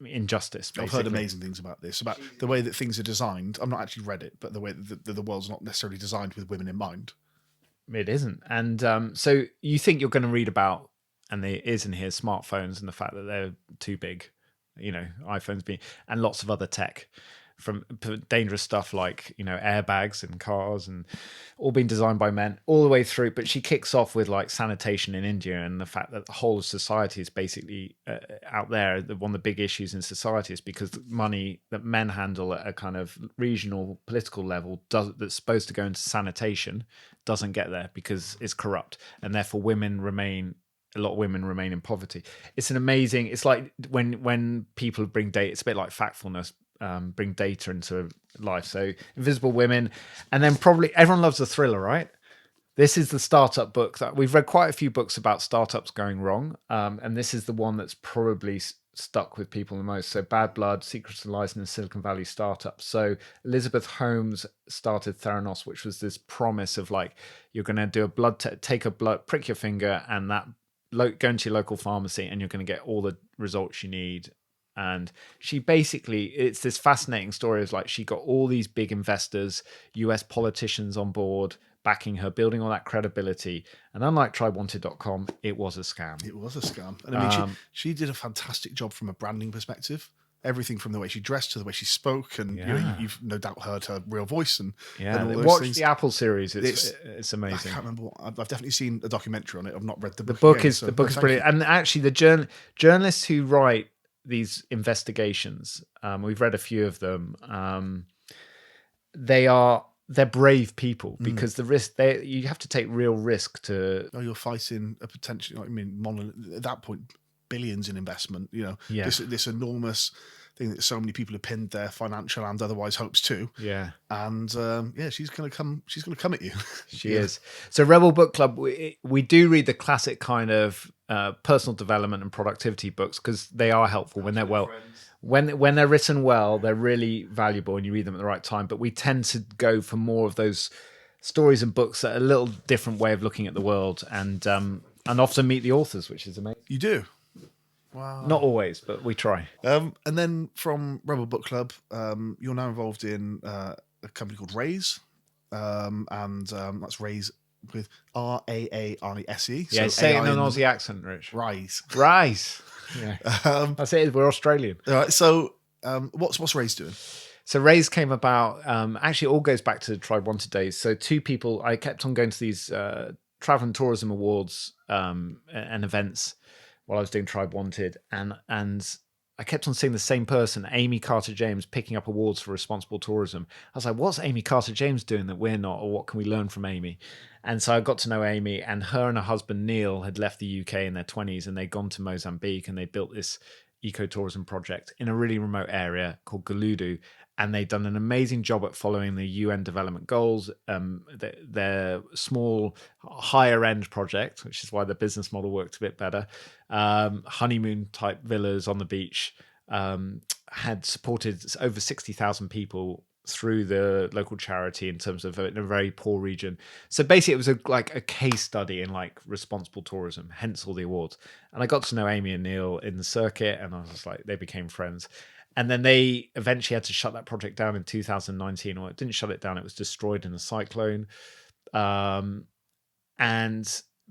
[SPEAKER 2] injustice. Basically.
[SPEAKER 1] I've heard amazing things about this, about the way that things are designed. I've not actually read it, but the way that the world's not necessarily designed with women in mind.
[SPEAKER 2] It isn't. And so you think you're going to read about, and there is in here, smartphones and the fact that they're too big, iPhones being, and lots of other tech. From dangerous stuff like airbags and cars, and all being designed by men all the way through. But she kicks off with like sanitation in India, and the fact that the whole of society is basically out there. One of the big issues in society is because the money that men handle at a kind of regional political level that's supposed to go into sanitation doesn't get there because it's corrupt, and therefore a lot of women remain in poverty. It's like when people bring data, it's a bit like factfulness. Bring data into life. So Invisible Women, and then probably everyone loves a thriller, right? This is the startup book that we've read quite a few books about startups going wrong, and this is the one that's probably stuck with people the most. So Bad Blood, Secrets of Lies in Silicon Valley Startups. So Elizabeth Holmes started Theranos, which was this promise of like, you're going to do a blood take a blood, prick your finger, and that go into your local pharmacy, and you're going to get all the results you need. And she basically, it's this fascinating story of like, she got all these big investors, US politicians on board, backing her, building all that credibility. And unlike TribeWanted.com, it was a scam.
[SPEAKER 1] It was a scam. And I mean, she did a fantastic job from a branding perspective. Everything from the way she dressed to the way she spoke, and you've no doubt heard her real voice. And all those
[SPEAKER 2] watch
[SPEAKER 1] things.
[SPEAKER 2] the Apple series; it's amazing.
[SPEAKER 1] I can't remember. I've definitely seen a documentary on it. I've not read the book.
[SPEAKER 2] The book is brilliant. And actually, the journalists who write these investigations, we've read a few of them. They're brave people because the risk you have to take real risk to.
[SPEAKER 1] You're fighting a potential. At that point, billions in investment. This enormous thing that so many people have pinned their financial and otherwise hopes to.
[SPEAKER 2] Yeah,
[SPEAKER 1] and she's gonna come. She's gonna come at you.
[SPEAKER 2] She is. So Rebel Book Club, we do read the classic kind of personal development and productivity books because they are helpful when they're well. When they're written well, they're really valuable and you read them at the right time. But we tend to go for more of those stories and books that are a little different way of looking at the world, and often meet the authors, which is amazing.
[SPEAKER 1] You do. Wow.
[SPEAKER 2] Not always, but we try.
[SPEAKER 1] And then from Rebel Book Club, you're now involved in a company called RAAISE, and that's RAAISE with RAAISE.
[SPEAKER 2] Yeah, say it in an Aussie accent, Rich.
[SPEAKER 1] RAAISE.
[SPEAKER 2] Yeah, that's it. We're Australian.
[SPEAKER 1] All right. So, what's RAAISE doing?
[SPEAKER 2] So RAAISE came about. Actually, it all goes back to the TribeWanted days. So two people. I kept on going to these travel and tourism awards and events while I was doing TribeWanted, and I kept on seeing the same person, Amy Carter-James, picking up awards for responsible tourism. I was like, what's Amy Carter-James doing that we're not, or what can we learn from Amy? And so I got to know Amy, and her and her husband Neil had left the UK in their 20s, and they'd gone to Mozambique, and they built this ecotourism project in a really remote area called Galudu, and they'd done an amazing job at following the UN development goals. Their small, higher end project, which is why the business model worked a bit better, honeymoon type villas on the beach, had supported over 60,000 people through the local charity in terms of in a very poor region. So basically it was like a case study in like responsible tourism, hence all the awards. And I got to know Amy and Neil in the circuit, and I was like, they became friends. And then they eventually had to shut that project down in 2019, or it didn't shut it down, it was destroyed in a cyclone. And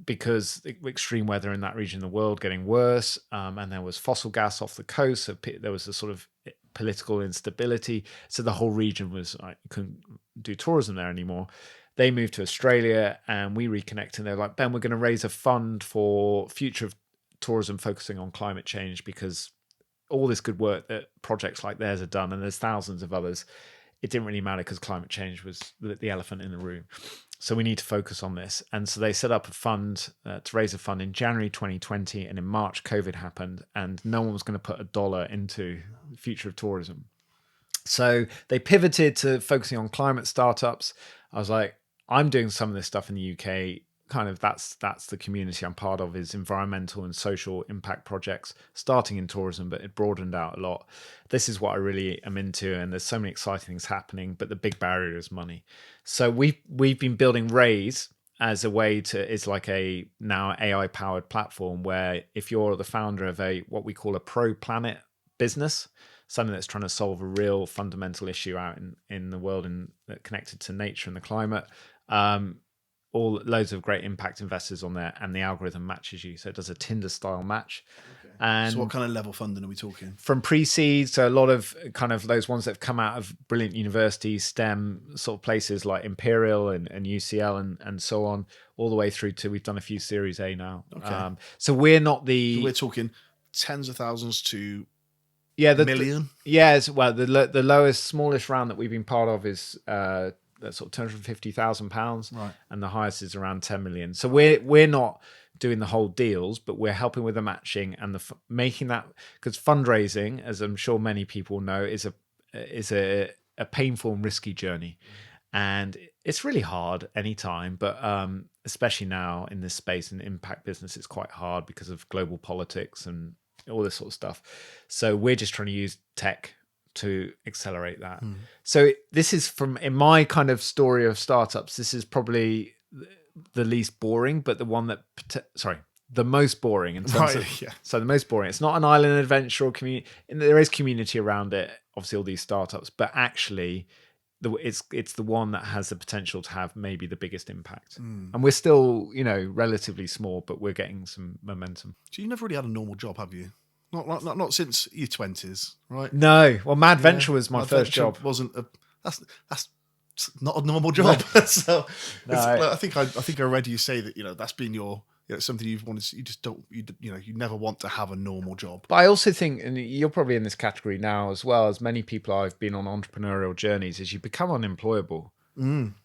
[SPEAKER 2] because extreme weather in that region of the world getting worse, and there was fossil gas off the coast, so there was a sort of political instability. So the whole region was like, couldn't do tourism there anymore. They moved to Australia, and we reconnected. And they're like, Ben, we're going to raise a fund for future of tourism focusing on climate change, because all this good work that projects like theirs have done, and there's thousands of others, it didn't really matter because climate change was the elephant in the room. So we need to focus on this. And so they set up a fund to raise a fund in January 2020. And in March, COVID happened, and no one was going to put $1 into the future of tourism. So they pivoted to focusing on climate startups. I was like, I'm doing some of this stuff in the UK. Kind of that's the community I'm part of, is environmental and social impact projects, starting in tourism, but it broadened out a lot. This is what I really am into, and there's so many exciting things happening, but the big barrier is money. So we've been building RAAISE as a way to, is like a now AI powered platform where if you're the founder of what we call a pro planet business, something that's trying to solve a real fundamental issue out in the world and connected to nature and the climate, loads of great impact investors on there, and the algorithm matches you. So it does a Tinder style match. Okay. And
[SPEAKER 1] so what kind of level funding are we talking?
[SPEAKER 2] From pre-seed, so a lot of kind of those ones that have come out of brilliant universities, STEM sort of places like Imperial and UCL and so on, all the way through to, we've done a few Series A now. Okay. So we're not so
[SPEAKER 1] we're talking tens of thousands to million?
[SPEAKER 2] Well, the lowest, smallest round that we've been part of is that's sort of £250,000,
[SPEAKER 1] right,
[SPEAKER 2] and the highest is around 10 million. So we're not doing the whole deals, but we're helping with the matching and making that, because fundraising, as I'm sure many people know, is a painful and risky journey, and it's really hard anytime, but especially now in this space in impact business, it's quite hard because of global politics and all this sort of stuff. So we're just trying to use tech to accelerate that. So this is in my kind of story of startups, this is probably the least boring, but the one that, the most boring in terms of.
[SPEAKER 1] Yeah.
[SPEAKER 2] So the most boring. It's not an island adventure or community. There is community around it. Obviously, all these startups, but actually, it's the one that has the potential to have maybe the biggest impact. And we're still, relatively small, but we're getting some momentum.
[SPEAKER 3] So you never really had a normal job, have you? Not since your 20s, right?
[SPEAKER 2] No. Well, Mad Venture was my first job.
[SPEAKER 3] That's not a normal job. So
[SPEAKER 2] No.
[SPEAKER 3] I think I read you say that that's been your something you've wanted. You just don't you never want to have a normal job.
[SPEAKER 2] But I also think, and you're probably in this category now as well as many people I've been on entrepreneurial journeys, is you become unemployable.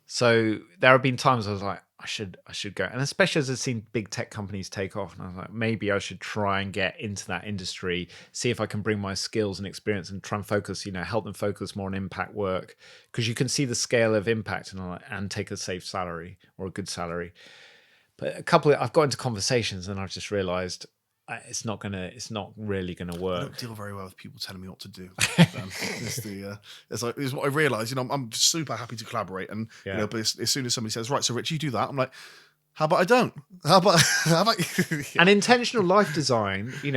[SPEAKER 2] So there have been times I was like, I should go, and especially as I've seen big tech companies take off, and I was like, maybe I should try and get into that industry, see if I can bring my skills and experience and try and focus, help them focus more on impact work, because you can see the scale of impact and take a safe salary or a good salary. But I've got into conversations and I've just realised it's not really gonna work.
[SPEAKER 3] I don't deal very well with people telling me what to do. It's what I realise. I'm super happy to collaborate, and but as soon as somebody says, right, so Rich, you do that, I'm like, how about I don't? How about
[SPEAKER 2] And intentional life design, being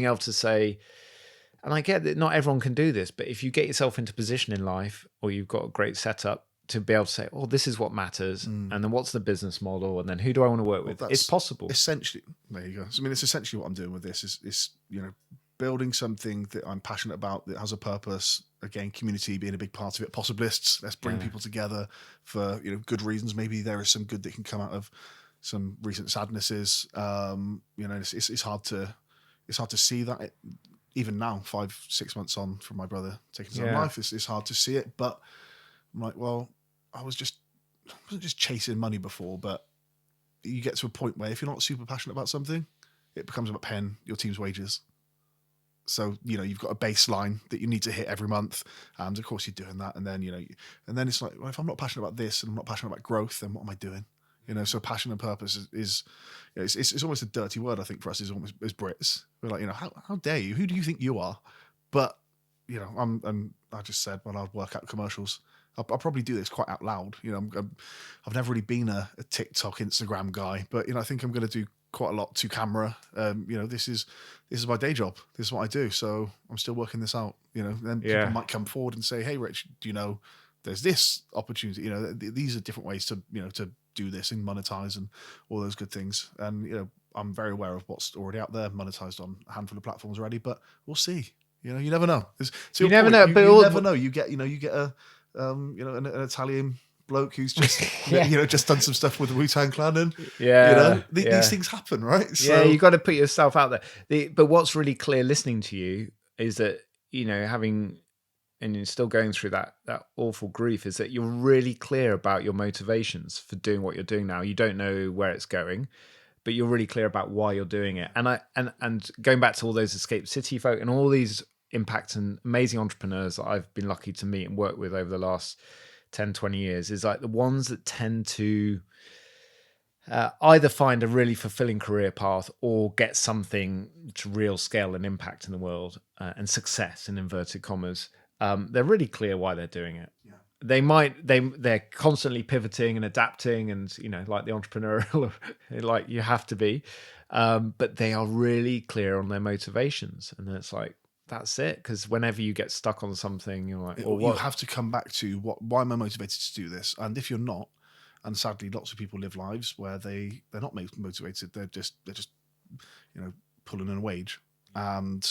[SPEAKER 2] able to say, and I get that not everyone can do this, but if you get yourself into position in life, or you've got a great setup, to be able to say, oh, this is what matters, and then what's the business model, and then who do I want to work with? It's possible.
[SPEAKER 3] Essentially, there you go. I mean, it's essentially what I'm doing with this is building something that I'm passionate about, that has a purpose. Again, community being a big part of it. Possibilists, let's bring people together for good reasons. Maybe there is some good that can come out of some recent sadnesses. It's hard to see that even now, 5-6 months on from my brother taking his own life. It's hard to see it, but I'm like, well, I wasn't just chasing money before, but you get to a point where if you're not super passionate about something, it becomes about paying your team's wages. So, you've got a baseline that you need to hit every month. And of course you're doing that. And then, and then it's like, well, if I'm not passionate about this and I'm not passionate about growth, then what am I doing? So passion and purpose is it's almost a dirty word, I think, for us as Brits. We're like, how dare you? Who do you think you are? But, I just said, well, I'll work out commercials. I'll probably do this quite out loud. I've never really been a TikTok, Instagram guy, but I think I'm going to do quite a lot to camera. This is my day job. This is what I do. So I'm still working this out. Then people might come forward and say, "Hey, Rich, do you know there's this opportunity? These are different ways to to do this and monetize and all those good things." And I'm very aware of what's already out there, monetized on a handful of platforms already. But we'll see. You never know.
[SPEAKER 2] You never know. But
[SPEAKER 3] you never know. You get a an Italian bloke who's just just done some stuff with the Wu-Tang Clan, and these things happen, right?
[SPEAKER 2] So you got to put yourself out there. But what's really clear listening to you is that having, and you're still going through that awful grief, is that you're really clear about your motivations for doing what you're doing now. You don't know where it's going, but you're really clear about why you're doing it. And going back to all those Escape City folk and all these impact and amazing entrepreneurs that I've been lucky to meet and work with over the last 10, 20 years, is like the ones that tend to either find a really fulfilling career path or get something to real scale and impact in the world and success in inverted commas. They're really clear why they're doing it. They're constantly pivoting and adapting, and like the entrepreneurial, like you have to be, but they are really clear on their motivations, and then it's like, that's it. Because whenever you get stuck on something, you're like, well,
[SPEAKER 3] you have to come back to why am I motivated to do this? And if you're not, and sadly lots of people live lives where they're not motivated, they're just pulling in a wage. And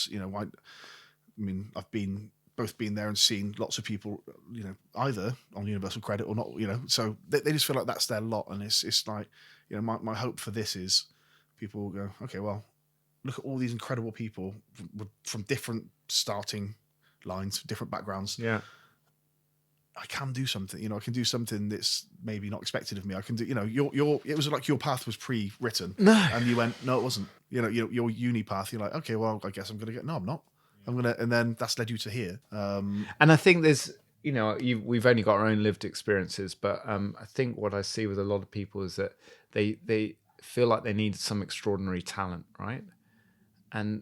[SPEAKER 3] I've been there and seen lots of people either on universal credit or not, so they just feel like that's their lot. And it's like, my hope for this is people will go, okay, well, look at all these incredible people from different starting lines, different backgrounds.
[SPEAKER 2] Yeah,
[SPEAKER 3] I can do something. I can do something that's maybe not expected of me. I can do. It was like your path was pre-written.
[SPEAKER 2] No,
[SPEAKER 3] and you went, no, it wasn't. Your uni path. You're like, okay, well, I guess I'm gonna get. No, I'm not. I'm gonna, and then that's led you to here.
[SPEAKER 2] And I think there's, we've only got our own lived experiences, but I think what I see with a lot of people is that they feel like they need some extraordinary talent, right? And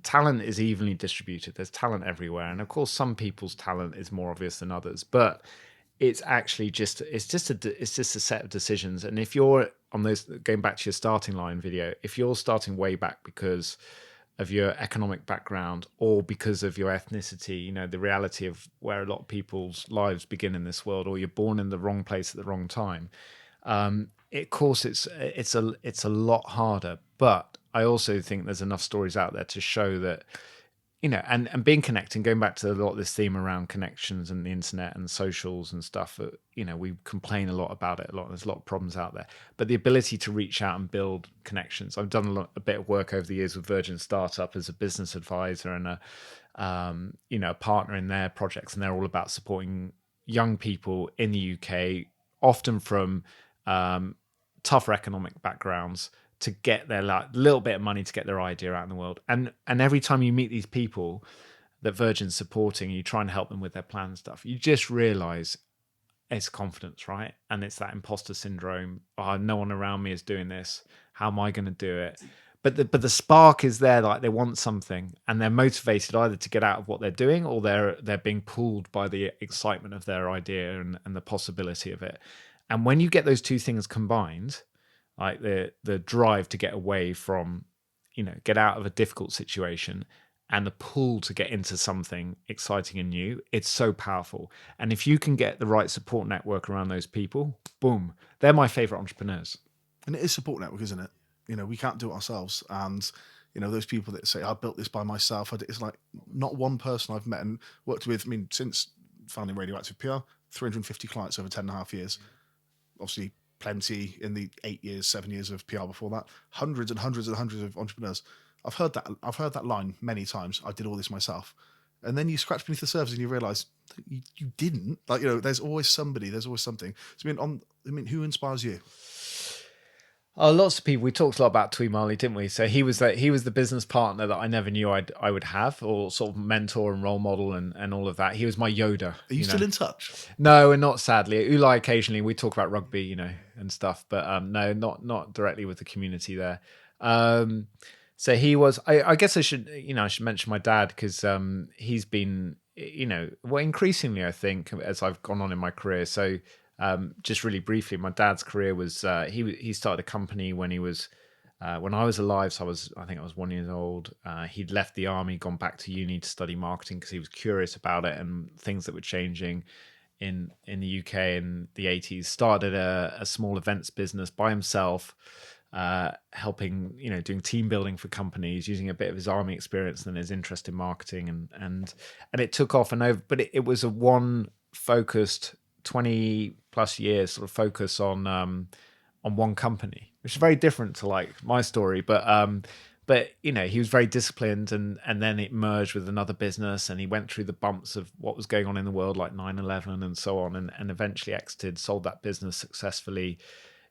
[SPEAKER 2] talent is evenly distributed. There's talent everywhere. And of course, some people's talent is more obvious than others. But it's actually just it's just a set of decisions. And if you're on those, going back to your starting line video, if you're starting way back because of your economic background or because of your ethnicity, you know, the reality of where a lot of people's lives begin in this world, or you're born in the wrong place at the wrong time, of course it's a lot harder. But I also think there's enough stories out there to show that, you know, and being connected, going back to a lot of this theme around connections and the internet and socials and stuff, you know, we complain a lot about it a lot. There's a lot of problems out there, but the ability to reach out and build connections. I've done a bit of work over the years with Virgin Startup as a business advisor and you know, a partner in their projects, and they're all about supporting young people in the UK, often from tougher economic backgrounds, to get their little bit of money to get their idea out in the world. And every time you meet these people that Virgin's supporting, you try and help them with their plan stuff, you just realize it's confidence, right? And it's that imposter syndrome. Oh, no one around me is doing this. How am I going to do it? But the spark is there, like they want something and they're motivated either to get out of what they're doing, or they're being pulled by the excitement of their idea and the possibility of it. And when you get those two things combined, like the drive to get away from, you know, get out of a difficult situation, and the pull to get into something exciting and new, it's so powerful. And if you can get the right support network around those people, boom, they're my favorite entrepreneurs.
[SPEAKER 3] And it is support network, isn't it? You know, we can't do it ourselves. And, you know, those people that say, I built this by myself, it's like not one person I've met and worked with. I mean, since founding Radioactive PR, 350 clients over 10.5 years. Obviously, plenty in the 7 years of PR before that. Hundreds and hundreds and hundreds of entrepreneurs. I've heard that line many times. I did all this myself. And then you scratch beneath the surface and you realize you didn't. Like, you know, there's always somebody, there's always something. So I mean, who inspires you?
[SPEAKER 2] Oh, lots of people. We talked a lot about Tuimali, didn't we? So he was the business partner that I never knew I would have, or sort of mentor and role model and all of that. He was my Yoda.
[SPEAKER 3] Are you still in touch?
[SPEAKER 2] No, and not sadly. Ulai occasionally we talk about rugby, you know, and stuff, but no, not directly with the community there. So he was. I guess I should mention my dad, because he's been, you know, well, increasingly I think as I've gone on in my career. So. Just really briefly, my dad's career was he started a company when he was when I was alive. So I think I was 1 year old. He'd left the army, gone back to uni to study marketing because he was curious about it and things that were changing in the UK in the 80s. Started a small events business by himself, helping, you know, doing team building for companies, using a bit of his army experience and his interest in marketing, and it took off and over. But it was a one focused 20 plus years sort of focus on one company, which is very different to like my story, but you know, he was very disciplined, and then it merged with another business, and he went through the bumps of what was going on in the world, like 9/11 and so on, and eventually exited, sold that business successfully,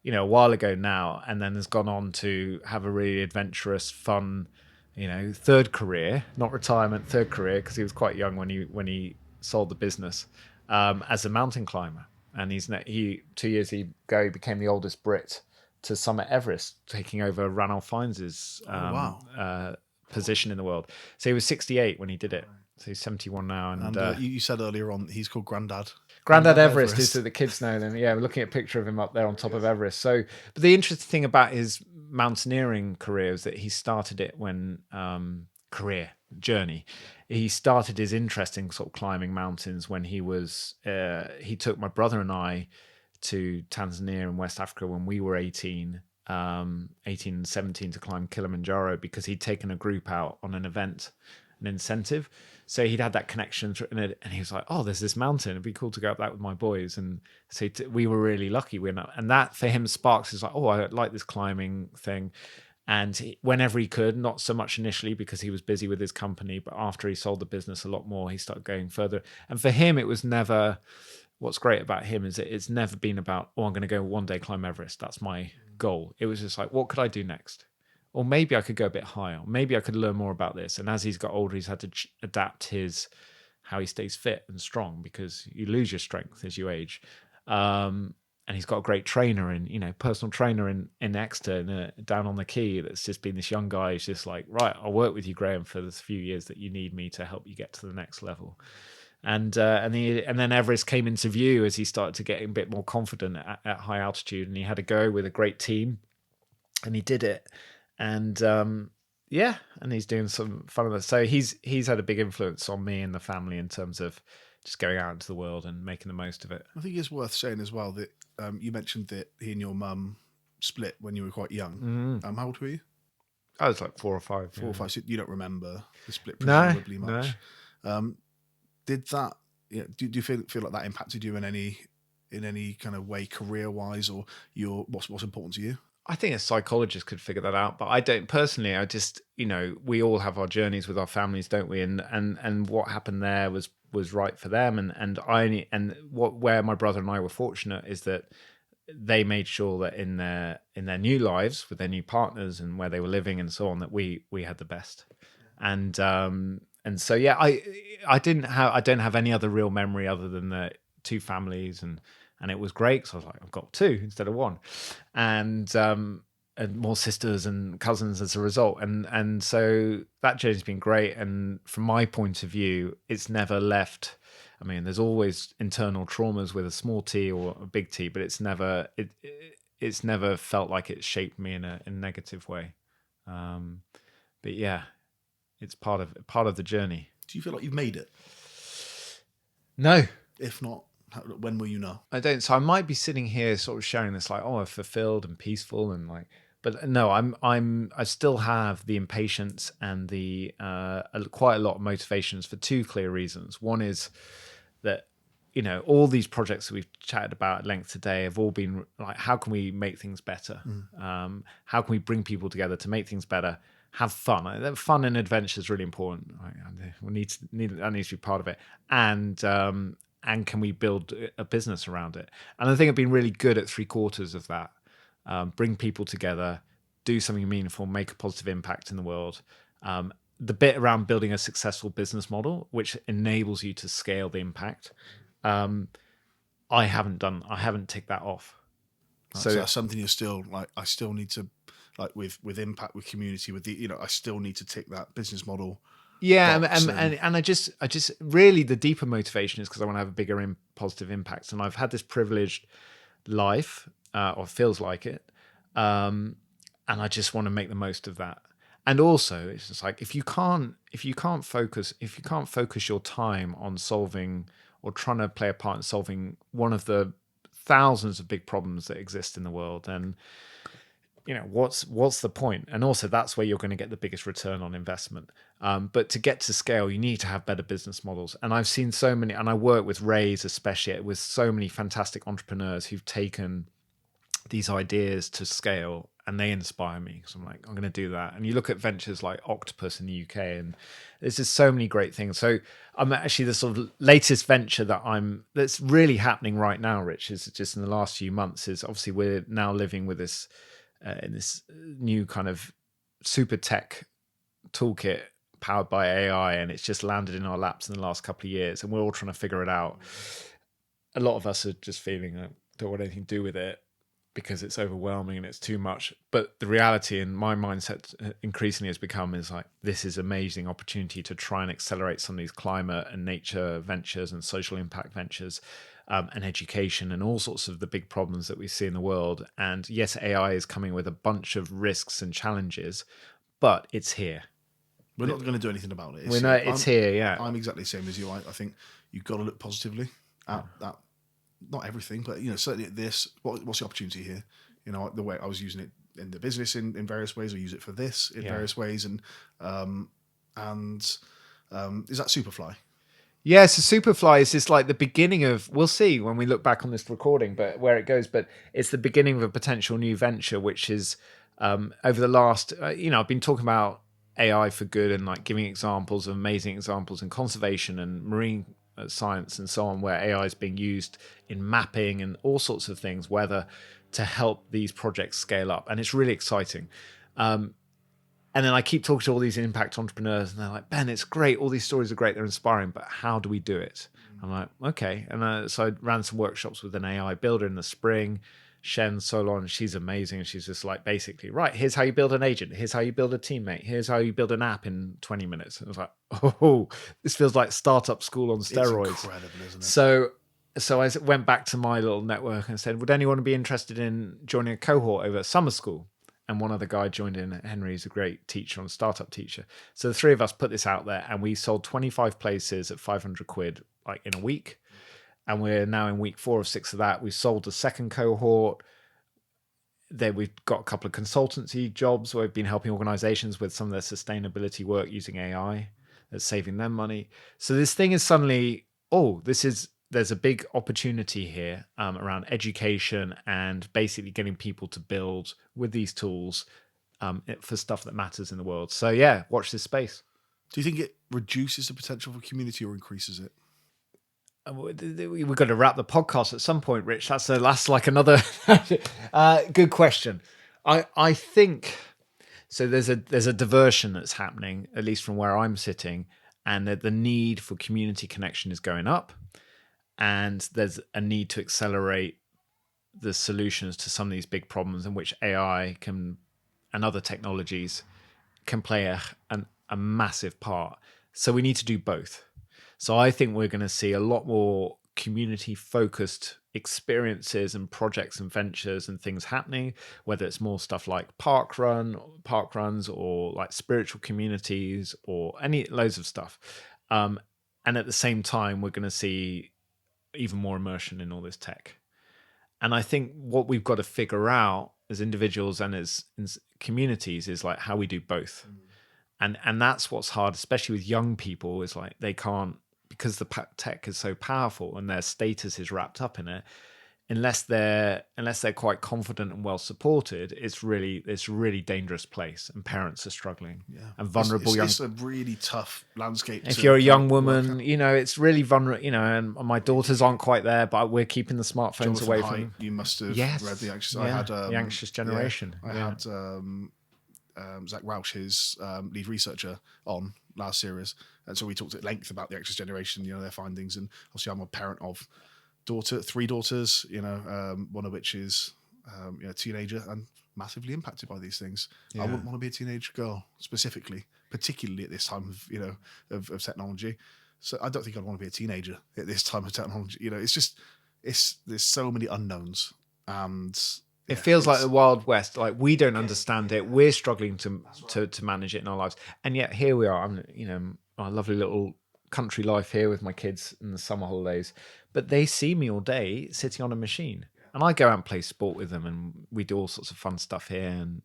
[SPEAKER 2] you know, a while ago now, and then has gone on to have a really adventurous, fun, you know, third career, not retirement, third career, because he was quite young when he sold the business. As a mountain climber, and he 2 years ago he became the oldest Brit to summit Everest, taking over Ranulph Fiennes' position in the world. So he was 68 when he did it. So he's 71 now. And
[SPEAKER 3] you said earlier on he's called Grandad.
[SPEAKER 2] Grandad Everest is that the kids know them. Yeah, we're looking at a picture of him up there on top of Everest. So, but the interesting thing about his mountaineering career is that he started it when he started his interest in sort of climbing mountains when he took my brother and I to Tanzania and West Africa when we were 18 and 17 to climb Kilimanjaro, because he'd taken a group out on an event, an incentive. So he'd had that connection and he was like, oh, there's this mountain, it'd be cool to go up that with my boys. And so we were really lucky. And that for him sparks is like, oh, I like this climbing thing. And whenever he could, not so much initially because he was busy with his company, but after he sold the business a lot more, he started going further. And for him, it was never, what's great about him is that it's never been about, oh, I'm going to go one day climb Everest. That's my goal. It was just like, what could I do next? Or maybe I could go a bit higher. Maybe I could learn more about this. And as he's got older, he's had to adapt how he stays fit and strong, because you lose your strength as you age. And he's got a great trainer personal trainer in Exeter, down on the quay, that's just been this young guy. He's just like, right, I'll work with you, Graham, for the few years that you need me to help you get to the next level. And then Everest came into view as he started to get a bit more confident at high altitude, and he had to go with a great team, and he did it. And and he's doing some fun of this. So he's had a big influence on me and the family in terms of just going out into the world and making the most of it.
[SPEAKER 3] I think it's worth saying as well that you mentioned that he and your mum split when you were quite young. How old were you?
[SPEAKER 2] I was like 4 or 5.
[SPEAKER 3] 4 or 5. So you don't remember the split
[SPEAKER 2] No,
[SPEAKER 3] presumably much. Did that? Do you feel like that impacted you in any kind of way, career wise, or what's important to you?
[SPEAKER 2] I think a psychologist could figure that out, but I don't personally. I just, we all have our journeys with our families, don't we? And what happened there was right for them. Where my brother and I were fortunate is that they made sure that in their new lives with their new partners and where they were living and so on, that we had the best. And so I don't have any other real memory other than the two families, and it was great because I was like, I've got 2 instead of 1, and more sisters and cousins as a result, and so that journey's been great. And from my point of view, it's never left. I mean, there's always internal traumas with a small T or a big T, but it's never felt like it shaped me in a negative way. But yeah, it's part of the journey.
[SPEAKER 3] Do you feel like you've made it?
[SPEAKER 2] No.
[SPEAKER 3] If not, when will you know?
[SPEAKER 2] I don't. So I might be sitting here sort of sharing this like, oh, I'm fulfilled and peaceful and like, but no, I still have the impatience and the quite a lot of motivations for 2 clear reasons. One is that, all these projects that we've chatted about at length today have all been like, how can we make things better? How can we bring people together to make things better? Have fun. Fun and adventure is really important. We need that needs to be part of it. And can we build a business around it? And I think I've been really good at 3/4 of that. Bring people together, do something meaningful, make a positive impact in the world. The bit around building a successful business model, which enables you to scale the impact, I haven't ticked that off.
[SPEAKER 3] So that's something you're still like, I still need to, like with impact, with community, with the, I still need to tick that business model.
[SPEAKER 2] Yeah, and I just really the deeper motivation is because I want to have a bigger positive impact, and I've had this privileged life, or feels like it, and I just want to make the most of that. And also, it's just like if you can't focus your time on solving or trying to play a part in solving one of the thousands of big problems that exist in the world, then what's the point? And also that's where you're going to get the biggest return on investment. But to get to scale, you need to have better business models. And I've seen so many, and I work with RAAISE especially, with so many fantastic entrepreneurs who've taken these ideas to scale, and they inspire me because I'm like, I'm going to do that. And you look at ventures like Octopus in the UK, and there's just so many great things. So I'm actually the sort of latest venture that's really happening right now, Rich, is just in the last few months, is obviously we're now living with this in this new kind of super tech toolkit powered by AI, and it's just landed in our laps in the last couple of years, and we're all trying to figure it out. A lot of us are just feeling like don't want anything to do with it because it's overwhelming and it's too much. But the reality in my mindset increasingly has become is like, this is an amazing opportunity to try and accelerate some of these climate and nature ventures and social impact ventures, and education and all sorts of the big problems that we see in the world. And yes, AI is coming with a bunch of risks and challenges, but it's here.
[SPEAKER 3] We're not going to do anything about it.
[SPEAKER 2] It's here, yeah.
[SPEAKER 3] I'm exactly the same as you. I think you've got to look positively at that. Not everything, but certainly at this. What's the opportunity here? The way I was using it in the business in various ways, I use it for this in various ways, and is that Superfly?
[SPEAKER 2] Yeah, so Superfly is just like the beginning of, we'll see when we look back on this recording, but where it goes, but it's the beginning of a potential new venture, which is over the last, I've been talking about AI for good and like giving examples of amazing examples in conservation and marine science and so on, where AI is being used in mapping and all sorts of things, weather, to help these projects scale up. And it's really exciting. And then I keep talking to all these impact entrepreneurs, and they're like, Ben, it's great. All these stories are great. They're inspiring, but how do we do it? I'm like, okay. And so I ran some workshops with an AI builder in the spring. Shen Solon. She's amazing. And she's just like, basically, right, here's how you build an agent. Here's how you build a teammate. Here's how you build an app in 20 minutes. And I was like, oh, this feels like startup school on steroids.
[SPEAKER 3] It's incredible, isn't it?
[SPEAKER 2] So I went back to my little network and said, would anyone be interested in joining a cohort over at summer school? And one other guy joined in. Henry's a great teacher and startup teacher. So the three of us put this out there, and we sold 25 places at 500 quid like in a week. And we're now in week 4 of 6 of that. We sold the second cohort. Then we've got a couple of consultancy jobs where we've been helping organizations with some of their sustainability work using AI that's saving them money. So this thing is suddenly, there's a big opportunity here around education and basically getting people to build with these tools for stuff that matters in the world. So yeah, watch this space.
[SPEAKER 3] Do you think it reduces the potential for community or increases it?
[SPEAKER 2] We've got to wrap the podcast at some point, Rich. That's like another good question. I think so. There's a diversion that's happening, at least from where I'm sitting, and that the need for community connection is going up. And there's a need to accelerate the solutions to some of these big problems in which AI and other technologies can play a massive part. So we need to do both. So I think we're going to see a lot more community-focused experiences and projects and ventures and things happening, whether it's more stuff like park runs or like spiritual communities or loads of stuff. And at the same time, we're going to see even more immersion in all this tech. And I think what we've got to figure out as individuals and as communities is like how we do both. And that's what's hard, especially with young people, is like they can't, because the tech is so powerful and their status is wrapped up in it, unless they're quite confident and well supported, it's a really dangerous place, and parents are struggling. And vulnerable
[SPEAKER 3] it's a really tough landscape.
[SPEAKER 2] If you're a young woman, it's really vulnerable. And my daughters aren't quite there, but we're keeping the smartphones
[SPEAKER 3] Jonathan
[SPEAKER 2] away
[SPEAKER 3] Haidt,
[SPEAKER 2] from them.
[SPEAKER 3] You must have read The Anxious.
[SPEAKER 2] I
[SPEAKER 3] had
[SPEAKER 2] The Anxious Generation.
[SPEAKER 3] I had Zach Rausch, his lead researcher, on last series, and so we talked at length about the Anxious Generation, their findings. And obviously, I'm a parent of 3 daughters, one of which is a teenager and massively impacted by these things. I wouldn't want to be a teenage girl specifically, particularly at this time of technology. So I don't think I'd want to be a teenager at this time of technology. There's so many unknowns, and
[SPEAKER 2] it feels like the Wild West. Like we don't understand it. We're struggling to manage it in our lives, and yet here we are. I'm our lovely little country life here with my kids in the summer holidays, but they see me all day sitting on a machine, and I go out and play sport with them, and we do all sorts of fun stuff here, and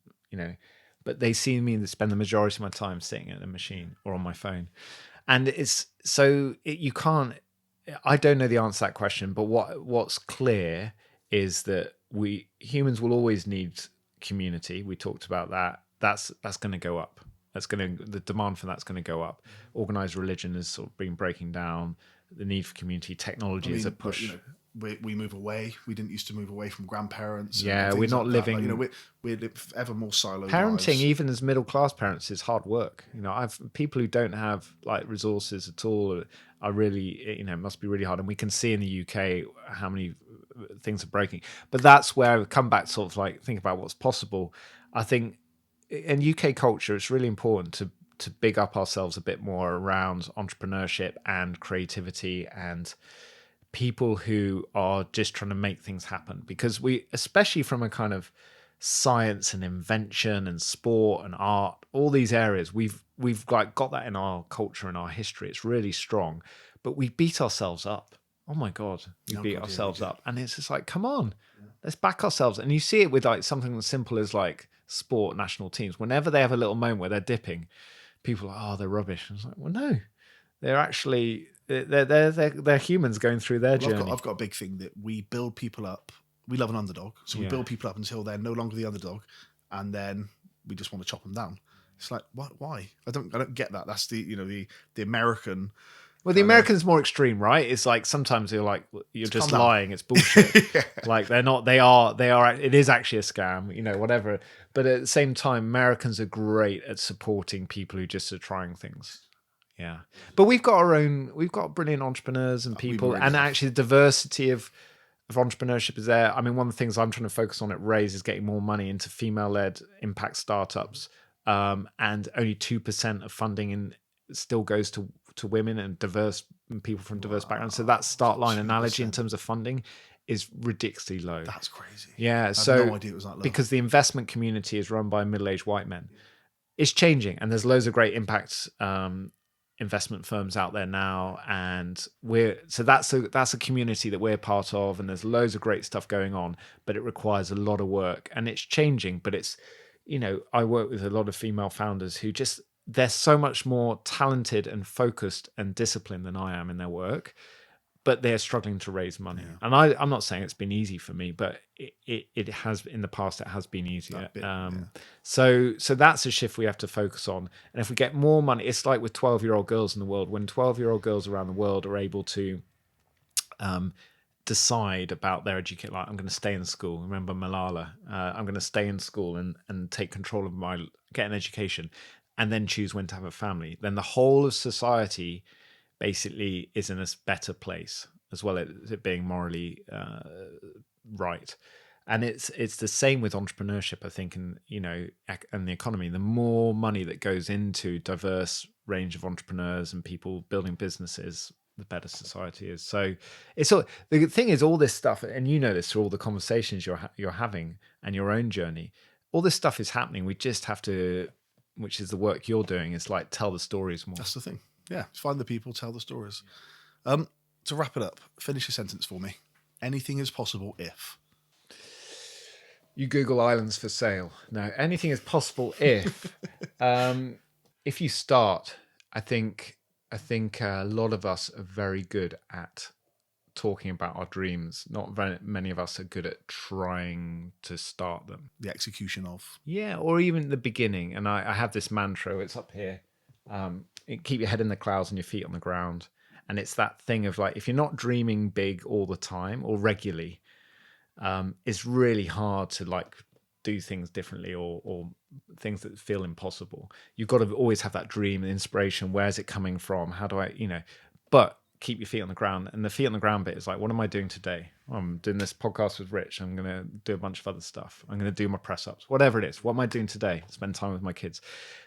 [SPEAKER 2] but they see me spend the majority of my time sitting at a machine or on my phone, and you can't. I don't know the answer to that question, but what's clear is that we humans will always need community. We talked about that. That's going to go up. The demand for that's going to go up. Organized religion is sort of been breaking down. The need for community, technology is a push.
[SPEAKER 3] We move away. We didn't used to move away from grandparents.
[SPEAKER 2] Yeah, we're not living.
[SPEAKER 3] We're ever more siloed.
[SPEAKER 2] Parenting,
[SPEAKER 3] lives.
[SPEAKER 2] even as middle class parents, is hard work. I've people who don't have like resources at all are really, must be really hard. And we can see in the UK how many things are breaking. But that's where I come back, sort of like think about what's possible. I think in UK culture, it's really important to big up ourselves a bit more around entrepreneurship and creativity and people who are just trying to make things happen, because we, especially from a kind of science and invention and sport and art, all these areas, we've like got that in our culture and our history. It's really strong, but we beat ourselves up. Oh my God, we beat ourselves up. And it's just like, come on, let's back ourselves. And you see it with like something as simple as like sport national teams. Whenever they have a little moment where they're dipping, people are like, oh, they're rubbish. And it's like, well, no, they're actually, they're humans going through their journey.
[SPEAKER 3] I've got a big thing that we build people up. We love an underdog. So we build people up until they're no longer the underdog. And then we just want to chop them down. It's like, what? Why? I don't get that. That's the American.
[SPEAKER 2] Well, the Americans more extreme, right? It's like sometimes you're like, you're just lying. It's bullshit. Like they're not. They are. It is actually a scam. Whatever. But at the same time, Americans are great at supporting people who just are trying things. Yeah. But we've got brilliant entrepreneurs and people, and actually the diversity of of entrepreneurship is there. I mean, one of the things I'm trying to focus on at RAAISE is getting more money into female-led impact startups, and only 2% of funding still goes to women and people from diverse backgrounds. So that start line analogy in terms of funding is ridiculously low.
[SPEAKER 3] That's crazy.
[SPEAKER 2] Yeah,
[SPEAKER 3] I had
[SPEAKER 2] so
[SPEAKER 3] no idea it was that low.
[SPEAKER 2] because the investment community is run by middle-aged white men. It's changing, and there's loads of great impact investment firms out there now, and that's a community that we're part of, and there's loads of great stuff going on, but it requires a lot of work, and it's changing. But it's, I work with a lot of female founders who they're so much more talented and focused and disciplined than I am in their work, but they're struggling to raise money. Yeah. And I'm not saying it's been easy for me, but it has, in the past, it has been easier. So that's a shift we have to focus on. And if we get more money, it's like with 12-year-old girls in the world. When 12-year-old girls around the world are able to decide about their education, like, I'm going to stay in school. Remember Malala? I'm going to stay in school and take control of get an education, and then choose when to have a family. Then the whole of society basically is in a better place, as well as it being morally right. And it's the same with entrepreneurship, I think, and the economy. The more money that goes into diverse range of entrepreneurs and people building businesses, the better society is. So the thing is, all this stuff, and this through all the conversations you're having and your own journey, all this stuff is happening. We just have to, which is the work you're doing, is like tell the stories more.
[SPEAKER 3] That's the thing. Yeah, find the people, tell the stories. To wrap it up, finish a sentence for me. Anything is possible if...
[SPEAKER 2] You Google islands for sale. No, anything is possible if... if you start, I think a lot of us are very good at talking about our dreams. Not very many of us are good at trying to start them.
[SPEAKER 3] The execution of...
[SPEAKER 2] Yeah, or even the beginning. And I have this mantra, it's up here. Keep your head in the clouds and your feet on the ground. And it's that thing of like, if you're not dreaming big all the time or regularly, it's really hard to like do things differently or things that feel impossible. You've got to always have that dream and inspiration. Where's it coming from? How do I, but keep your feet on the ground. And the feet on the ground bit is like, what am I doing today? I'm doing this podcast with Rich. I'm going to do a bunch of other stuff. I'm going to do my press ups, whatever it is. What am I doing today? Spend time with my kids.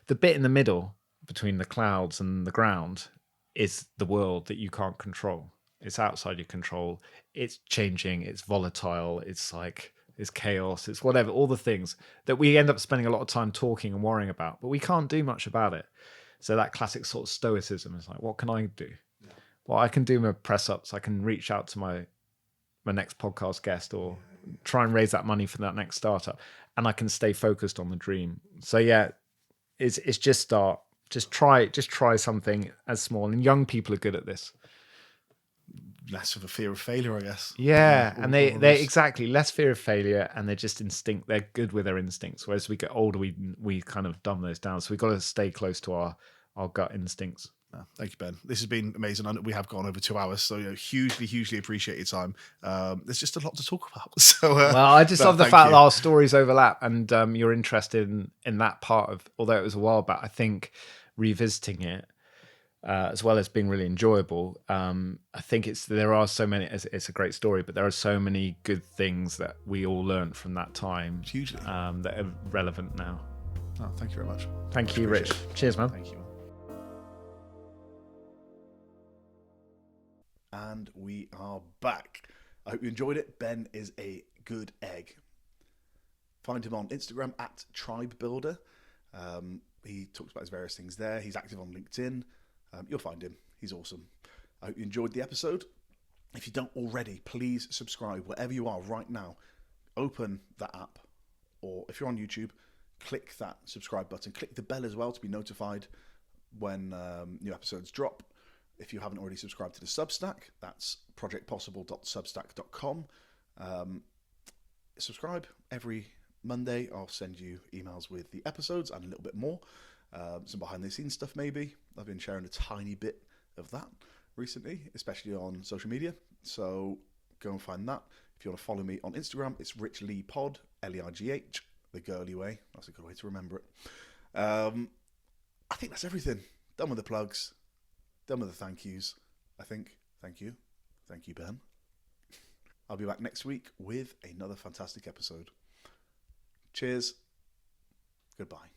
[SPEAKER 2] The bit in the middle between the clouds and the ground is the world that you can't control. It's outside your control. It's changing. It's volatile. It's like, it's chaos. It's whatever, all the things that we end up spending a lot of time talking and worrying about, but we can't do much about it. So that classic sort of stoicism is like, what can I do? Yeah. Well, I can do my press ups. I can reach out to my next podcast guest or try and raise that money for that next startup. And I can stay focused on the dream. So yeah, it's just start. Just try something as small, and young people are good at this.
[SPEAKER 3] Less of a fear of failure, I guess.
[SPEAKER 2] Yeah, and they exactly less fear of failure, and they're just they're good with their instincts. Whereas we get older, we kind of dumb those down. So we've got to stay close to our gut instincts.
[SPEAKER 3] Thank you, Ben. This has been amazing. We have gone over 2 hours, so hugely appreciate your time. There's just a lot to talk about. So,
[SPEAKER 2] well, I just love the fact that our stories overlap, and you're interested in that part of. Although it was a while back, I think revisiting it, as well as being really enjoyable. I think there are so many. It's a great story, but there are so many good things that we all learned from that time,
[SPEAKER 3] hugely,
[SPEAKER 2] that are relevant now.
[SPEAKER 3] Oh, thank you very much.
[SPEAKER 2] Thank you, Rich. Cheers, man.
[SPEAKER 3] Thank you.
[SPEAKER 1] And we are back. I hope you enjoyed it. Ben is a good egg. Find him on Instagram at TribeBuilder. He talks about his various things there. He's active on LinkedIn. You'll find him. He's awesome. I hope you enjoyed the episode. If you don't already, please subscribe wherever you are right now. Open that app, or if you're on YouTube, click that subscribe button. Click the bell as well to be notified when new episodes drop. If you haven't already subscribed to the Substack, that's projectpossible.substack.com. Subscribe. Every Monday, I'll send you emails with the episodes and a little bit more. Some behind-the-scenes stuff, maybe. I've been sharing a tiny bit of that recently, especially on social media. So go and find that. If you want to follow me on Instagram, it's RichLeePod, Leigh, the girly way. That's a good way to remember it. I think that's everything. Done with the plugs. Done with the thank yous, I think. Thank you. Thank you, Ben. I'll be back next week with another fantastic episode. Cheers. Goodbye.